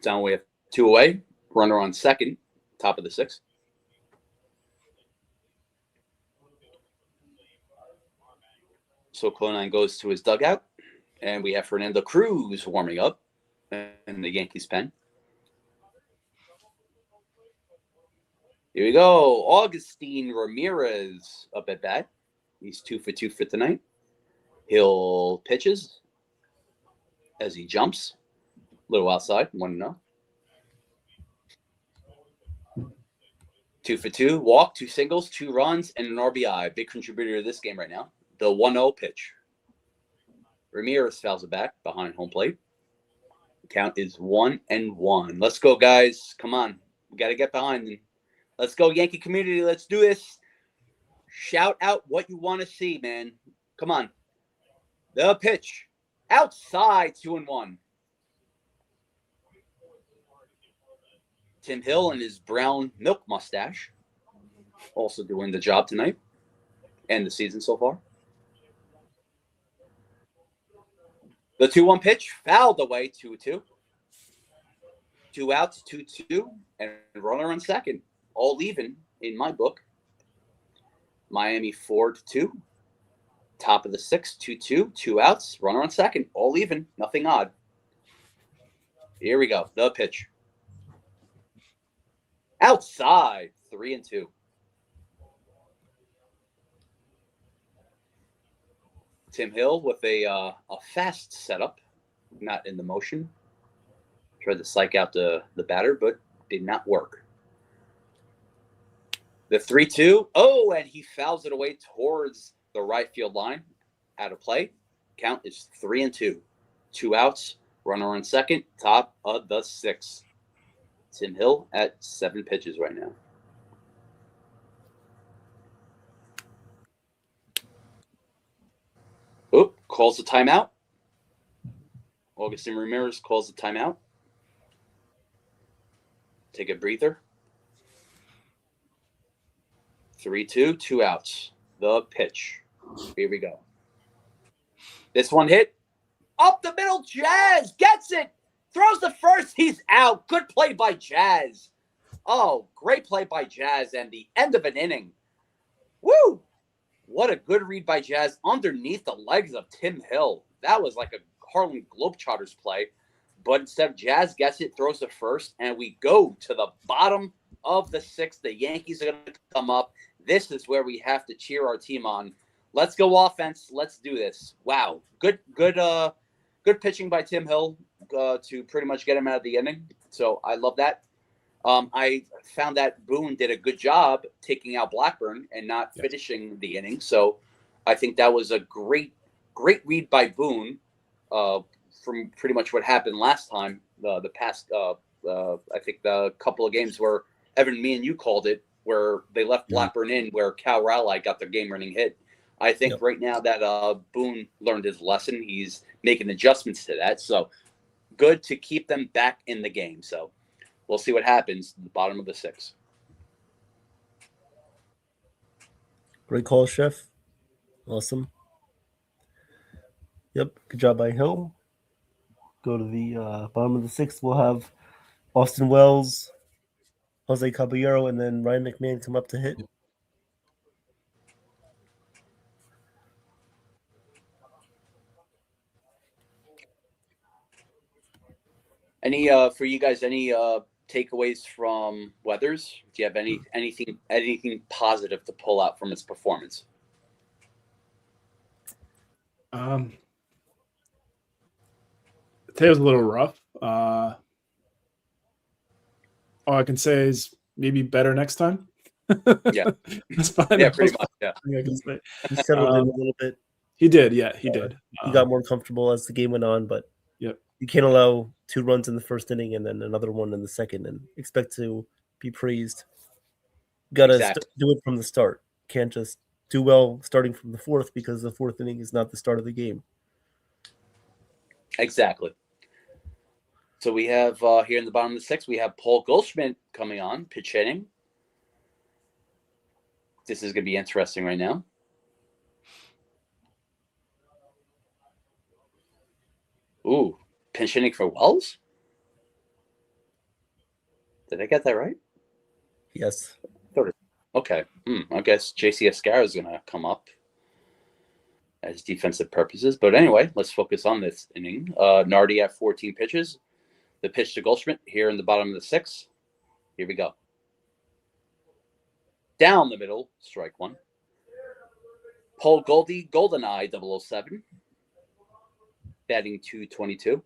Down we have 2 away. Runner on second, top of the 6th. So Conine goes to his dugout, and we have Fernando Cruz warming up in the Yankees pen. Here we go. Augustine Ramirez up at bat. He's 2 for 2 for tonight. Hill pitches as he jumps. A little outside, 1-0. 2 for 2, walk, 2 singles, 2 runs, and an RBI. Big contributor to this game right now. The 1-0 pitch. Ramirez fouls it back behind home plate. The count is 1-1. Let's go, guys. Come on. We got to get behind them. Let's go, Yankee community. Let's do this. Shout out what you want to see, man. Come on. The pitch. Outside, 2-1. Tim Hill and his brown milk mustache also doing the job tonight and the season so far. The 2-1 pitch fouled away, 2-2. 2 outs, 2-2, and runner on second. All even in my book. Miami 4-2. Top of the 6th, 2-2. 2 outs, runner on second. All even, nothing odd. Here we go. The pitch. Outside, 3-2. Tim Hill with a fast setup, not in the motion. Tried to psych out the batter, but did not work. The 3-2. Oh, and he fouls it away towards the right field line. Out of play. Count is 3-2. 2 outs. Runner on second. Top of the 6th. Tim Hill at 7 pitches right now. Oop, calls the timeout. Augustine Ramirez calls the timeout. Take a breather. 3-2, 2 outs. The pitch. Here we go. This one hit. Up the middle, Jazz gets it. Throws the first, he's out. Good play by Jazz. Oh, great play by Jazz and the end of an inning. Woo! What a good read by Jazz underneath the legs of Tim Hill. That was like a Harlem Globetrotters play. But instead, Jazz gets it, throws the first, and we go to the bottom of the 6th. The Yankees are going to come up. This is where we have to cheer our team on. Let's go offense. Let's do this. Wow. Good pitching by Tim Hill to pretty much get him out of the inning. So I love that. I found that Boone did a good job taking out Blackburn and not finishing the inning. So I think that was a great read by Boone from pretty much what happened last time. The past, I think the couple of games where Evan, me and you called it, where they left Blackburn in, where Cal Raleigh got their game-winning hit. I think right now that Boone learned his lesson. He's making adjustments to that. So good to keep them back in the game. So we'll see what happens at the bottom of the 6th. Great call, Chef. Awesome. Yep, good job by Hill. Go to the bottom of the 6th. We'll have Austin Wells, Jose Caballero, and then Ryan McMahon come up to hit. Any for you guys? Any takeaways from Weathers? Do you have anything positive to pull out from his performance? Today was a little rough. All I can say is maybe better next time. Yeah, that's fine. Yeah, pretty much. Yeah, I can say. He settled in a little bit. He did. Yeah, he did. He got more comfortable as the game went on, but you can't allow 2 runs in the first inning and then another one in the second and expect to be praised. Got to Exactly. do it from the start. Can't just do well starting from the fourth because the fourth inning is not the start of the game. Exactly. So we have here in the bottom of the sixth, we have Paul Goldschmidt coming on, pitch hitting. This is going to be interesting right now. Ooh, pinch hitting for Wells? Did I get that right? Yes. Okay. I guess JC Escara is going to come up as defensive purposes. But anyway, let's focus on this inning. Nardi at 14 pitches. The pitch to Goldschmidt here in the bottom of the sixth. Here we go. Down the middle, strike one. Paul Goldie, GoldenEye 007. Batting .222.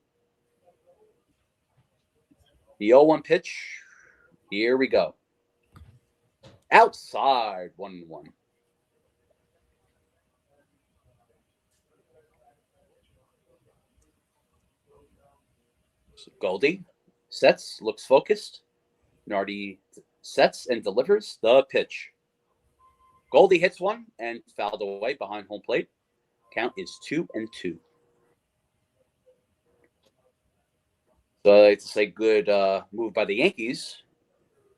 The 0-1 pitch. Here we go. Outside 1-1. So Goldie sets, looks focused. Nardi sets and delivers the pitch. Goldie hits one and fouled away behind home plate. Count is 2-2. So I'd like to say good move by the Yankees,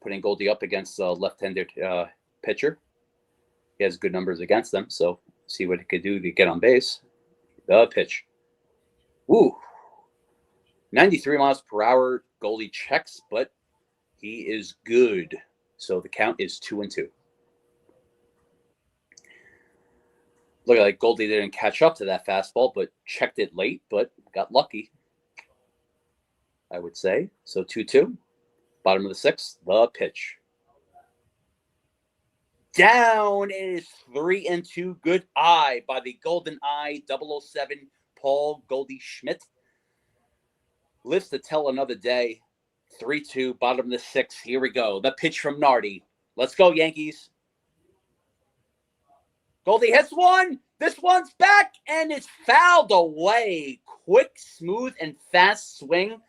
putting Goldie up against a left-handed pitcher. He has good numbers against them, so see what he could do to get on base. The pitch. Ooh. 93 miles per hour. Goldie checks, but he is good. So the count is 2-2. Look like Goldie didn't catch up to that fastball, but checked it late, but got lucky, I would say. So 2-2. Bottom of the sixth, the pitch. Down is 3-2. Good eye by the GoldenEye 007, Paul Goldie Schmidt. Lives to tell another day. 3-2, bottom of the sixth. Here we go. The pitch from Nardi. Let's go, Yankees. Goldie hits one. This one's back, and it's fouled away. Quick, smooth, and fast swing.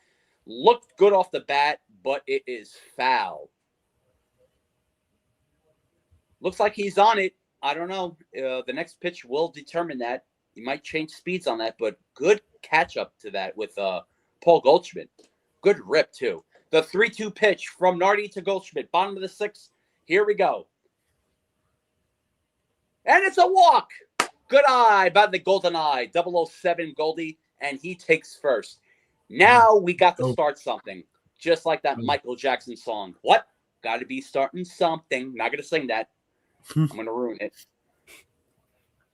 Looked good off the bat, but it is foul. Looks like he's on it. I don't know. The next pitch will determine that. He might change speeds on that, but good catch up to that with Paul Goldschmidt. Good rip, too. The 3-2 pitch from Nardi to Goldschmidt. Bottom of the sixth. Here we go. And it's a walk. Good eye by the GoldenEye 007 Goldie, and he takes first. Now we got to start something. Just like that Michael Jackson song. What? Got to be starting something. Not going to sing that. I'm going to ruin it.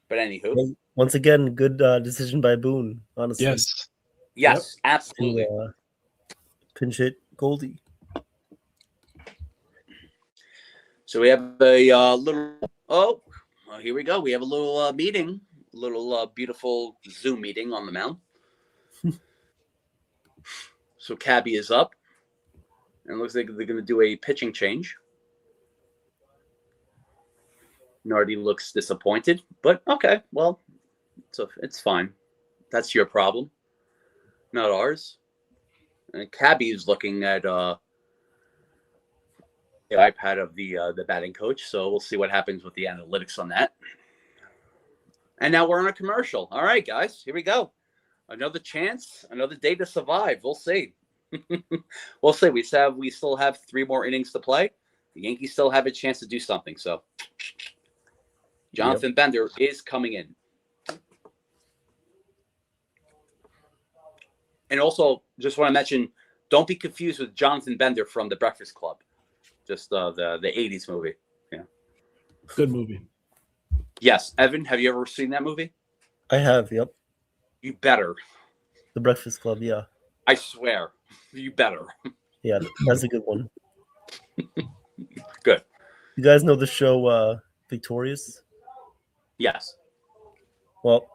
But anywho. Once again, good decision by Boone, honestly. Yes, yep. Absolutely. To, pinch hit Goldie. So we have a little... Oh, here we go. We have a little meeting. A little beautiful Zoom meeting on the mound. So Cabby is up. And it looks like they're going to do a pitching change. Nardi looks disappointed, but okay, well, it's fine. That's your problem, not ours. And Cabby is looking at the iPad of the batting coach, so we'll see what happens with the analytics on that. And now we're on a commercial. All right, guys, here we go. Another chance, another day to survive. We'll see. We'll see. We still have 3 more innings to play. The Yankees still have a chance to do something. So Jonathan Bender is coming in. And also, just want to mention, don't be confused with Jonathan Bender from The Breakfast Club. Just the 80s movie. Yeah. Good movie. Yes. Evan, have you ever seen that movie? I have, yep. You better. The Breakfast Club, yeah. I swear. You better. Yeah, that's a good one. Good. You guys know the show Victorious? Yes. Well,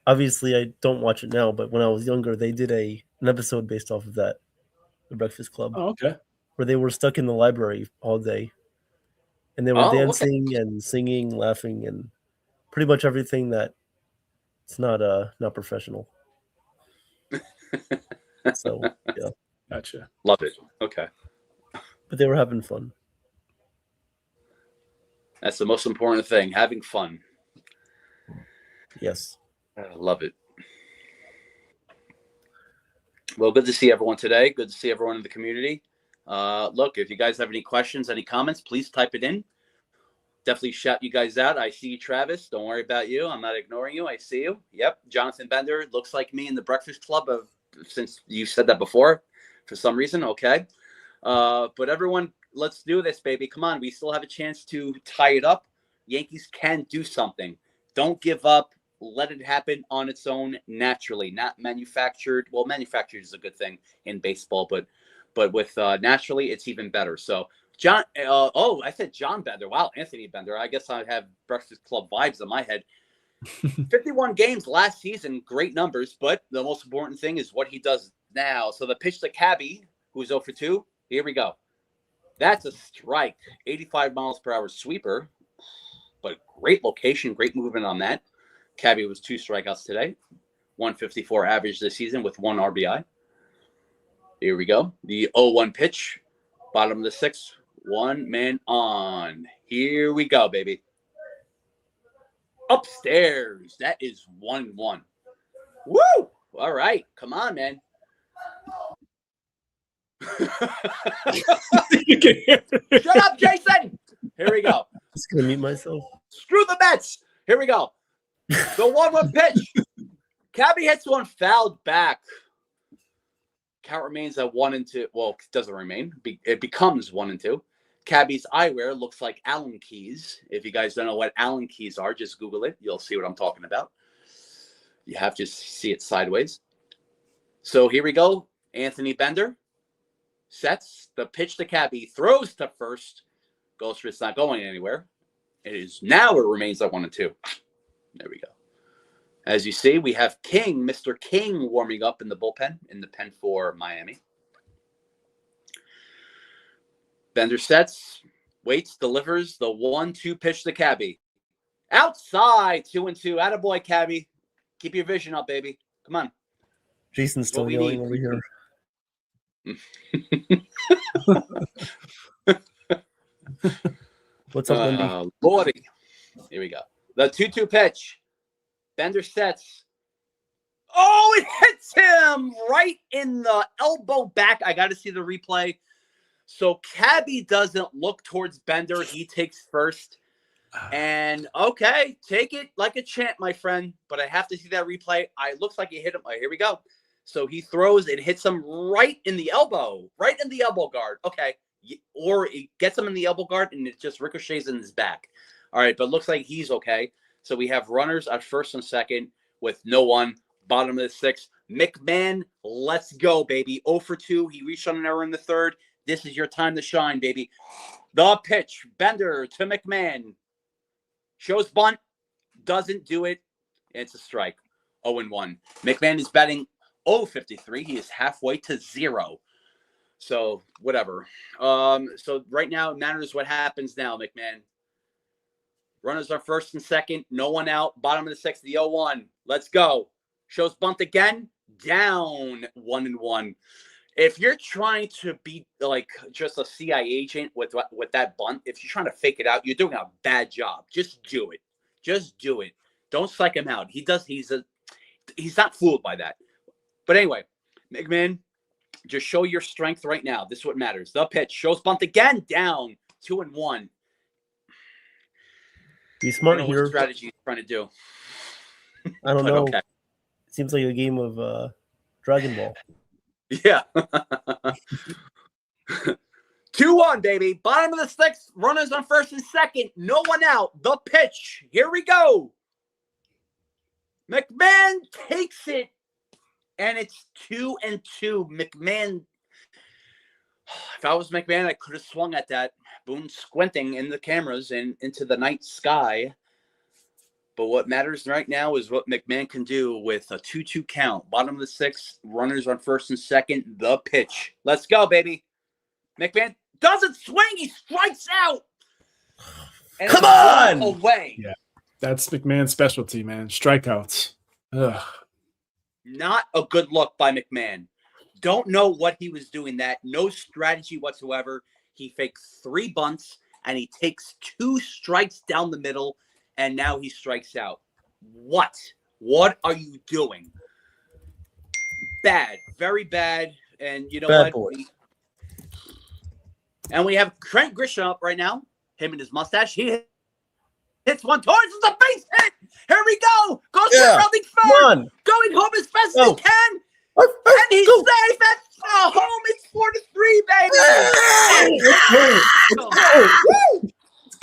obviously I don't watch it now, but when I was younger, they did an episode based off of that, The Breakfast Club. Oh, okay. Where they were stuck in the library all day. And they were dancing and singing, laughing, and pretty much everything that it's not professional. So, yeah. Gotcha. Love it. Okay. But they were having fun. That's the most important thing, having fun. Yes. I love it. Well, good to see everyone today. Good to see everyone in the community. Look, if you guys have any questions, any comments, please type it in. Definitely shout you guys out. I see you, Travis. Don't worry about you. I'm not ignoring you. I see you. Yep. Jonathan Bender looks like me in the Breakfast Club since you said that before for some reason. Okay. But everyone, let's do this, baby. Come on. We still have a chance to tie it up. Yankees can do something. Don't give up. Let it happen on its own naturally, not manufactured. Well, manufactured is a good thing in baseball, but with naturally, it's even better. So, John, I said John Bender. Wow, Anthony Bender. I guess I have Breakfast Club vibes in my head. 51 games last season, great numbers, but the most important thing is what he does now. So the pitch to Cabby, who's 0 for 2. Here we go. That's a strike. 85 miles per hour sweeper, but great location, great movement on that. Cabby was 2 strikeouts today, 154 average this season with 1 RBI. Here we go. The 0-1 pitch, bottom of the 6th, 1 man on. Here we go, baby. Upstairs. That is 1-1. Woo! All right. Come on, man. Shut up, Jason. Here we go. Just going to mute myself. Screw the Mets. Here we go. The 1-1 pitch. Cabby hits one fouled back. Count remains at 1-2. Well, it doesn't remain. It becomes 1-2. Cabby's eyewear looks like Allen keys. If you guys don't know what Allen keys are, just Google it. You'll see what I'm talking about. You have to see it sideways. So here we go. Anthony Bender sets the pitch to Cabby, throws to first. Goes for it's not going anywhere. It remains at 1-2. There we go. As you see, we have King, Mr. King, warming up in the bullpen, in the pen for Miami. Bender sets, waits, delivers the 1-2 pitch to Cabby. Outside, 2-2. Attaboy, Cabby. Keep your vision up, baby. Come on. Jason's still yelling over here. What's up, Wendy? Lordy. Here we go. The 2-2 pitch. Bender sets. Oh, it hits him right in the elbow back. I got to see the replay. So Cabby doesn't look towards Bender. He takes first. And, okay, take it like a champ, my friend. But I have to see that replay. It looks like he hit him. Here we go. So he throws. It hits him right in the elbow. Right in the elbow guard. Okay. Or it gets him in the elbow guard, and it just ricochets in his back. All right, but it looks like he's okay. So we have runners at first and second with no one. Bottom of the 6th. McMahon, let's go, baby. 0 for 2. He reached on an error in the 3rd. This is your time to shine, baby. The pitch. Bender to McMahon. Shows bunt. Doesn't do it. It's a strike. 0-1. McMahon is batting 0-53. He is halfway to 0. So, whatever. So, right now, it matters what happens now, McMahon. Runners are first and second. No one out. Bottom of the 6th, the 0-1. Let's go. Shows bunt again. Down 1-1. If you're trying to be like just a CIA agent with that bunt, if you're trying to fake it out, you're doing a bad job. Just do it. Just do it. Don't psych him out. He's not fooled by that. But anyway, McMahon, just show your strength right now. This is what matters. The pitch. Shows bunt again. Down 2-1. Be smart here. here. What strategy he's trying to do? I don't know. Okay. It seems like a game of Dragon Ball. Yeah. 2-1, baby. Bottom of the 6th. Runners on first and second. No one out. The pitch. Here we go. McMahon takes it. And it's 2-2. McMahon. If I was McMahon, I could have swung at that. Boone squinting in the cameras and into the night sky. But what matters right now is what McMahon can do with a 2-2 count. Bottom of the 6th, runners on first and second, the pitch. Let's go, baby. McMahon doesn't swing. He strikes out. And come on! Away. Yeah, that's McMahon's specialty, man. Strikeouts. Ugh. Not a good look by McMahon. Don't know what he was doing that. No strategy whatsoever. He faked 3 bunts and he takes 2 strikes down the middle, and now he strikes out. What? What are you doing? Bad. Very bad. And you know Bad what? boy. And we have Trent Grisham up right now. Him and his mustache. He hits one towards the base hit. Here we go. Goes to rounding Come third. on. Going home as fast as Go. he can. And he's safe at home. It's 4-3, baby.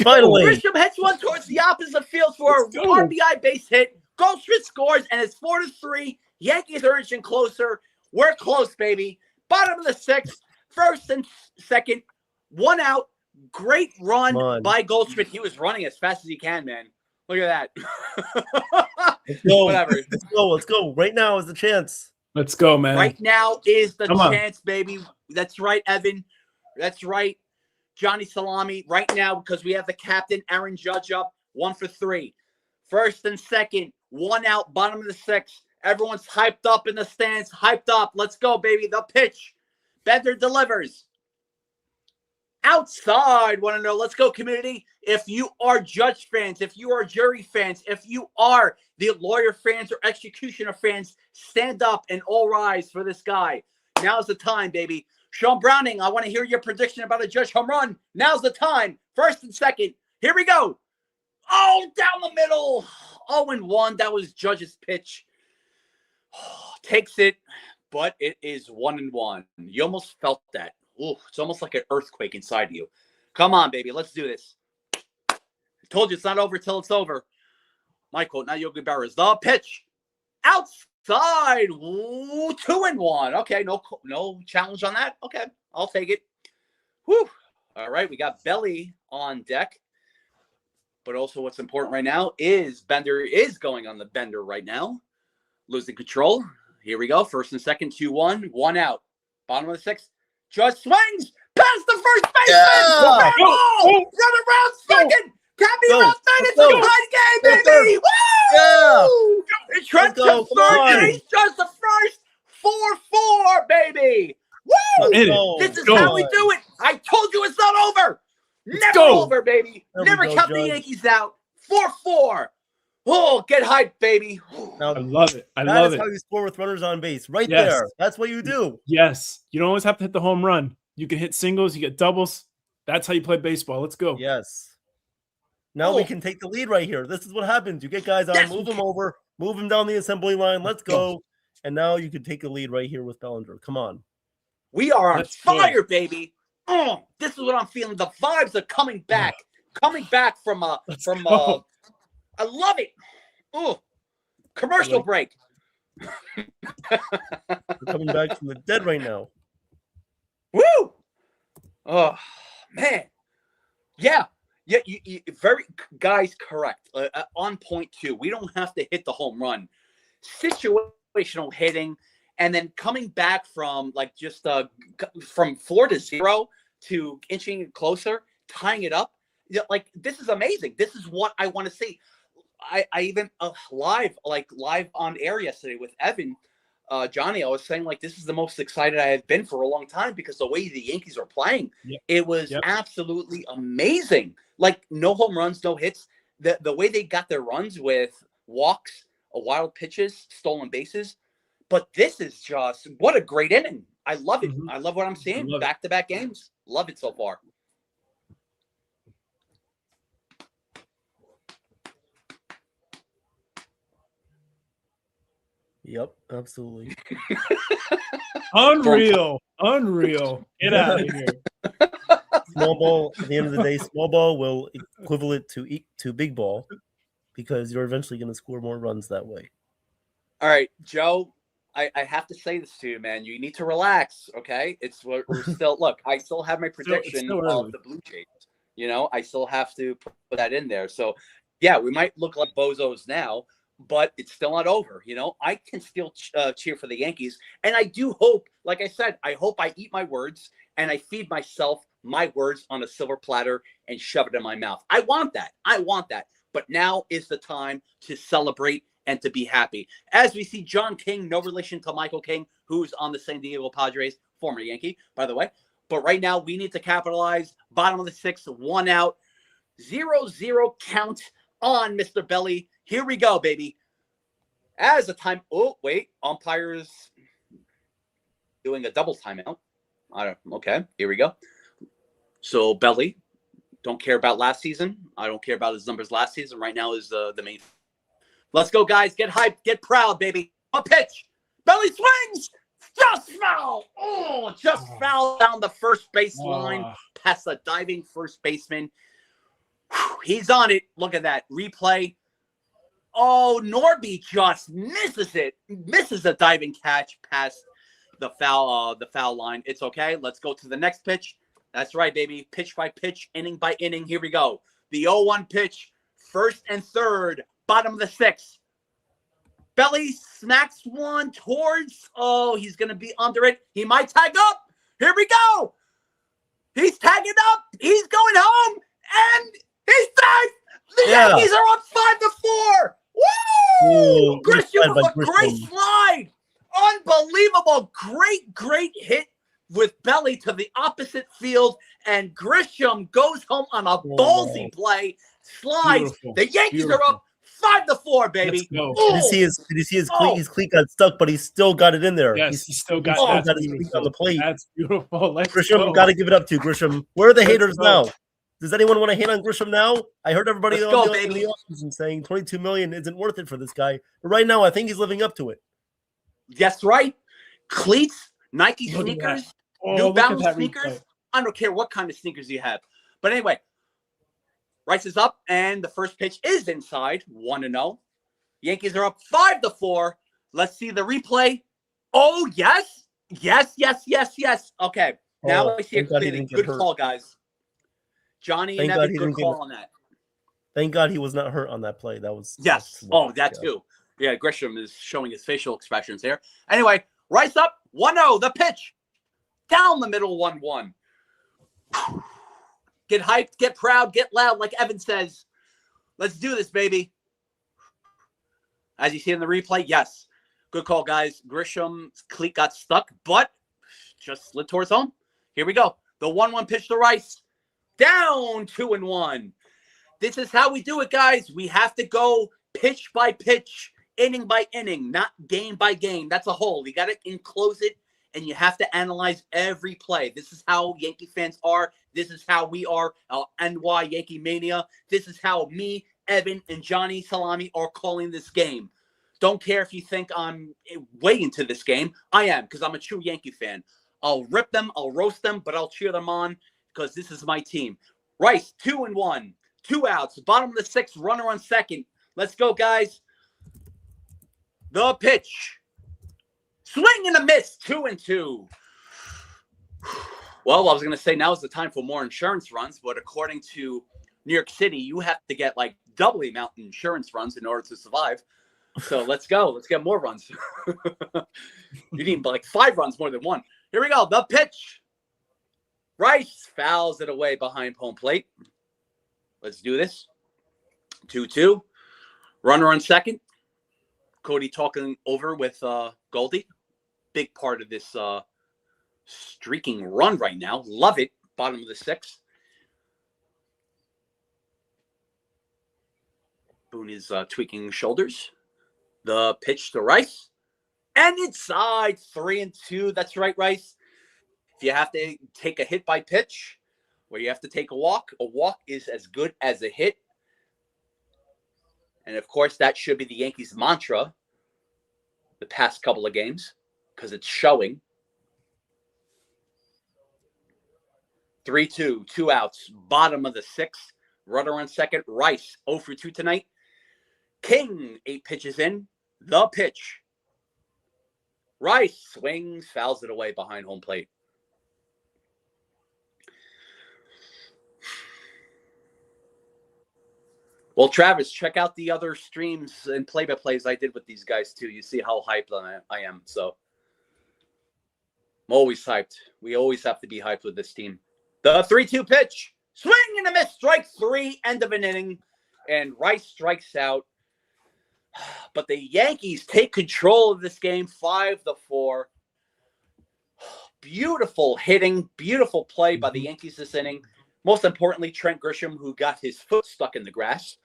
Finally. Grisham hits one towards the opposite field for a RBI base hit. Goldschmidt scores, and it's 4-3. Yankees are inching closer. We're close, baby. Bottom of the 6th, first and second, 1 out. Great run by Goldschmidt. He was running as fast as he can, man. Look at that. Let's go. Whatever. Let's go. Let's go. Right now is the chance. Let's go, man. Right now is the Come on. chance, baby. That's right, Evan. That's right, Johnny Salami. Right now, because we have the captain, Aaron Judge, up 1 for 3. First and second, 1 out, bottom of the 6th. Everyone's hyped up in the stands. Hyped up. Let's go, baby. The pitch. Bender delivers. Outside, want to know. Let's go, community. If you are Judge fans, if you are jury fans, if you are the lawyer fans or executioner fans, stand up and all rise for this guy. Now's the time, baby. Sean Browning, I want to hear your prediction about a Judge home run. Now's the time. First and second. Here we go. Oh, down the middle. 0-1. That was Judge's pitch. Takes it, but it is 1-1. You almost felt that. Ooh, it's almost like an earthquake inside of you. Come on, baby. Let's do this. I told you it's not over till it's over. My quote, not Yogi Berra's. The pitch. Outside. Ooh, 2-1. Okay, no challenge on that. Okay, I'll take it. Whew. All right, we got Belly on deck. But also what's important right now is Bender is going on the bender right now. Losing control. Here we go. First and second, 2-1. 1 out. Bottom of the 6th. Just swings past the first baseman. Yeah. Run around second. Can't be around third. It's a tie game, baby. Woo! Yeah. And Trent to third base. Just the first 4-4, baby. Woo! This is how we do it. I told you it's not over. Never over, baby. Never count the Yankees out. 4-4. Oh, get hyped, baby. I love it. I love it. That's how you score with runners on base. Right Yes. there. That's what you do. Yes. You don't always have to hit the home run. You can hit singles. You get doubles. That's how you play baseball. Let's go. Yes. Now we can take the lead right here. This is what happens. You get guys on, move them over, move them down the assembly line. Let's go. And now you can take the lead right here with Bellinger. Come on. We are on fire, baby. Oh, this is what I'm feeling. The vibes are coming back. Coming back from I love it. Oh, commercial break. We're coming back from the dead right now. Woo! Oh, man. Yeah. Yeah, you very guys correct. On point too. We don't have to hit the home run. Situational hitting, and then coming back from like just from 4-0 to inching closer, tying it up. Like this is amazing. This is what I want to see. I even live on air yesterday with Evan, Johnny. I was saying like this is the most excited I have been for a long time because the way the Yankees are playing, it was absolutely amazing. Like no home runs, no hits. The way they got their runs with walks, wild pitches, stolen bases. But this is just what a great inning. I love it. I love what I'm seeing. Back-to-back games. Love it so far. Yep, absolutely. Unreal. Get out of here. Small ball, at the end of the day, small ball will equivalent to big ball because you're eventually going to score more runs that way. All right, Joe, I have to say this to you, man. You need to relax, okay? We're still look. I still have my prediction of the Blue Jays. You know, I still have to put that in there. So, yeah, we might look like bozos now, but it's still not over. You know, I can still cheer for the Yankees, and I do hope, like I said, I hope I eat my words and I feed myself my words on a silver platter and shove it in my mouth. I want that. But now is the time to celebrate and to be happy. As we see John King, no relation to Michael King, who's on the San Diego Padres, former Yankee, by the way. But right now, we need to capitalize. Bottom of the 6th, 1 out. 0-0 count on Mr. Belly. Here we go, baby. As a time. Oh, wait. Umpires doing a double timeout. Okay, here we go. So, Belly, don't care about last season. I don't care about his numbers last season. Right now is the main. Let's go, guys. Get hyped. Get proud, baby. A pitch. Belly swings. Just foul. Oh, just foul down the first baseline past the diving first baseman. Whew, he's on it. Look at that replay. Oh, Norby just misses it. Misses a diving catch past the foul line. It's okay. Let's go to the next pitch. That's right, baby. Pitch by pitch, inning by inning. Here we go. The 0-1 pitch, first and third, bottom of the 6th. Belly smacks one towards. Oh, he's going to be under it. He might tag up. Here we go. He's tagging up. He's going home. And he's tagged. The Yankees are up 5-4. Woo! Grisham with a great slide. Unbelievable. Great hit with Belly to the opposite field. And Grisham goes home on a ballsy play. Slides. Beautiful. The Yankees are up 5-4, baby. Did you see his cleat? His cleat got stuck, but he still got it in there. Yes, he still got his cleat on the plate. That's beautiful. Grisham, got to give it up to Grisham. Where are the haters now? Does anyone want to hate on Grisham now? I heard everybody in the offseason saying $22 million isn't worth it for this guy. But right now, I think he's living up to it. That's right. Cleats, Nike sneakers, New Balance sneakers. I don't care what kind of sneakers you have. But anyway, Rice is up, and the first pitch is inside, 1-0. Yankees are up 5-4. Let's see the replay. Oh, yes. Yes. Okay. Now I see it clearly. Good call, guys. Johnny and Evan, good call on that. Thank God he was not hurt on that play. That was that too. Yeah, Grisham is showing his facial expressions here. Anyway, Rice up 1-0. The pitch down the middle, 1-1. Get hyped, get proud, get loud, like Evan says. Let's do this, baby. As you see in the replay, yes. Good call, guys. Grisham's cleat got stuck, but just slid towards home. Here we go. The 1-1 pitch to Rice. Down 2-1. This is how we do it, guys. We have to go pitch by pitch, inning by inning, not game by game. That's a whole. You got to enclose it, and you have to analyze every play. This is how Yankee fans are. This is how we are, NY Yankee Mania. This is how me, Evan, and Johnny Salami are calling this game. Don't care if you think I'm way into this game. I am, because I'm a true Yankee fan. I'll rip them, I'll roast them, but I'll cheer them on because this is my team. Rice, 2-1, 2 outs, bottom of the 6th, runner on second. Let's go, guys. The pitch. Swing and a miss, 2-2. Well, I was going to say now is the time for more insurance runs, but according to New York City, you have to get like double the amount of insurance runs in order to survive. So let's go. Let's get more runs. You need like 5 runs more than 1. Here we go. The pitch. Rice fouls it away behind home plate. Let's do this. 2-2. Runner on second. Cody talking over with Goldie. Big part of this streaking run right now. Love it. Bottom of the 6th. Boone is tweaking shoulders. The pitch to Rice. And inside, 3-2. That's right, Rice. If you have to take a hit by pitch, where you have to take a walk is as good as a hit. And, of course, that should be the Yankees' mantra the past couple of games because it's showing. 3-2, 2 outs, bottom of the 6th. Runner on second, Rice, 0 for 2 tonight. King, 8 pitches in. The pitch. Rice swings, fouls it away behind home plate. Well, Travis, check out the other streams and play-by-plays I did with these guys, too. You see how hyped I am. So I'm always hyped. We always have to be hyped with this team. The 3-2 pitch. Swing and a miss. Strike 3. End of an inning. And Rice strikes out. But the Yankees take control of this game 5-4. beautiful hitting, beautiful play by the Yankees this inning. Most importantly, Trent Grisham, who got his foot stuck in the grass,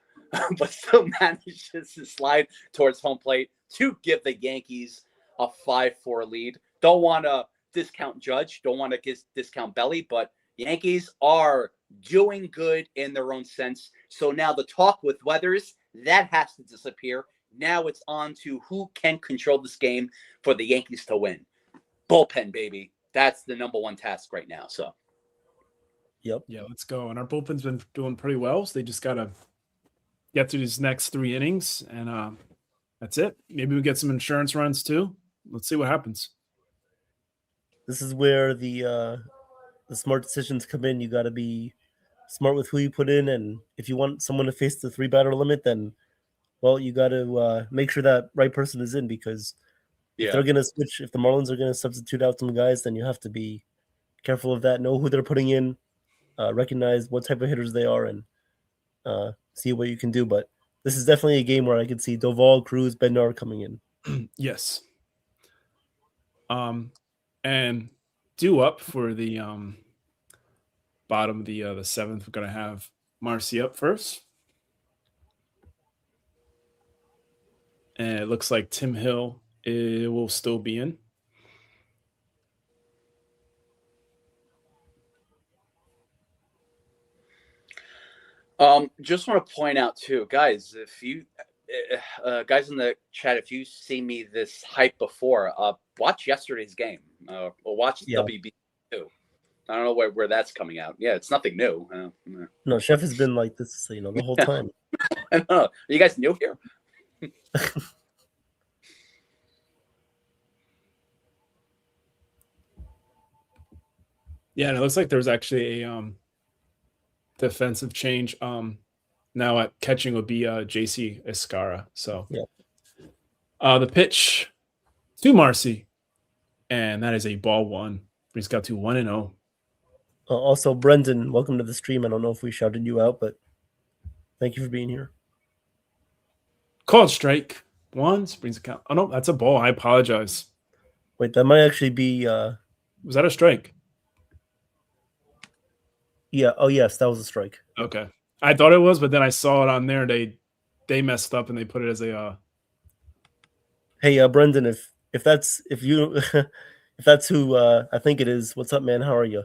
but still manages to slide towards home plate to give the Yankees a 5-4 lead. Don't want to discount Judge, don't want to discount Belly, but Yankees are doing good in their own sense. So now the talk with Weathers, that has to disappear. Now it's on to who can control this game for the Yankees to win. Bullpen, baby. That's the number one task right now. So, yep. Yeah, let's go. And our bullpen's been doing pretty well. So they just got to get through these next 3 innings. And that's it. Maybe we get some insurance runs too. Let's see what happens. This is where the smart decisions come in. You got to be smart with who you put in. And if you want someone to face the 3-batter limit, then, well, you got to make sure that right person is in, because if they're going to switch, if the Marlins are going to substitute out some guys, then you have to be careful of that. Know who they're putting in, recognize what type of hitters they are, and see what you can do. But this is definitely a game where I could see Doval, Cruz, Bednar coming in. Yes. And due up for the bottom of the 7th, we're going to have Marcy up first. And it looks like Tim Hill will still be in. Just want to point out too, guys, if you guys in the chat, if you see me this hype before, watch yesterday's game or watch WB2. I don't know where that's coming out. Yeah, it's nothing new. No, Chef has been like this, the whole time. I don't know. Are you guys new here? Yeah, and it looks like there's actually a defensive change. Now at catching will be JC Escara. So the pitch to Marcy, and that is a ball 1. He's got to 1-0. Also, Brendan, welcome to the stream. I don't know if we shouted you out, but thank you for being here. Called strike 1. Brings a count. Oh no, that's a ball. I apologize. Wait, that might actually be. Was that a strike? Yeah. Oh yes, that was a strike. Okay, I thought it was, but then I saw it on there. They messed up and they put it as a. Hey, Brendan, if that's who I think it is. What's up, man? How are you?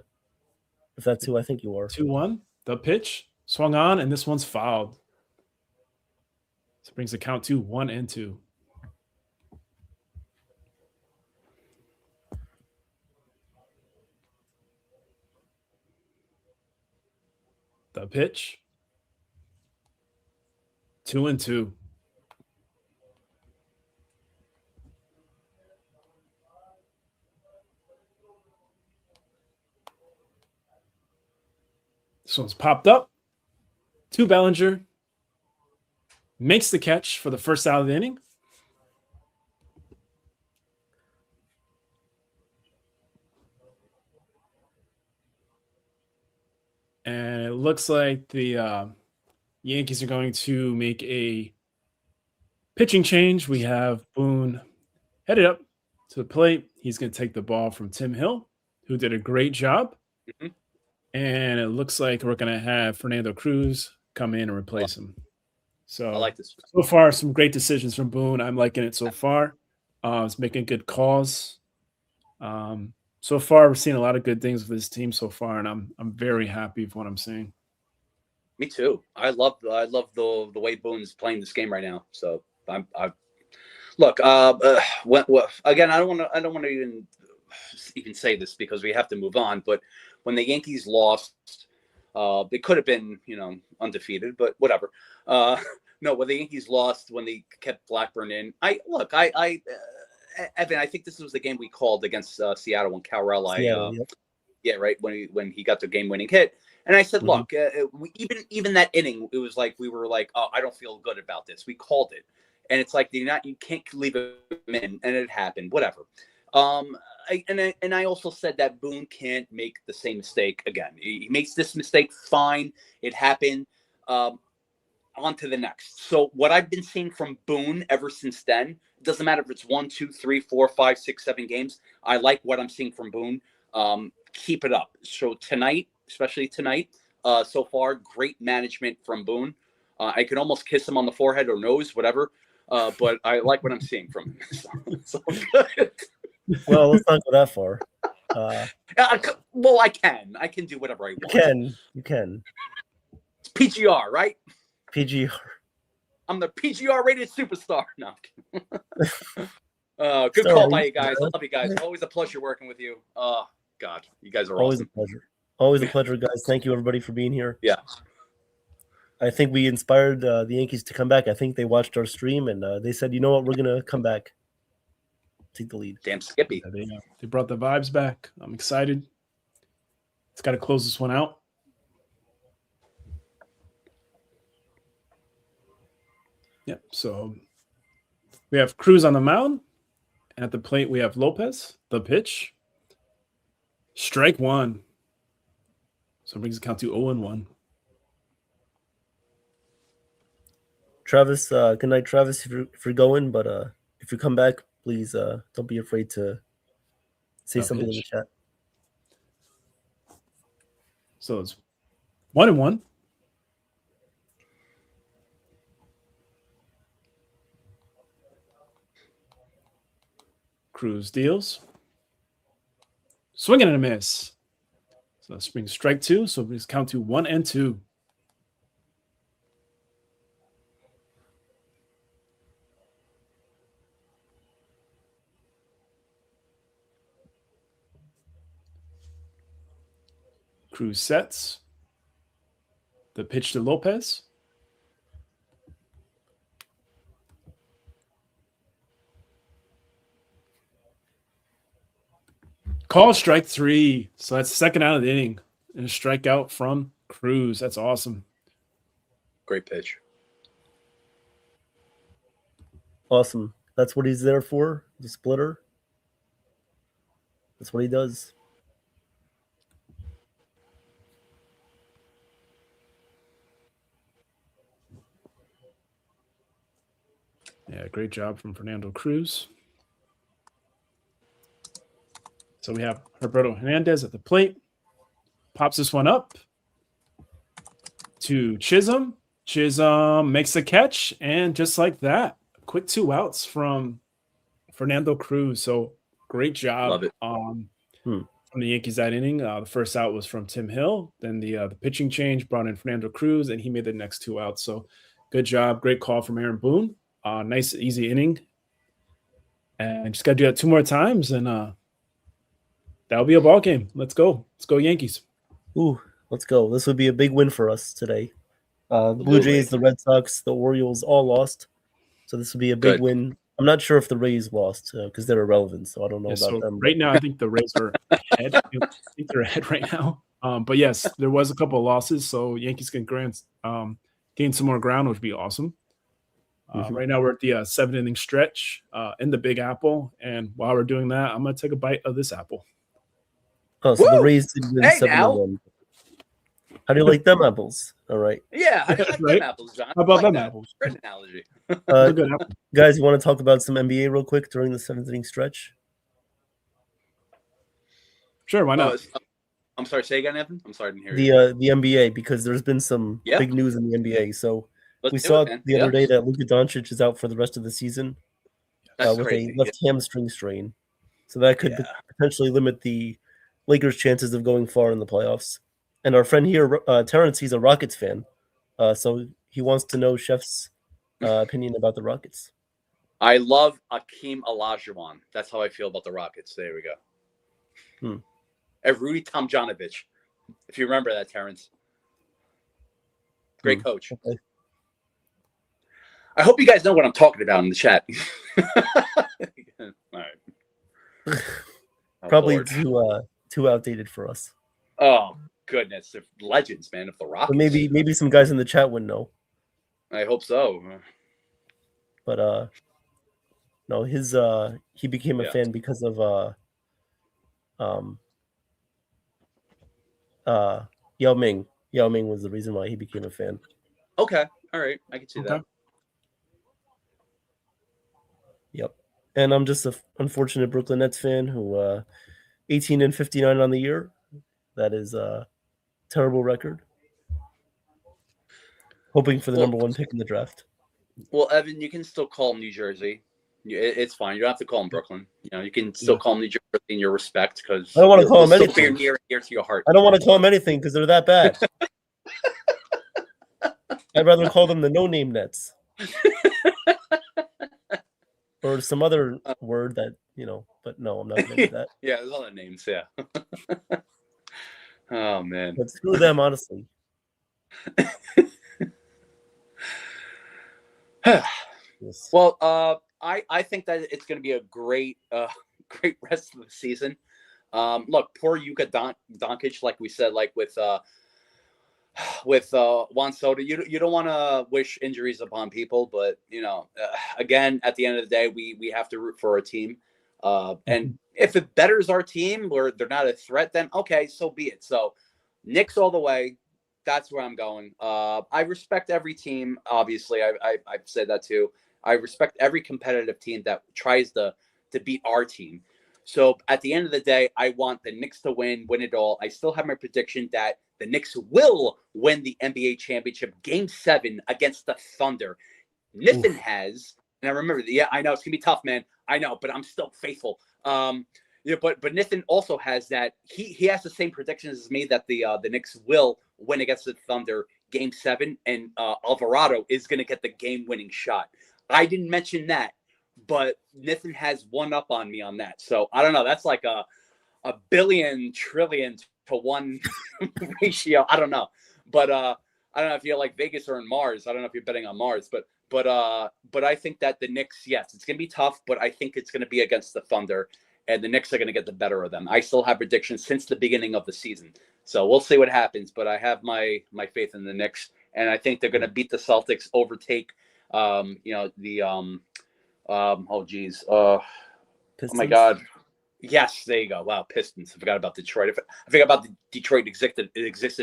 If that's who I think you are. 2-1. The pitch swung on, and this one's fouled. So it brings the count to 1-2. The pitch. 2-2. This one's popped up. To Bellinger. Makes the catch for the first out of the inning. And it looks like the Yankees are going to make a pitching change. We have Boone headed up to the plate. He's going to take the ball from Tim Hill, who did a great job. Mm-hmm. And it looks like we're going to have Fernando Cruz come in and replace him. So I like this. So far, some great decisions from Boone. I'm liking it so far. It's making good calls. So far, we're seeing a lot of good things with this team so far, and I'm very happy with what I'm seeing. Me too. I love the way Boone's playing this game right now. So I look. Again, I don't want to even say this because we have to move on. But when the Yankees lost, they could have been undefeated, but whatever. No, when the Yankees lost, when they kept Blackburn in, Evan, I think this was the game we called against Seattle when Cowrell, when he got the game-winning hit, and I said, look, even that inning, it was like we were like, oh, I don't feel good about this. We called it, and it's like you can't leave him in, and it happened. Whatever. I also said that Boone can't make the same mistake again. He makes this mistake, fine, it happened. On to the next. So what I've been seeing from Boone ever since then, it doesn't matter if it's 1, 2, 3, 4, 5, 6, 7 games. I like what I'm seeing from Boone. Keep it up. So tonight, especially tonight, so far, great management from Boone. I could almost kiss him on the forehead or nose, whatever. But I like what I'm seeing from him. So good. Well, let's not go that far. Well, I can do whatever I want. You can. It's PGR, right? PGR. I'm the PGR rated superstar. No. Good call by you guys. I love you guys. Always a pleasure working with you. Oh, God. You guys are always awesome. a pleasure. Always a pleasure, guys. Thank you, everybody, for being here. Yeah. I think we inspired the Yankees to come back. I think they watched our stream, and they said, you know what, we're going to come back. Take the lead. Damn Skippy. They brought the vibes back. I'm excited. It's got to close this one out. Yep. So we have Cruz on the mound. At the plate, we have Lopez. The pitch. Strike one. So it brings the count to 0-1. Travis, good night, Travis, if you're going. But if you come back, please don't be afraid to say something in the chat. So it's 1-1. Cruz deals. Swinging and a miss. So this brings strike two. So it brings count to 1-2. Cruz sets. The pitch to Lopez. Call strike three. So that's second out of the inning. And a strikeout from Cruz. That's awesome. Great pitch. Awesome. That's what he's there for, the splitter. That's what he does. Yeah, great job from Fernando Cruz. So we have Roberto Hernandez at the plate. Pops this one up to Chisholm. Chisholm makes a catch, and just like that, quick 2 outs from Fernando Cruz. So great job. Love it. From the Yankees that inning. The first out was from Tim Hill. Then the pitching change brought in Fernando Cruz, and he made the next 2 outs. So good job. Great call from Aaron Boone. Nice, easy inning. And just got to do that 2 more times, and that'll be a ball game. Let's go. Let's go, Yankees. Ooh, let's go. This would be a big win for us today. The Blue Jays, the Red Sox, the Orioles all lost. So this would be a big win. I'm not sure if the Rays lost because they're irrelevant, so I don't know about them. Right now, I think the Rays are ahead. I think they're ahead right now. But yes, there was a couple of losses, so Yankees can gain some more ground, which would be awesome. Right now, we're at the 7-inning stretch in the Big Apple, and while we're doing that, I'm going to take a bite of this apple. Oh, so the Rays did win 7-1. How do you like them apples? All right. Yeah, I like them apples, John. How about them apples? Great analogy. Guys, you want to talk about some NBA real quick during the 7th-inning stretch? Sure, why not? I'm sorry, say again, Evan? I'm sorry, I didn't hear you. The NBA, because there's been some big news in the NBA. So we saw the other day that Luka Doncic is out for the rest of the season with a left hamstring strain. So that could potentially limit the Lakers' chances of going far in the playoffs. And our friend here, Terrence, he's a Rockets fan. So he wants to know Chef's opinion about the Rockets. I love Akeem Olajuwon. That's how I feel about the Rockets. There we go. And Rudy Tomjanovich, if you remember that, Terrence. Great coach. Okay. I hope you guys know what I'm talking about in the chat. All right. Probably too outdated for us. Oh goodness, they're legends, man, of the Rockets. But maybe some guys in the chat wouldn't know. I hope so. But no, he became a fan because of Yao Ming. Yao Ming was the reason why he became a fan. Okay, all right, I can see that. Yep. And I'm just an unfortunate Brooklyn Nets fan who 18-59 on the year. That is a terrible record. Hoping for the number 1 pick in the draft. Well, Evan, you can still call him New Jersey. It's fine. You don't have to call him Brooklyn. You can still call him New Jersey in your respect because I don't want to call him anything. Near to your heart. I don't want to call him anything because they're that bad. I'd rather call them the no-name Nets. Or some other word that, but no, I'm not going to do that. Yeah, there's other names, yeah. Oh, man. But screw them, honestly. Yes. Well, I think that it's going to be a great rest of the season. Look, poor Yuka Doncic, like we said, like with Juan Soto, you don't want to wish injuries upon people, but again, at the end of the day, we have to root for our team. And if it betters our team or they're not a threat, then okay, so be it. So Knicks all the way. That's where I'm going. I respect every team. Obviously, I've said that too. I respect every competitive team that tries to beat our team. So at the end of the day, I want the Knicks to win it all. I still have my prediction that the Knicks will win the NBA championship Game 7 against the Thunder. Nathan has, and I remember, I know it's gonna be tough, man. I know, but I'm still faithful. But Nathan also has that he has the same predictions as me that the Knicks will win against the Thunder Game 7, and Alvarado is gonna get the game-winning shot. I didn't mention that, but Nathan has one up on me on that. So I don't know. That's like a billion trillion to 1 ratio. I don't know, but I don't know if you're like Vegas or in Mars. I don't know if you're betting on Mars, but I think that the Knicks, yes, it's gonna be tough, but I think it's gonna be against the Thunder, and the Knicks are gonna get the better of them. I still have predictions since the beginning of the season, so we'll see what happens. But I have my faith in the Knicks, and I think they're gonna beat the Celtics, overtake, oh my God. Yes, there you go. Wow, Pistons. I forgot about Detroit. I forgot about the Detroit existed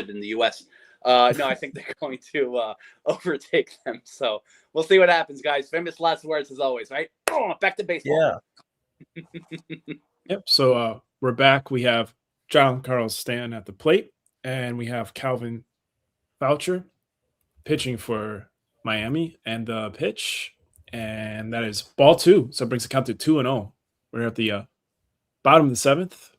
in the U.S. No, I think they're going to overtake them. So we'll see what happens, guys. Famous last words as always, right? Oh, back to baseball. Yeah. Yep. So we're back. We have John Carlos Stanton at the plate, and we have Calvin Boucher pitching for Miami, and the pitch, and that is ball 2. So it brings the count to 2-0. We're at the bottom of the 7th.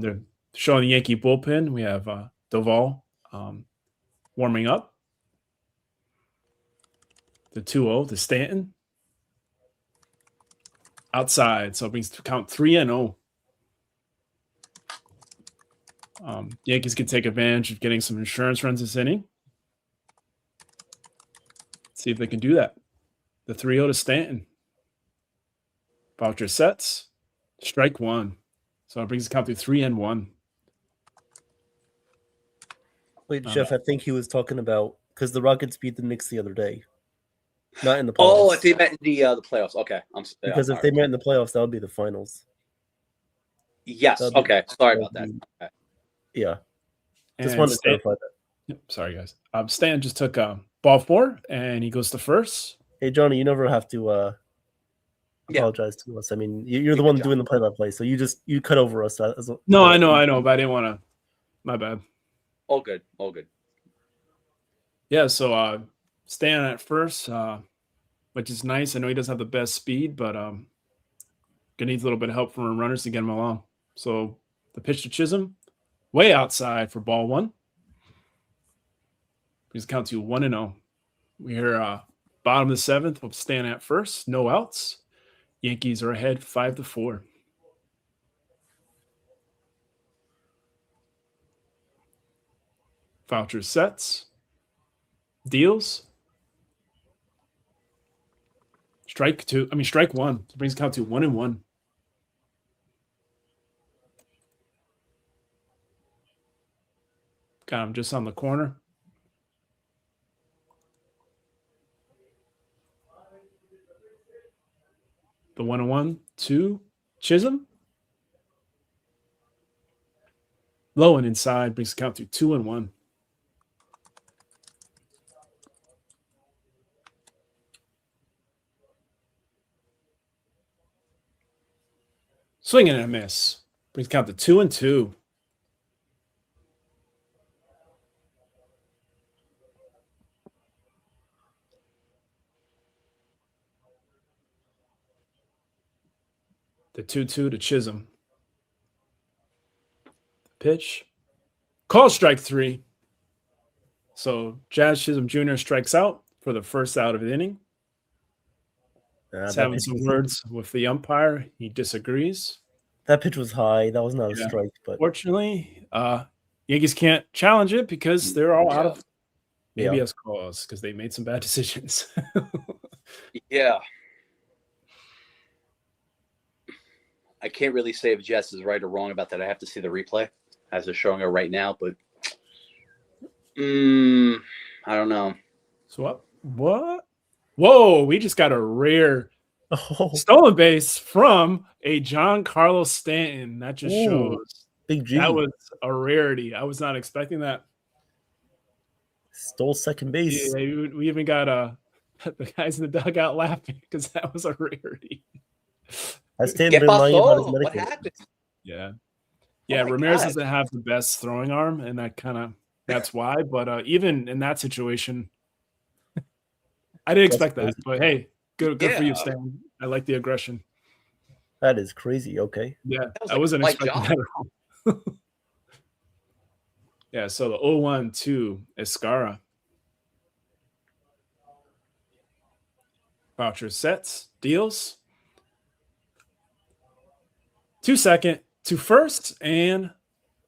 They're showing the Yankee bullpen. We have Doval warming up. The 2-0 to Stanton. Outside, so it brings the count 3-0. Yankees can take advantage of getting some insurance runs this inning. See if they can do that. The 3-0 to Stanton. Boucher sets. Strike 1. So it brings the count to 3-1. Wait, Jeff, I think he was talking about because the Rockets beat the Knicks the other day. Not in the playoffs. Oh, if they met in the playoffs. Okay. Because if they met in the playoffs, that would be the finals. Yes. Okay. Sorry about that. Okay. Yeah. Just wanted to clarify that. Yep, sorry, guys. Stan just took ball 4, and he goes to first. Hey, Johnny, you never have to apologize to us. I mean, you're the one doing the play-by-play, so you cut over us. No, I know, but I didn't want to. My bad. All good. Yeah, so Stan at first, which is nice. I know he doesn't have the best speed, but gonna need a little bit of help from runners to get him along. So the pitch to Chisholm, way outside for ball 1. Please count to 1-0. We hear bottom of the 7th with Stan at first, no outs. Yankees are ahead 5-4. Boucher sets, deals. Strike 1. It brings the count to 1-1. Got him just on the corner. The 1-1 to Chisholm. Low and inside brings the count to 2-1. Swing and a miss. Brings count to 2-2. The 2-2 to Chisholm. Pitch. Call strike 3. So Jazz Chisholm Jr. strikes out for the first out of the inning. He's having some words with the umpire. He disagrees. That pitch was high. That was not a strike. But fortunately, Yankees can't challenge it because they're all out of ABS calls because they made some bad decisions. Yeah. I can't really say if Jess is right or wrong about that. I have to see the replay as they're showing it right now, but I don't know. So what? Whoa, we just got a rare stolen base from a Giancarlo Stanton. That just shows Big G. That was a rarity. I was not expecting that. Stole second base. Yeah, we even got the guys in the dugout laughing because that was a rarity. I stand been lying about his medical. What happened? Yeah. Ramirez doesn't have the best throwing arm, and that's why. But even in that situation, I didn't expect that. But hey, good for you, Stan. I like the aggression. That is crazy. Okay. Yeah, I wasn't expecting that at all. Yeah, so the 0-1 to Escara. Boucher sets, deals. 2-2 to first, and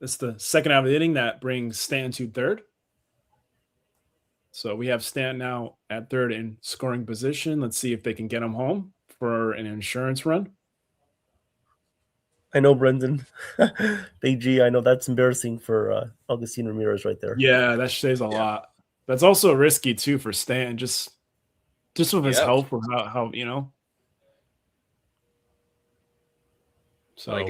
that's the second out of the inning. That brings Stanton to third. So we have Stanton now at third in scoring position. Let's see if they can get him home for an insurance run. I know, Brendan. Big G, I know that's embarrassing for Augustine Ramirez right there. Yeah, that says a lot. That's also risky, too, for Stanton, just with his health or how you know. So I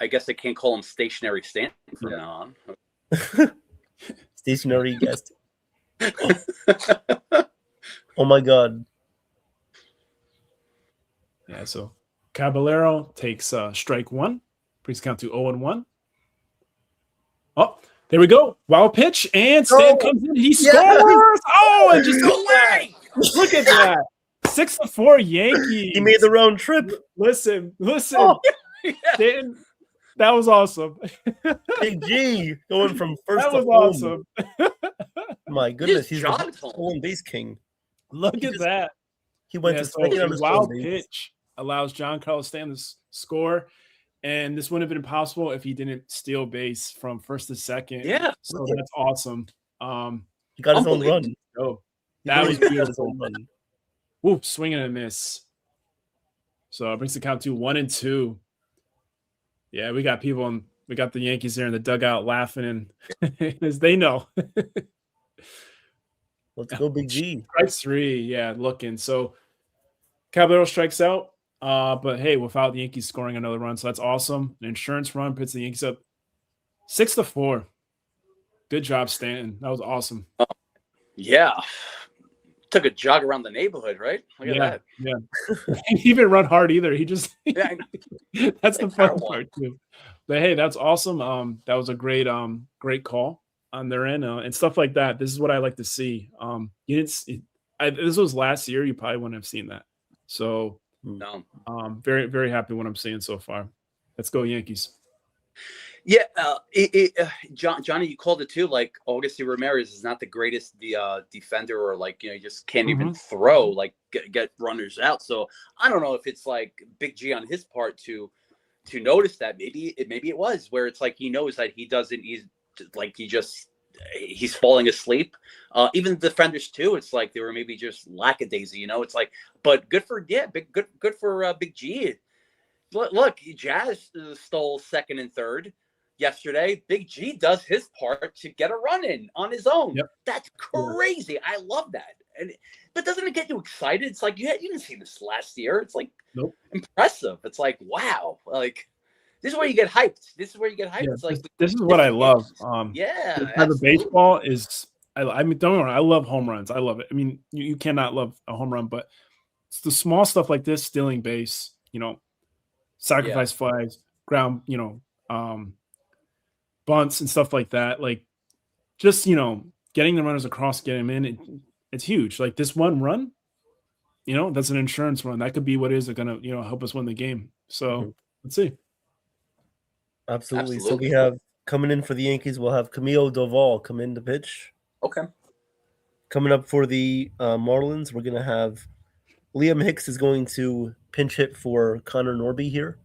guess they can't call him stationary Stanton from now on. Stationary guest. Oh my God. Yeah, so Caballero takes strike 1. Brings count to 0-1. Oh, there we go. Wild pitch, and Stan comes in. He scores. Oh, and just no way. Look at that. 6-4 Yankees. He made the round trip. Listen. Stan, that was awesome. Big G going from first that to was home. awesome. My goodness, he's the stolen base king. Look at that. He went to second on his wild pitch allows Giancarlo Stanton to score, and this wouldn't have been possible if he didn't steal base from first to second. Yeah, so that's awesome. He got his own run. Oh, that was beautiful. Whoop, swing and a miss. So it brings the count to 1-2. Yeah, we got the Yankees there in the dugout laughing, and as they know. Let's go, Big G. Strike 3, yeah, looking. So Caballero strikes out, but hey, without the Yankees scoring another run, so that's awesome. An insurance run puts the Yankees up 6-4. Good job, Stanton. That was awesome. Yeah. Took a jog around the neighborhood, right? Look at that. Yeah. He didn't run hard either. He just that's the fun part too. But hey, that's awesome. That was a great call on their end and stuff like that. This is what I like to see. You didn't see, this was last year. You probably wouldn't have seen that. So no. Very, very happy with what I'm seeing so far. Let's go Yankees. Yeah, Johnny, you called it too. Like Augustine Ramirez is not the greatest defender, or like you just can't even throw, like get runners out. So I don't know if it's like Big G on his part to notice that. Maybe it was where it's like he knows that he doesn't. He's falling asleep. Even the defenders too. It's like they were maybe just lackadaisy. It's like, but good for Big G. Look, Jazz stole second and third yesterday. Big G does his part to get a run in on his own. Yep. That's crazy. I love that. But doesn't it get you excited? It's like you didn't see this last year. It's like impressive. It's like, wow. Like this is where you get hyped. Yeah, it's like this is what I love. The baseball is. I mean, don't get me wrong. I love home runs. I love it. I mean, you cannot love a home run, but it's the small stuff like this, stealing base. Sacrifice flags, ground, bunts and stuff like that. Like just, getting the runners across, getting them in, it's huge. Like this one run, that's an insurance run. That could be what is going to, help us win the game. So let's see. Absolutely. So we have coming in for the Yankees, we'll have Camilo Doval come in to pitch. Okay. Coming up for the Marlins, we're going to have Liam Hicks is going to pinch hit for Connor Norby here.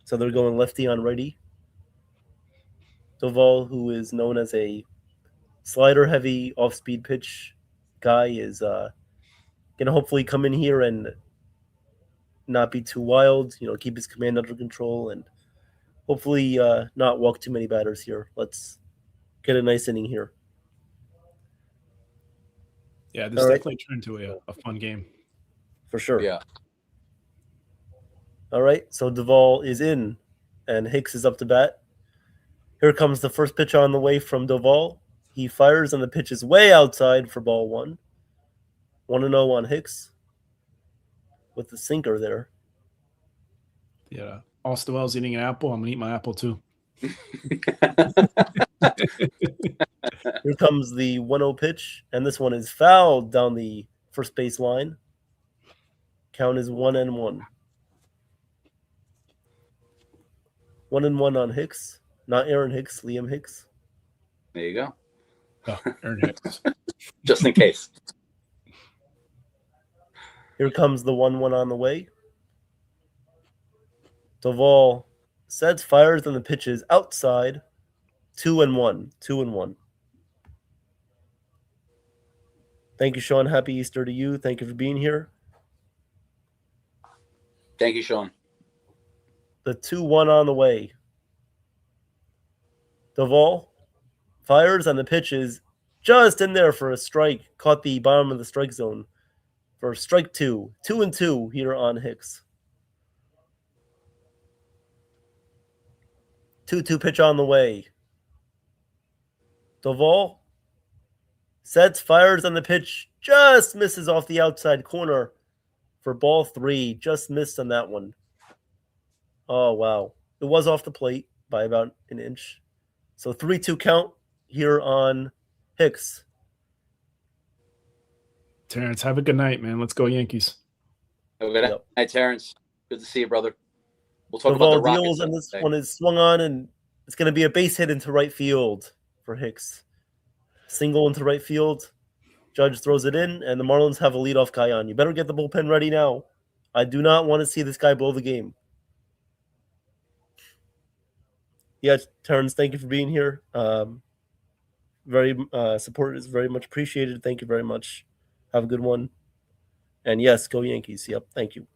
So they're going lefty on righty. Doval, who is known as a slider-heavy off-speed pitch guy, is going to hopefully come in here and not be too wild, keep his command under control, and hopefully not walk too many batters here. Let's get a nice inning here. Yeah, this definitely turned into a fun game. For sure. Yeah. All right, so Doval is in, and Hicks is up to bat. Here comes the first pitch on the way from Doval. He fires, and the pitch is way outside for ball one. 1-0 on Hicks with the sinker there. Yeah, Ostwell's eating an apple. I'm going to eat my apple too. Here comes the 1-0 pitch, and this one is fouled down the first base line. Count is 1-1. 1-1 on Hicks. Not Aaron Hicks, Liam Hicks. There you go. Oh, Aaron Hicks. Just in case. Here comes the 1-1 on the way. Doval sets, fires, and the pitch is outside. 2-1. 2-1. Thank you, Sean. Happy Easter to you. Thank you for being here. Thank you, Sean. The 2-1 on the way. Doval fires, and the pitch is just in there for a strike. Caught the bottom of the strike zone for strike 2. 2-2 here on Hicks. 2-2 pitch on the way. Doval sets, fires, and the pitch just misses off the outside corner for ball 3. Just missed on that one. Oh, wow. It was off the plate by about an inch. So 3-2 count here on Hicks. Terrence, have a good night, man. Let's go Yankees. Have a good night, Terrence. Good to see you, brother. We'll talk about the Rockets. And this one is swung on, and it's going to be a base hit into right field for Hicks. Single into right field. Judge throws it in, and the Marlins have a leadoff guy on. You better get the bullpen ready now. I do not want to see this guy blow the game. Yeah, Terrence, thank you for being here. Support is very much appreciated. Thank you very much. Have a good one. And yes, go Yankees. Yep, thank you.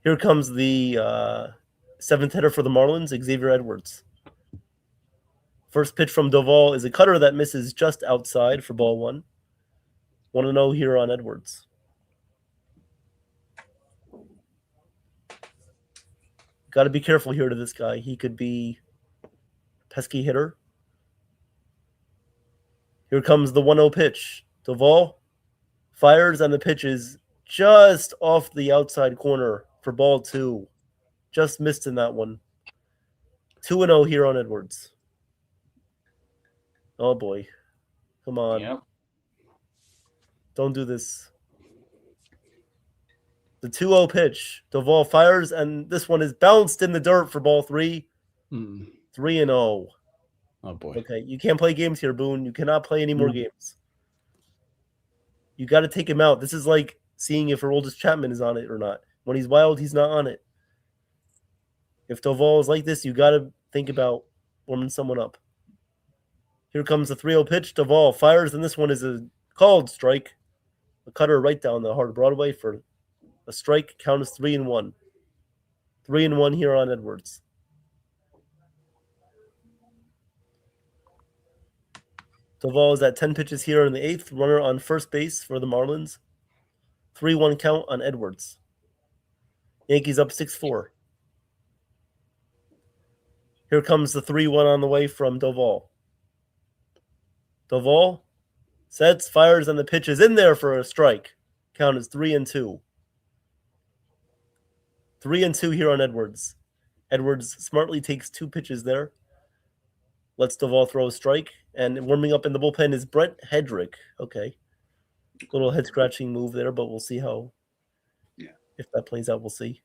Here comes the seventh hitter for the Marlins, Xavier Edwards. First pitch from Doval is a cutter that misses just outside for ball 1. 1-0 here on Edwards. Got to be careful here to this guy. He could be a pesky hitter. Here comes the 1-0 pitch. Doval fires, and the pitch is just off the outside corner for ball 2. Just missed in that one. 2-0 here on Edwards. Oh, boy. Come on. Yep. Don't do this. The 2-0 pitch. Doval fires, and this one is bounced in the dirt for ball 3. 3-0. Oh, boy. Okay, you can't play games here, Boone. You cannot play any more games. You got to take him out. This is like seeing if Aroldis Chapman is on it or not. When he's wild, he's not on it. If Doval is like this, you got to think about warming someone up. Here comes the 3-0 pitch. Doval fires, and this one is a called strike. A cutter right down the heart of Broadway for a strike. Count is 3-1. 3-1 here on Edwards. Doval is at 10 pitches here in the 8th. Runner on first base for the Marlins. 3-1 count on Edwards. Yankees up 6-4. Here comes the 3-1 on the way from Doval. Doval sets, fires, and the pitch is in there for a strike. Count is 3-2. 3-2 here on Edwards. Edwards smartly takes 2 pitches there. Lets Duvall throw a strike. And warming up in the bullpen is Brent Hedrick. Okay. Little head-scratching move there, but we'll see how. Yeah. If that plays out, we'll see.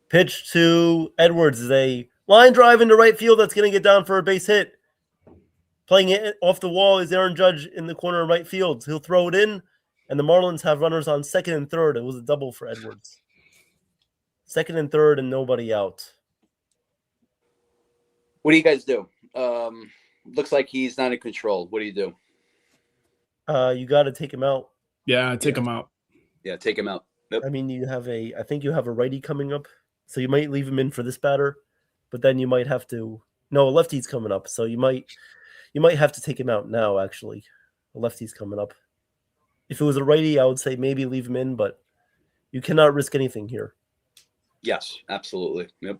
Pitch to Edwards is a line drive into right field that's going to get down for a base hit. Playing it off the wall is Aaron Judge in the corner of right field. He'll throw it in, and the Marlins have runners on second and third. It was a double for Edwards. Second and third and nobody out. What do you guys do? Looks like he's not in control. What do you do? You got to take him out. Yeah, take him out. Yeah, take him out. Yep. I mean, I think you have a righty coming up, so you might leave him in for this batter, but then you might have to. No, a lefty's coming up, so you might have to take him out now. Actually, a lefty's coming up. If it was a righty, I would say maybe leave him in, but you cannot risk anything here. Yes, absolutely. Yep.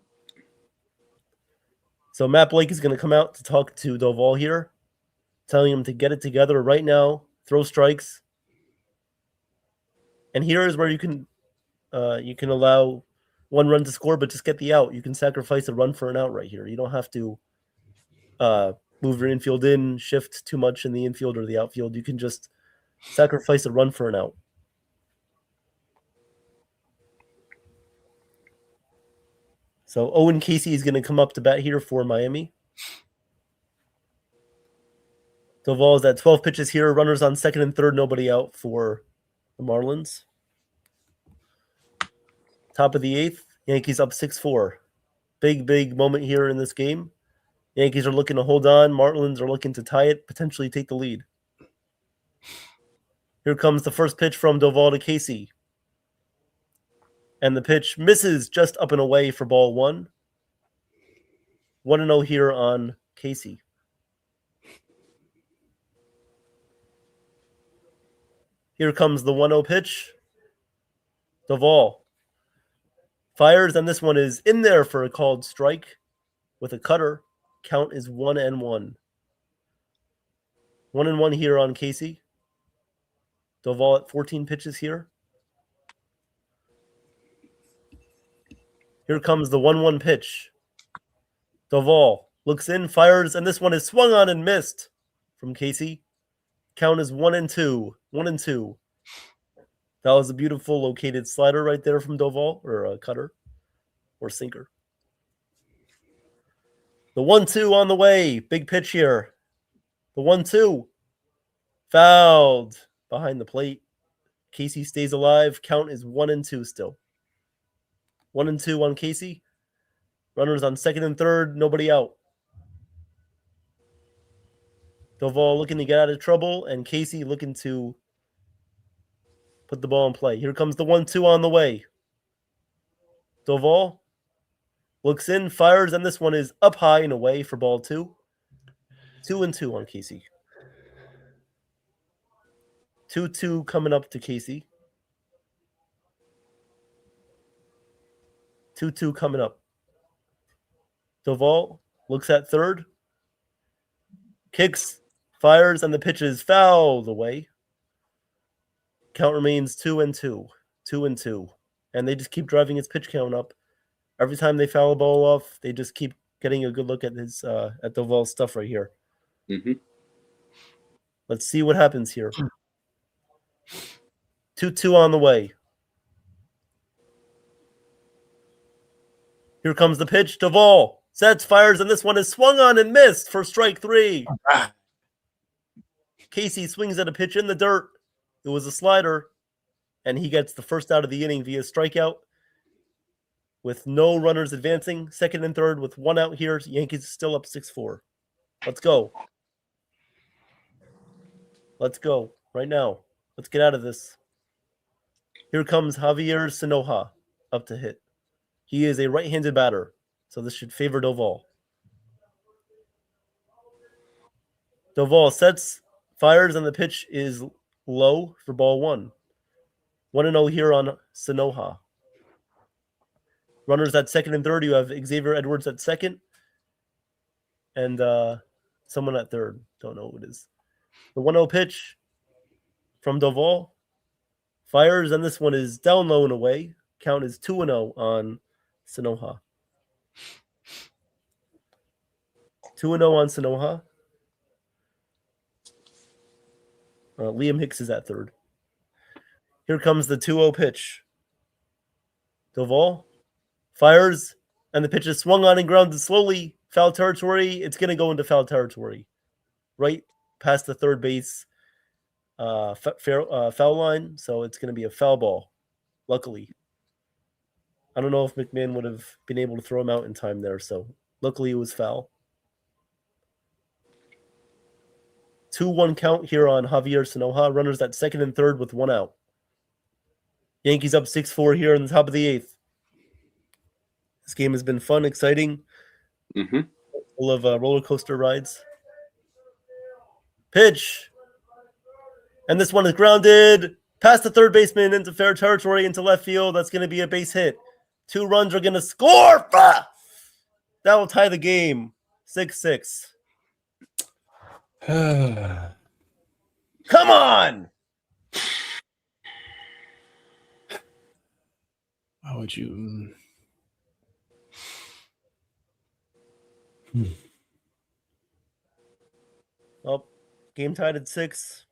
So Matt Blake is going to come out to talk to Duvall here, telling him to get it together right now, throw strikes. And here is where you can allow 1 run to score, but just get the out. You can sacrifice a run for an out right here. You don't have to move your infield in, shift too much in the infield or the outfield. You can just sacrifice a run for an out. So Owen Casey is going to come up to bat here for Miami. Duvall is at 12 pitches here. Runners on second and third, nobody out for the Marlins. Top of the 8th, Yankees up 6-4. Big moment here in this game. Yankees are looking to hold on. Marlins are looking to tie it, potentially take the lead. Here comes the first pitch from Duvall to Casey. And the pitch misses just up and away for ball 1. 1-0 here on Casey. Here comes the 1-0 pitch. Duvall fires, and this one is in there for a called strike with a cutter. Count is 1-1. 1-1 here on Casey. Duvall at 14 pitches here. Here comes the 1-1 pitch. Duvall looks in, fires, and this one is swung on and missed from Casey. Count is 1-2. 1-2. That was a beautiful located slider right there from Duvall, or a cutter, or sinker. The 1-2 on the way. Big pitch here. The 1-2. Fouled behind the plate. Casey stays alive. Count is 1-2 still. 1-2 on Casey. Runners on second and third. Nobody out. Duvall looking to get out of trouble, and Casey looking to put the ball in play. Here comes the 1-2 on the way. Duvall looks in, fires, and this one is up high and away for ball 2. 2-2 on Casey. 2-2 coming up to Casey. 2-2 coming up. Duvall looks at third. Kicks, fires, and the pitch is fouled away. Count remains 2-2. 2-2. And they just keep driving his pitch count up. Every time they foul a ball off, they just keep getting a good look at his at Duvall's stuff right here. Mm-hmm. Let's see what happens here. 2-2 on the way. Here comes the pitch. Duvall sets, fires, and this one is swung on and missed for strike 3. Casey swings at a pitch in the dirt. It was a slider, and he gets the first out of the inning via strikeout with no runners advancing. Second and third with 1 out here. Yankees still up 6-4. Let's go. Let's go right now. Let's get out of this. Here comes Javier Sinoja up to hit. He is a right-handed batter, so this should favor Duvall. Duvall sets, fires, and the pitch is low for ball 1. 1-0 here on Sinoja. Runners at second and third. You have Xavier Edwards at second and someone at third. Don't know who it is. The 1-0 pitch from Duvall fires, and this one is down low and away. Count is 2-0 on Sanoha. 2-0 on Sanoha. Liam Hicks is at third. Here comes the 2-0 pitch. Doval fires, and the pitch is swung on and grounded slowly. Foul territory. It's going to go into foul territory. Right past the third base foul line, so it's going to be a foul ball, luckily. I don't know if McMahon would have been able to throw him out in time there, so luckily it was foul. 2-1 count here on Javier Sanoja. Runners at second and third with 1 out. Yankees up 6-4 here in the top of the 8th. This game has been fun, exciting, full of roller coaster rides. Pitch. And this one is grounded past the third baseman into fair territory, into left field. That's going to be a base hit. 2 runs are going to score. That will tie the game. 6-6. Come on. How would you? Well, game tied at 6.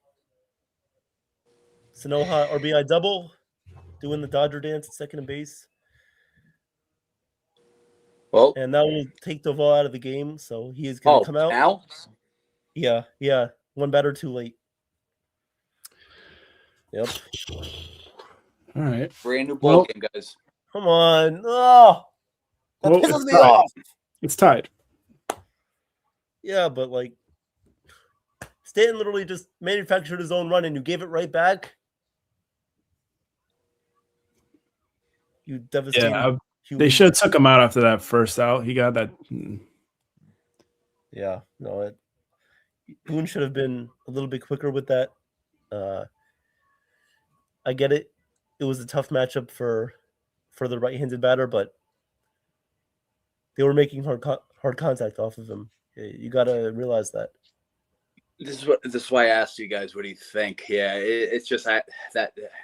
Sanoja RBI double, doing the Dodger dance at second base. Well, and that will take Doval out of the game, so he is going to come out. Now? Yeah. 1 batter too late. Yep. All right. Brand new ball game, guys. Come on. Oh, that pisses me off. It's tied. Yeah, but like Stanton literally just manufactured his own run and you gave it right back. You devastated. Yeah, they should have took him out after that first out. He got that. Yeah, no, Boone should have been a little bit quicker with that. I get it. It was a tough matchup for the right-handed batter, but they were making hard contact off of him. You got to realize that. This is why I asked you guys, what do you think? Yeah, it's just that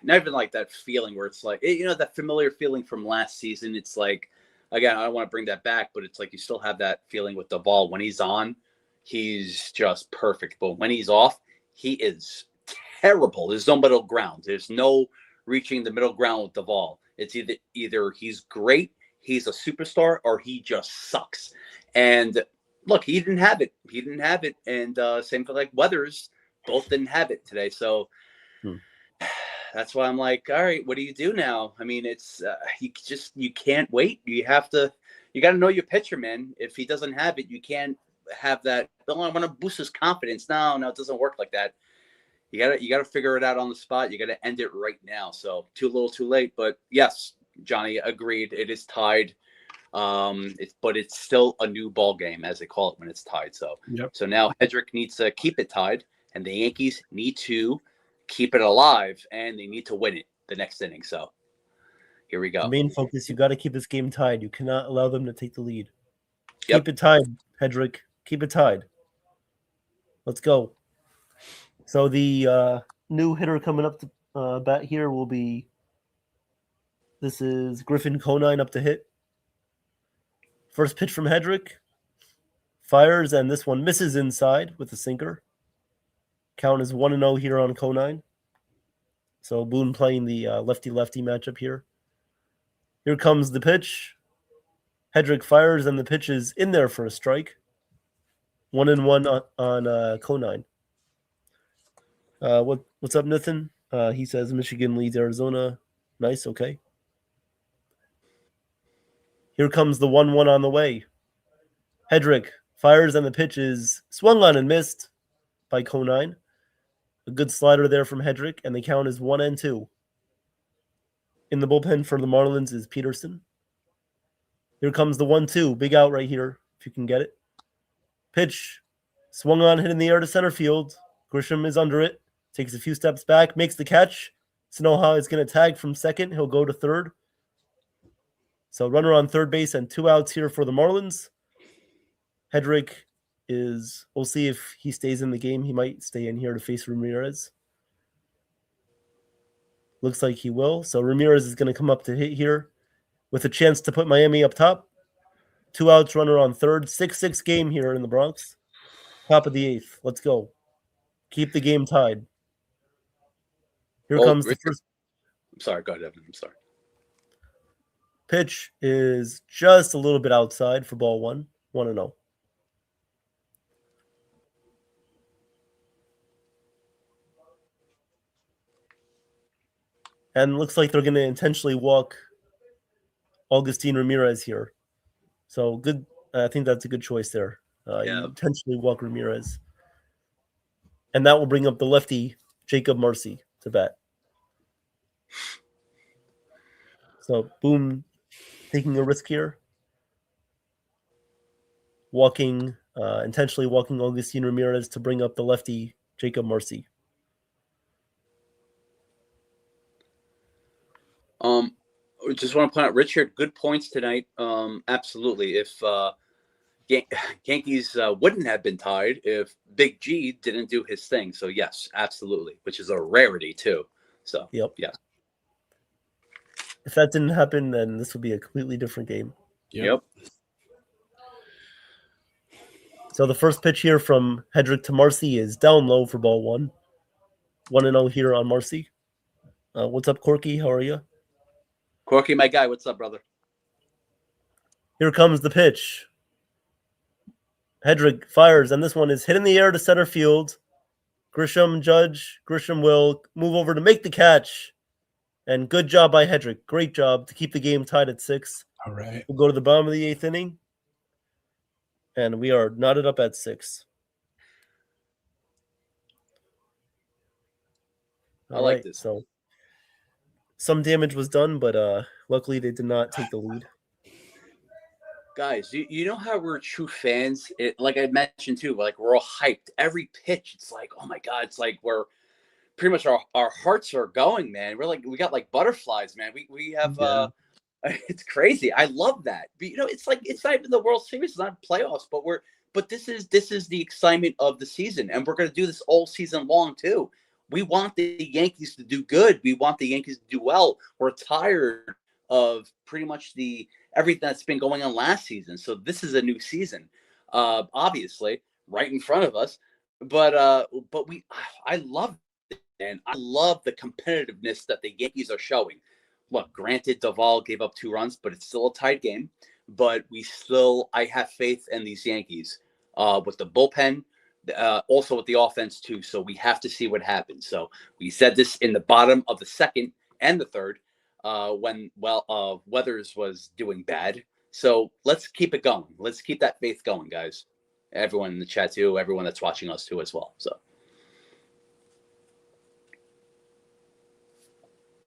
not even like that feeling where it's like, that familiar feeling from last season. It's like, again, I don't want to bring that back, but it's like you still have that feeling with the ball. When he's on, he's just perfect. But when he's off, he is terrible. There's no middle ground. There's no reaching the middle ground with the ball. It's either he's great, he's a superstar, or he just sucks. And look, he didn't have it. And same for like Weathers, both didn't have it today. So that's why I'm like, all right, what do you do now? I mean, it's you can't wait. You got to know your pitcher, man. If he doesn't have it, you can't have that. Oh, I want to boost his confidence. No, it doesn't work like that. You got to figure it out on the spot. You got to end it right now. So too little, too late. But yes, Johnny, agreed. It is tied. But it's still a new ball game, as they call it when it's tied. So, So now Hedrick needs to keep it tied, and the Yankees need to keep it alive, and they need to win it the next inning. So here we go. The main focus, you got to keep this game tied. You cannot allow them to take the lead. Keep it tied, Hedrick. Keep it tied. Let's go. So the new hitter coming up to bat here will be, this is Griffin Conine up to hit. First pitch from Hedrick. Fires, and this one misses inside with a sinker. Count is 1-0 here on Conine. So Boone playing the lefty-lefty matchup here. Here comes the pitch. Hedrick fires, and the pitch is in there for a strike. 1-1 on Conine. What's up, Nathan? He says Michigan leads Arizona. Nice, okay. Here comes the 1-1 on the way. Hedrick fires, and the pitch is swung on and missed by Conine. A good slider there from Hedrick, and the count is 1-2. In the bullpen for the Marlins is Peterson. Here comes the 1-2. Big out right here, if you can get it. Pitch swung on, hit in the air to center field. Grisham is under it. Takes a few steps back, makes the catch. Sanoja is going to tag from second. He'll go to third. So runner on third base and 2 outs here for the Marlins. Hedrick we'll see if he stays in the game. He might stay in here to face Ramirez. Looks like he will. So Ramirez is going to come up to hit here with a chance to put Miami up top. 2 outs, runner on third. 6-6 game here in the Bronx. Top of the 8th. Let's go. Keep the game tied. Here comes the first. I'm sorry. Go ahead, Evan. I'm sorry. Pitch is just a little bit outside for ball 1. 1-0. And looks like they're going to intentionally walk Augustine Ramirez here. So good. I think that's a good choice there. You intentionally walk Ramirez. And that will bring up the lefty, Jacob Marcy, to bat. So Boom taking a risk here. Intentionally walking Augustine Ramirez to bring up the lefty, Jacob Marcy. Just want to point out, Richard, good points tonight. Absolutely. If Yankees wouldn't have been tied if Big G didn't do his thing. So yes, absolutely, which is a rarity too. So yep. Yeah. If that didn't happen, then this would be a completely different game. Yep. So the first pitch here from Hedrick to Marcy is down low for ball 1. 1-0 here on Marcy. What's up, Corky? How are you? Corky, my guy. What's up, brother? Here comes the pitch. Hedrick fires, and this one is hit in the air to center field. Grisham will move over to make the catch. And good job by Hedrick. Great job to keep the game tied at 6. All right. We'll go to the bottom of the 8th inning. And we are knotted up at 6. I like this. So some damage was done, but luckily they did not take the lead. Guys, you know how we're true fans? Like I mentioned too, like we're all hyped. Every pitch, it's like, oh my God, it's like we're pretty much our hearts are going, man. We're like, we got like butterflies, man. We have it's crazy. I love that. But, it's like it's not even the World Series, it's not playoffs, but this is the excitement of the season, and we're gonna do this all season long too. We want the Yankees to do good. We want the Yankees to do well. We're tired of pretty much everything that's been going on last season. So this is a new season, obviously, right in front of us. But I love it, and I love the competitiveness that the Yankees are showing. Look, granted, Duvall gave up 2 runs, but it's still a tight game. But I have faith in these Yankees with the bullpen. Also with the offense too, so we have to see what happens. So we said this in the bottom of the 2nd and the 3rd when Weathers was doing bad. So let's keep it going. Let's keep that faith going, guys. Everyone in the chat too, everyone that's watching us too as well. So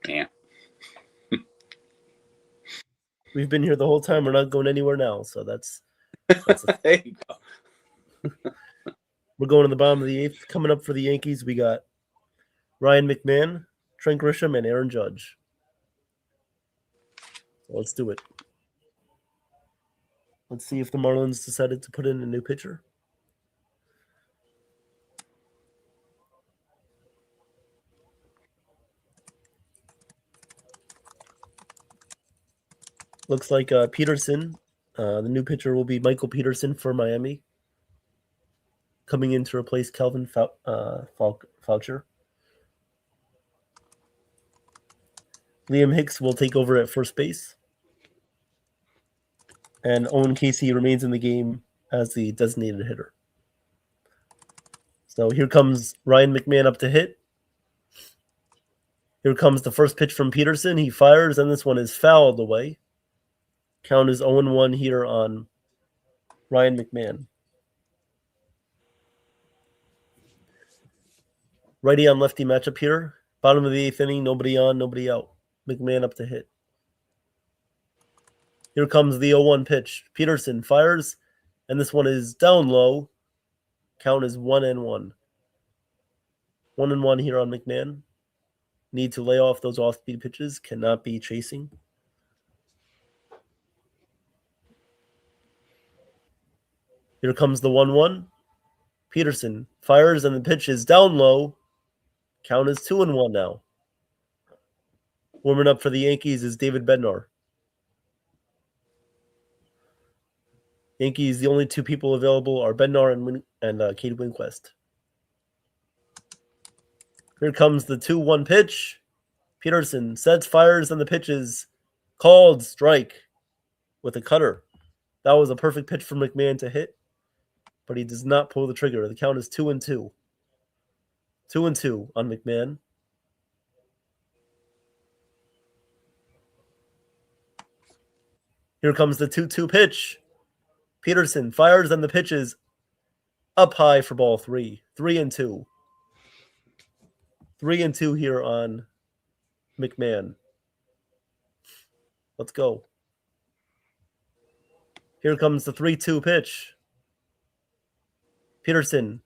yeah. We've been here the whole time. We're not going anywhere now, so that's there you go. We're going to the bottom of the 8th. Coming up for the Yankees, we got Ryan McMahon, Trent Grisham, and Aaron Judge. So let's do it. Let's see if the Marlins decided to put in a new pitcher. Looks like Peterson. The new pitcher will be Michael Peterson for Miami, coming in to replace Calvin Foucher. Liam Hicks will take over at first base. And Owen Casey remains in the game as the designated hitter. So here comes Ryan McMahon up to hit. Here comes the first pitch from Peterson. He fires, and this one is fouled away. Count is 0-1 here on Ryan McMahon. Righty on lefty matchup here. Bottom of the 8th inning, nobody on, nobody out. McMahon up to hit. Here comes the 0-1 pitch. Peterson fires, and this one is down low. Count is 1-1. 1-1 here on McMahon. Need to lay off those off-speed pitches. Cannot be chasing. Here comes the 1-1. Peterson fires, and the pitch is down low. Count is 2-1 now. Warming up for the Yankees is David Bednar. Yankees, the only two people available are Bednar and Cade Winquist. Here comes the 2-1 pitch. Peterson sets, fires, and the pitch is called strike with a cutter. That was a perfect pitch for McMahon to hit, but he does not pull the trigger. The count is 2-2. 2-2 on McMahon. Here comes the 2-2 pitch. Peterson fires, and the pitch is up high for ball 3. 3-2. 3-2 here on McMahon. Let's go. Here comes the 3-2 pitch. Peterson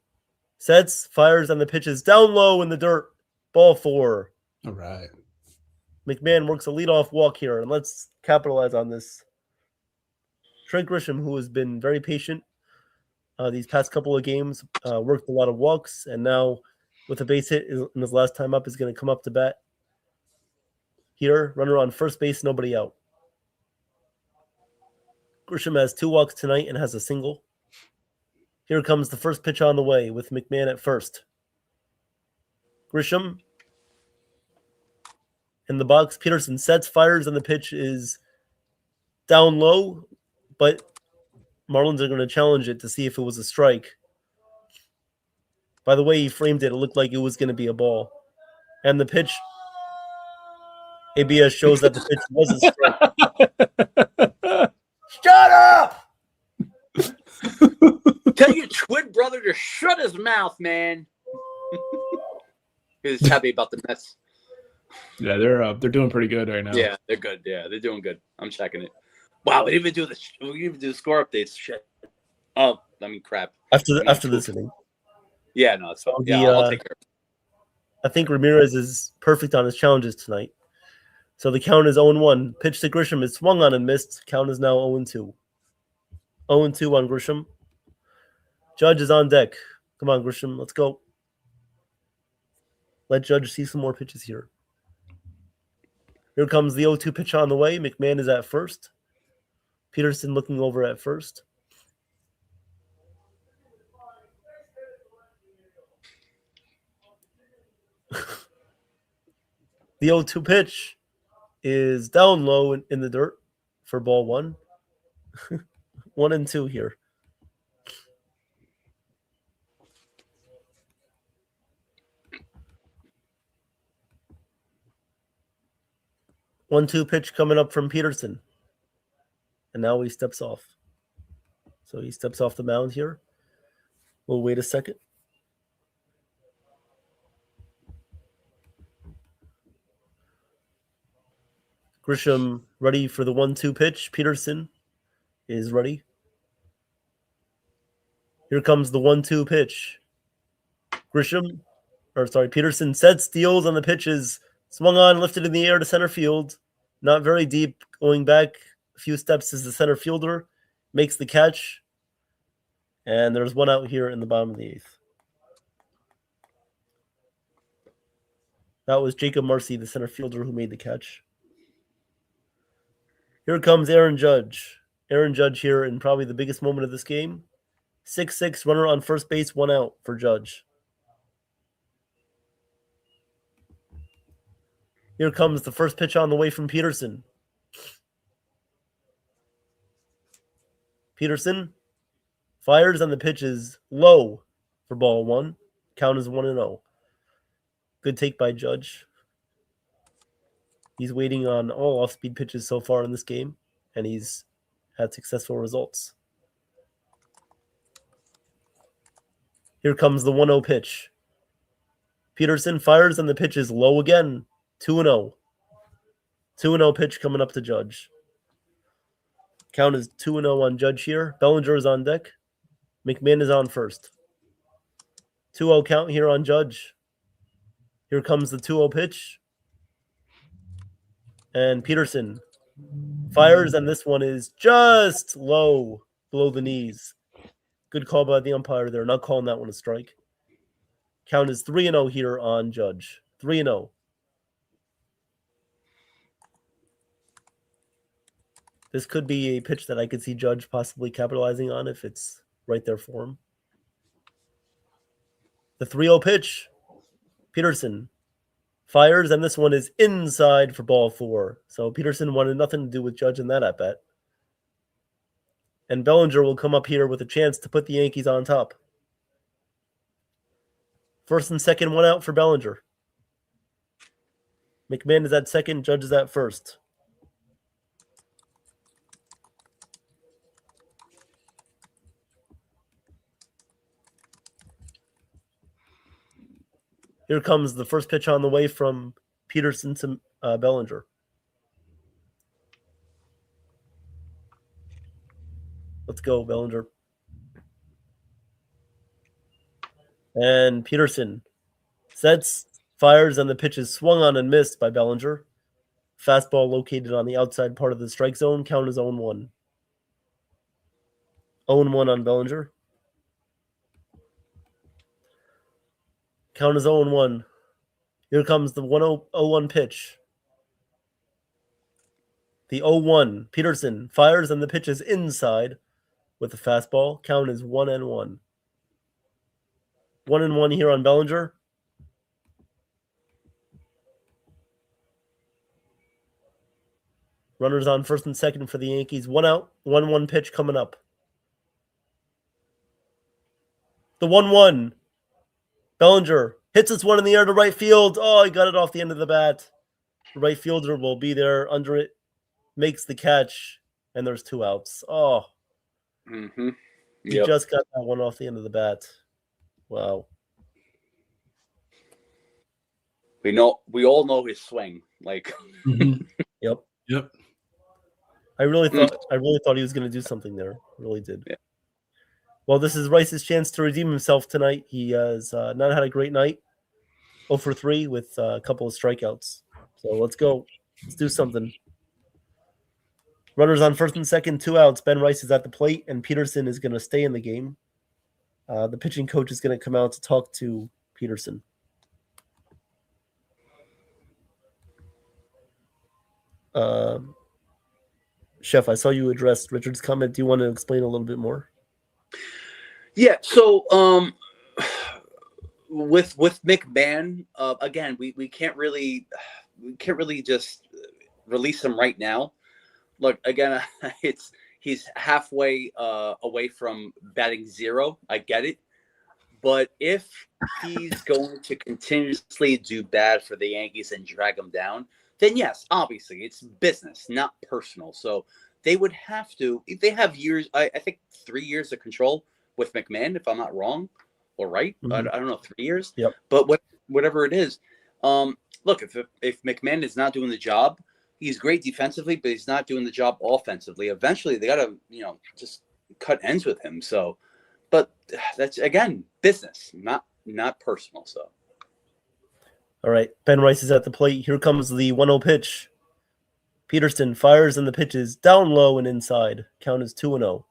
sets, fires, and the pitch is down low in the dirt. Ball 4. All right. McMahon works a leadoff walk here, and let's capitalize on this. Trent Grisham, who has been very patient these past couple of games, worked a lot of walks, and now with a base hit in his last time up is going to come up to bat. Here, runner on first base, nobody out. Grisham has 2 walks tonight and has a single. Here comes the first pitch on the way with McMahon at first. Grisham in the box. Peterson sets, fires, and the pitch is down low, but Marlins are going to challenge it to see if it was a strike. By the way he framed it, it looked like it was going to be a ball. And the pitch, ABS shows that the pitch was a strike. Shut up! Tell your twin brother to shut his mouth, man. He's happy about the Mets. Yeah, they're doing pretty good right now. Yeah, they're good. Yeah, they're doing good. I'm checking it. Wow, we didn't even do the score updates. Shit. Oh, I mean, crap. After this inning. Yeah, no, it's fine. Yeah, I'll take care of it. I think Ramirez is perfect on his challenges tonight. So the count is 0-1. Pitch to Grisham is swung on and missed. Count is now 0-2. 0-2 on Grisham. Judge is on deck. Come on, Grisham. Let's go. Let Judge see some more pitches here. Here comes the 0-2 pitch on the way. McMahon is at first. Peterson looking over at first. The 0-2 pitch is down low in the dirt for ball 1. 1-2 here. One-two pitch coming up from Peterson. And now he steps off. So he steps off the mound here. We'll wait a second. Grisham ready for the 1-2 pitch. Peterson is ready. Here comes the 1-2 pitch. Peterson sets, steals, and the pitch is swung on, lifted in the air to center field. Not very deep, going back a few steps as the center fielder makes the catch. And there's one out here in the bottom of the 8th. That was Jacob Marcy, the center fielder, who made the catch. Here comes Aaron Judge. Aaron Judge here in probably the biggest moment of this game. 6-6, runner on first base, 1 out for Judge. Here comes the first pitch on the way from Peterson. Peterson fires, and the pitch is low for ball 1. Count is 1-0. Good take by Judge. He's waiting on all off-speed pitches so far in this game, and he's had successful results. Here comes the 1-0 pitch. Peterson fires, and the pitch is low again. 2-0. 2-0 pitch coming up to Judge. Count is 2-0 on Judge here. Bellinger is on deck. McMahon is on first. 2-0 count here on Judge. Here comes the 2-0 pitch. And Peterson fires, and this one is just low, below the knees. Good call by the umpire there, not calling that one a strike. Count is 3-0 here on Judge. 3-0. This could be a pitch that I could see Judge possibly capitalizing on if it's right there for him. The 3-0 pitch. Peterson fires, and this one is inside for ball 4. So Peterson wanted nothing to do with Judge in that at bat. And Bellinger will come up here with a chance to put the Yankees on top. First and second, 1 out for Bellinger. McMahon is at second, Judge is at first. Here comes the first pitch on the way from Peterson to Bellinger. Let's go, Bellinger. And Peterson sets, fires, and the pitch is swung on and missed by Bellinger. Fastball located on the outside part of the strike zone. Count is 0-1. 0-1 on Bellinger. Count is 0-1. Here comes the 1-0-1 pitch. The 0-1. Peterson fires, and the pitch is inside with the fastball. Count is 1-1. 1-1 here on Bellinger. Runners on first and second for the Yankees. 1 out. 1-1 pitch coming up. The 1-1. Bellinger hits this one in the air to right field. Oh, he got it off the end of the bat. The right fielder will be there under it. Makes the catch, and there's 2 outs. Oh. Mm-hmm. He just got that one off the end of the bat. Wow. We all know his swing. Like Yep. Yep. I really thought he was going to do something there. Really did. Yeah. Well, this is Rice's chance to redeem himself tonight. He has not had a great night. 0 for 3 with a couple of strikeouts. So let's go. Let's do something. Runners on first and second, 2 outs. Ben Rice is at the plate, and Peterson is going to stay in the game. The pitching coach is going to come out to talk to Peterson. Chef, I saw you addressed Richard's comment. Do you want to explain a little bit more? Yeah. So with McMahon, again, we can't really just release him right now. Look, again, he's halfway away from batting 0. I get it. But if he's going to continuously do bad for the Yankees and drag him down, then yes, obviously it's business, not personal. So they would have to, if they have years, I think 3 years of control with McMahon, if I'm not wrong or right. Mm-hmm. I don't know, 3 years. Yep. But whatever it is, look, if McMahon is not doing the job, he's great defensively, but he's not doing the job offensively. Eventually, they got to, just cut ends with him. So, but that's, again, business, not personal. So. All right. Ben Rice is at the plate. Here comes the 1-0 pitch. Peterson fires, and the pitch is down low and inside. Count is 2-0.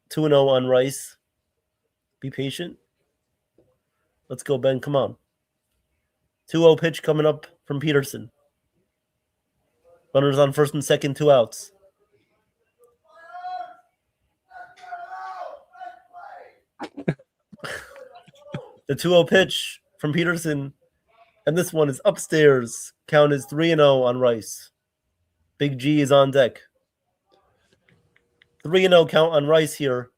2-0 on Rice. Be patient. Let's go, Ben. Come on. 2-0 pitch coming up from Peterson. Runners on first and second, 2 outs. The 2-0 pitch from Peterson, and this one is upstairs. Count is 3-0 on Rice. Big G is on deck. 3-0 count on Rice here.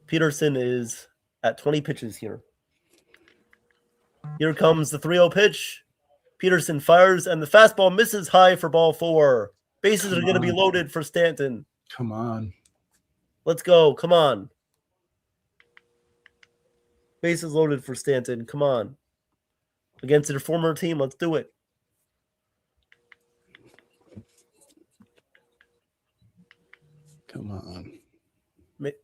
Peterson is at 20 pitches here. Here comes the 3-0 pitch. Peterson fires, and the fastball misses high for ball 4. Bases are going to be loaded for Stanton. Come on. Let's go. Come on. Bases loaded for Stanton. Come on. Against their former team, let's do it. Come on.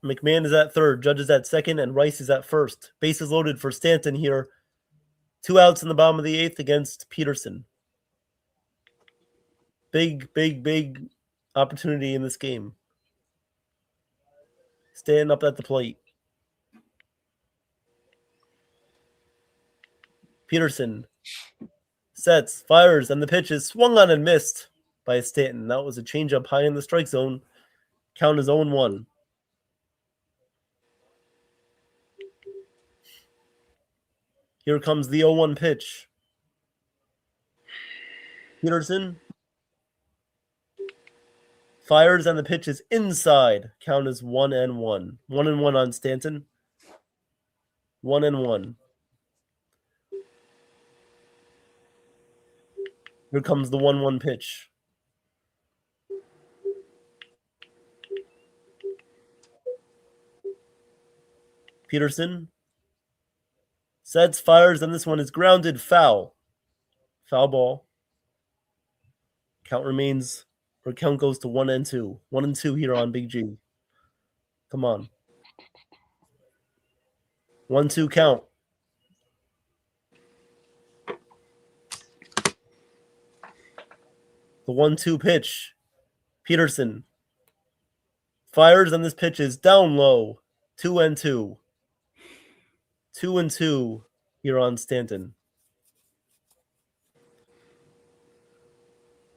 McMahon is at third. Judge is at second, and Rice is at first. Bases loaded for Stanton here. 2 outs in the bottom of the 8th against Peterson. Big opportunity in this game. Stand up at the plate. Peterson sets, fires, and the pitch is swung on and missed by Stanton. That was a changeup high in the strike zone. Count is 0-1. Here comes the 0-1 pitch. Peterson fires and the pitch is inside. Count is 1-1. 1-1 on Stanton. 1-1. Here comes the 1-1 pitch. Peterson sets, fires, and this one is grounded foul. Foul ball. Count goes to 1-2. 1-2 here on Big G. Come on. 1-2 count. The 1-2 pitch. Peterson fires, and this pitch is down low. 2-2. 2-2 here on Stanton.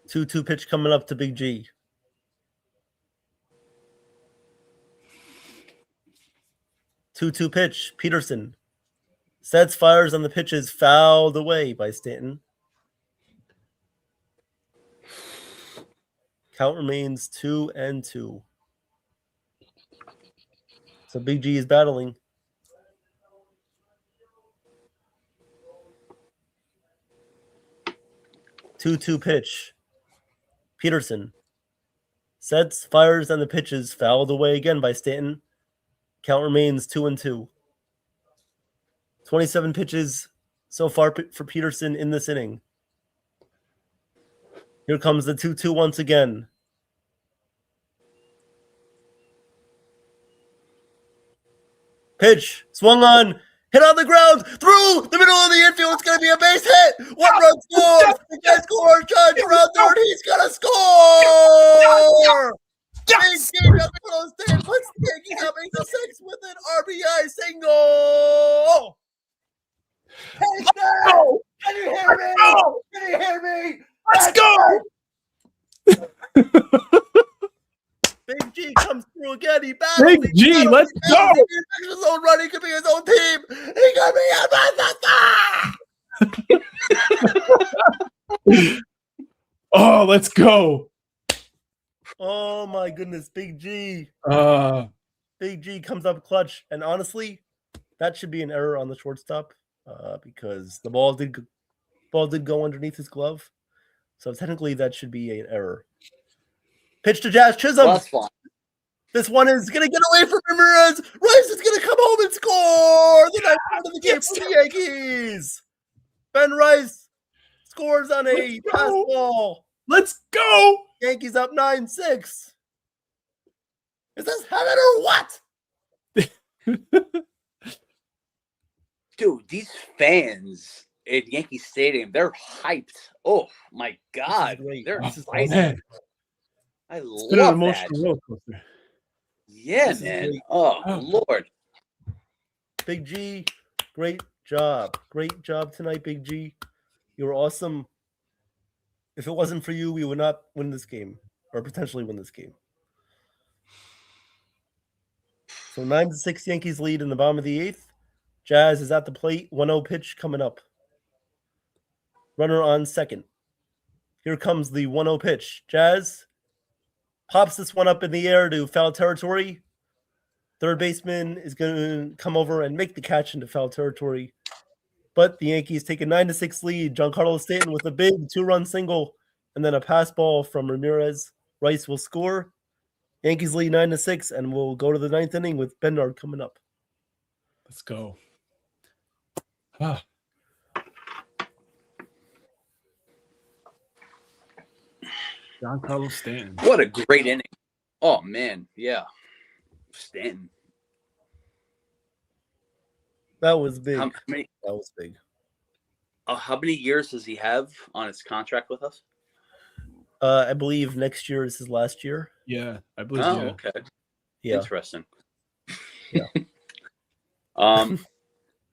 2-2 pitch coming up to Big G. Two pitch. Peterson sets, fires, and the pitch is fouled away by Stanton. Count remains 2-2. So Big G is battling. Two pitch. Peterson sets, fires, and the pitch is fouled away again by Stanton. Count remains 2-2. 27 pitches so far for Peterson in this inning. Here comes the 2-2 once again. Pitch swung on, hit on the ground, through the middle of the infield. It's going to be a base hit. One run scores. The guy scores. Judge around third. He's going to score. Yes! Big G puts the Yankees up 8-6 with an RBI single. Hey, Stan! Can you hear me? Can you hear me? Let's go! Big G comes through again. He battles. Big G, let's go! He makes his own run. He could be his own team. He could be a Oh, let's go. Oh my goodness, Big G. Big G comes up clutch, and honestly, that should be an error on the shortstop because the ball did go underneath his glove, so technically that should be an error. Pitch to Jazz Chisholm. Well, that's fine. This one is gonna get away from Ramirez. Rice is gonna come home and score the ninth run of the game for the Yankees. Ben Rice scores on a pass ball. Let's go. Yankees up 9-6. Is this heaven or what? Dude, these fans at Yankee Stadium, they're hyped. Oh my God. They're excited. Man. I It's been an love emotional that. roller coaster. Yeah, This is man. great. Oh, Lord. Big G, great job. Great job tonight, Big G. You were awesome. If it wasn't for you, we would not win this game or potentially win this game. So 9-6 Yankees lead in the bottom of the eighth. Jazz is at the plate. 1-0 pitch coming up. Runner on second. Here comes the 1-0 pitch. Jazz pops this one up in the air to foul territory. Third baseman is going to come over and make the catch into foul territory. But the Yankees take a 9-6 lead. Giancarlo Stanton with a big 2-run single and then a pass ball from Ramirez. Rice will score. Yankees lead 9-6, and we'll go to the ninth inning with Bednar coming up. Let's go. Giancarlo Stanton. What a great inning. Oh, man. Yeah. Stanton. That was big. How many years does he have on his contract with us? I believe next year is his last year. Yeah, I believe. Oh, Yeah. okay. Yeah. Interesting. Yeah. Um.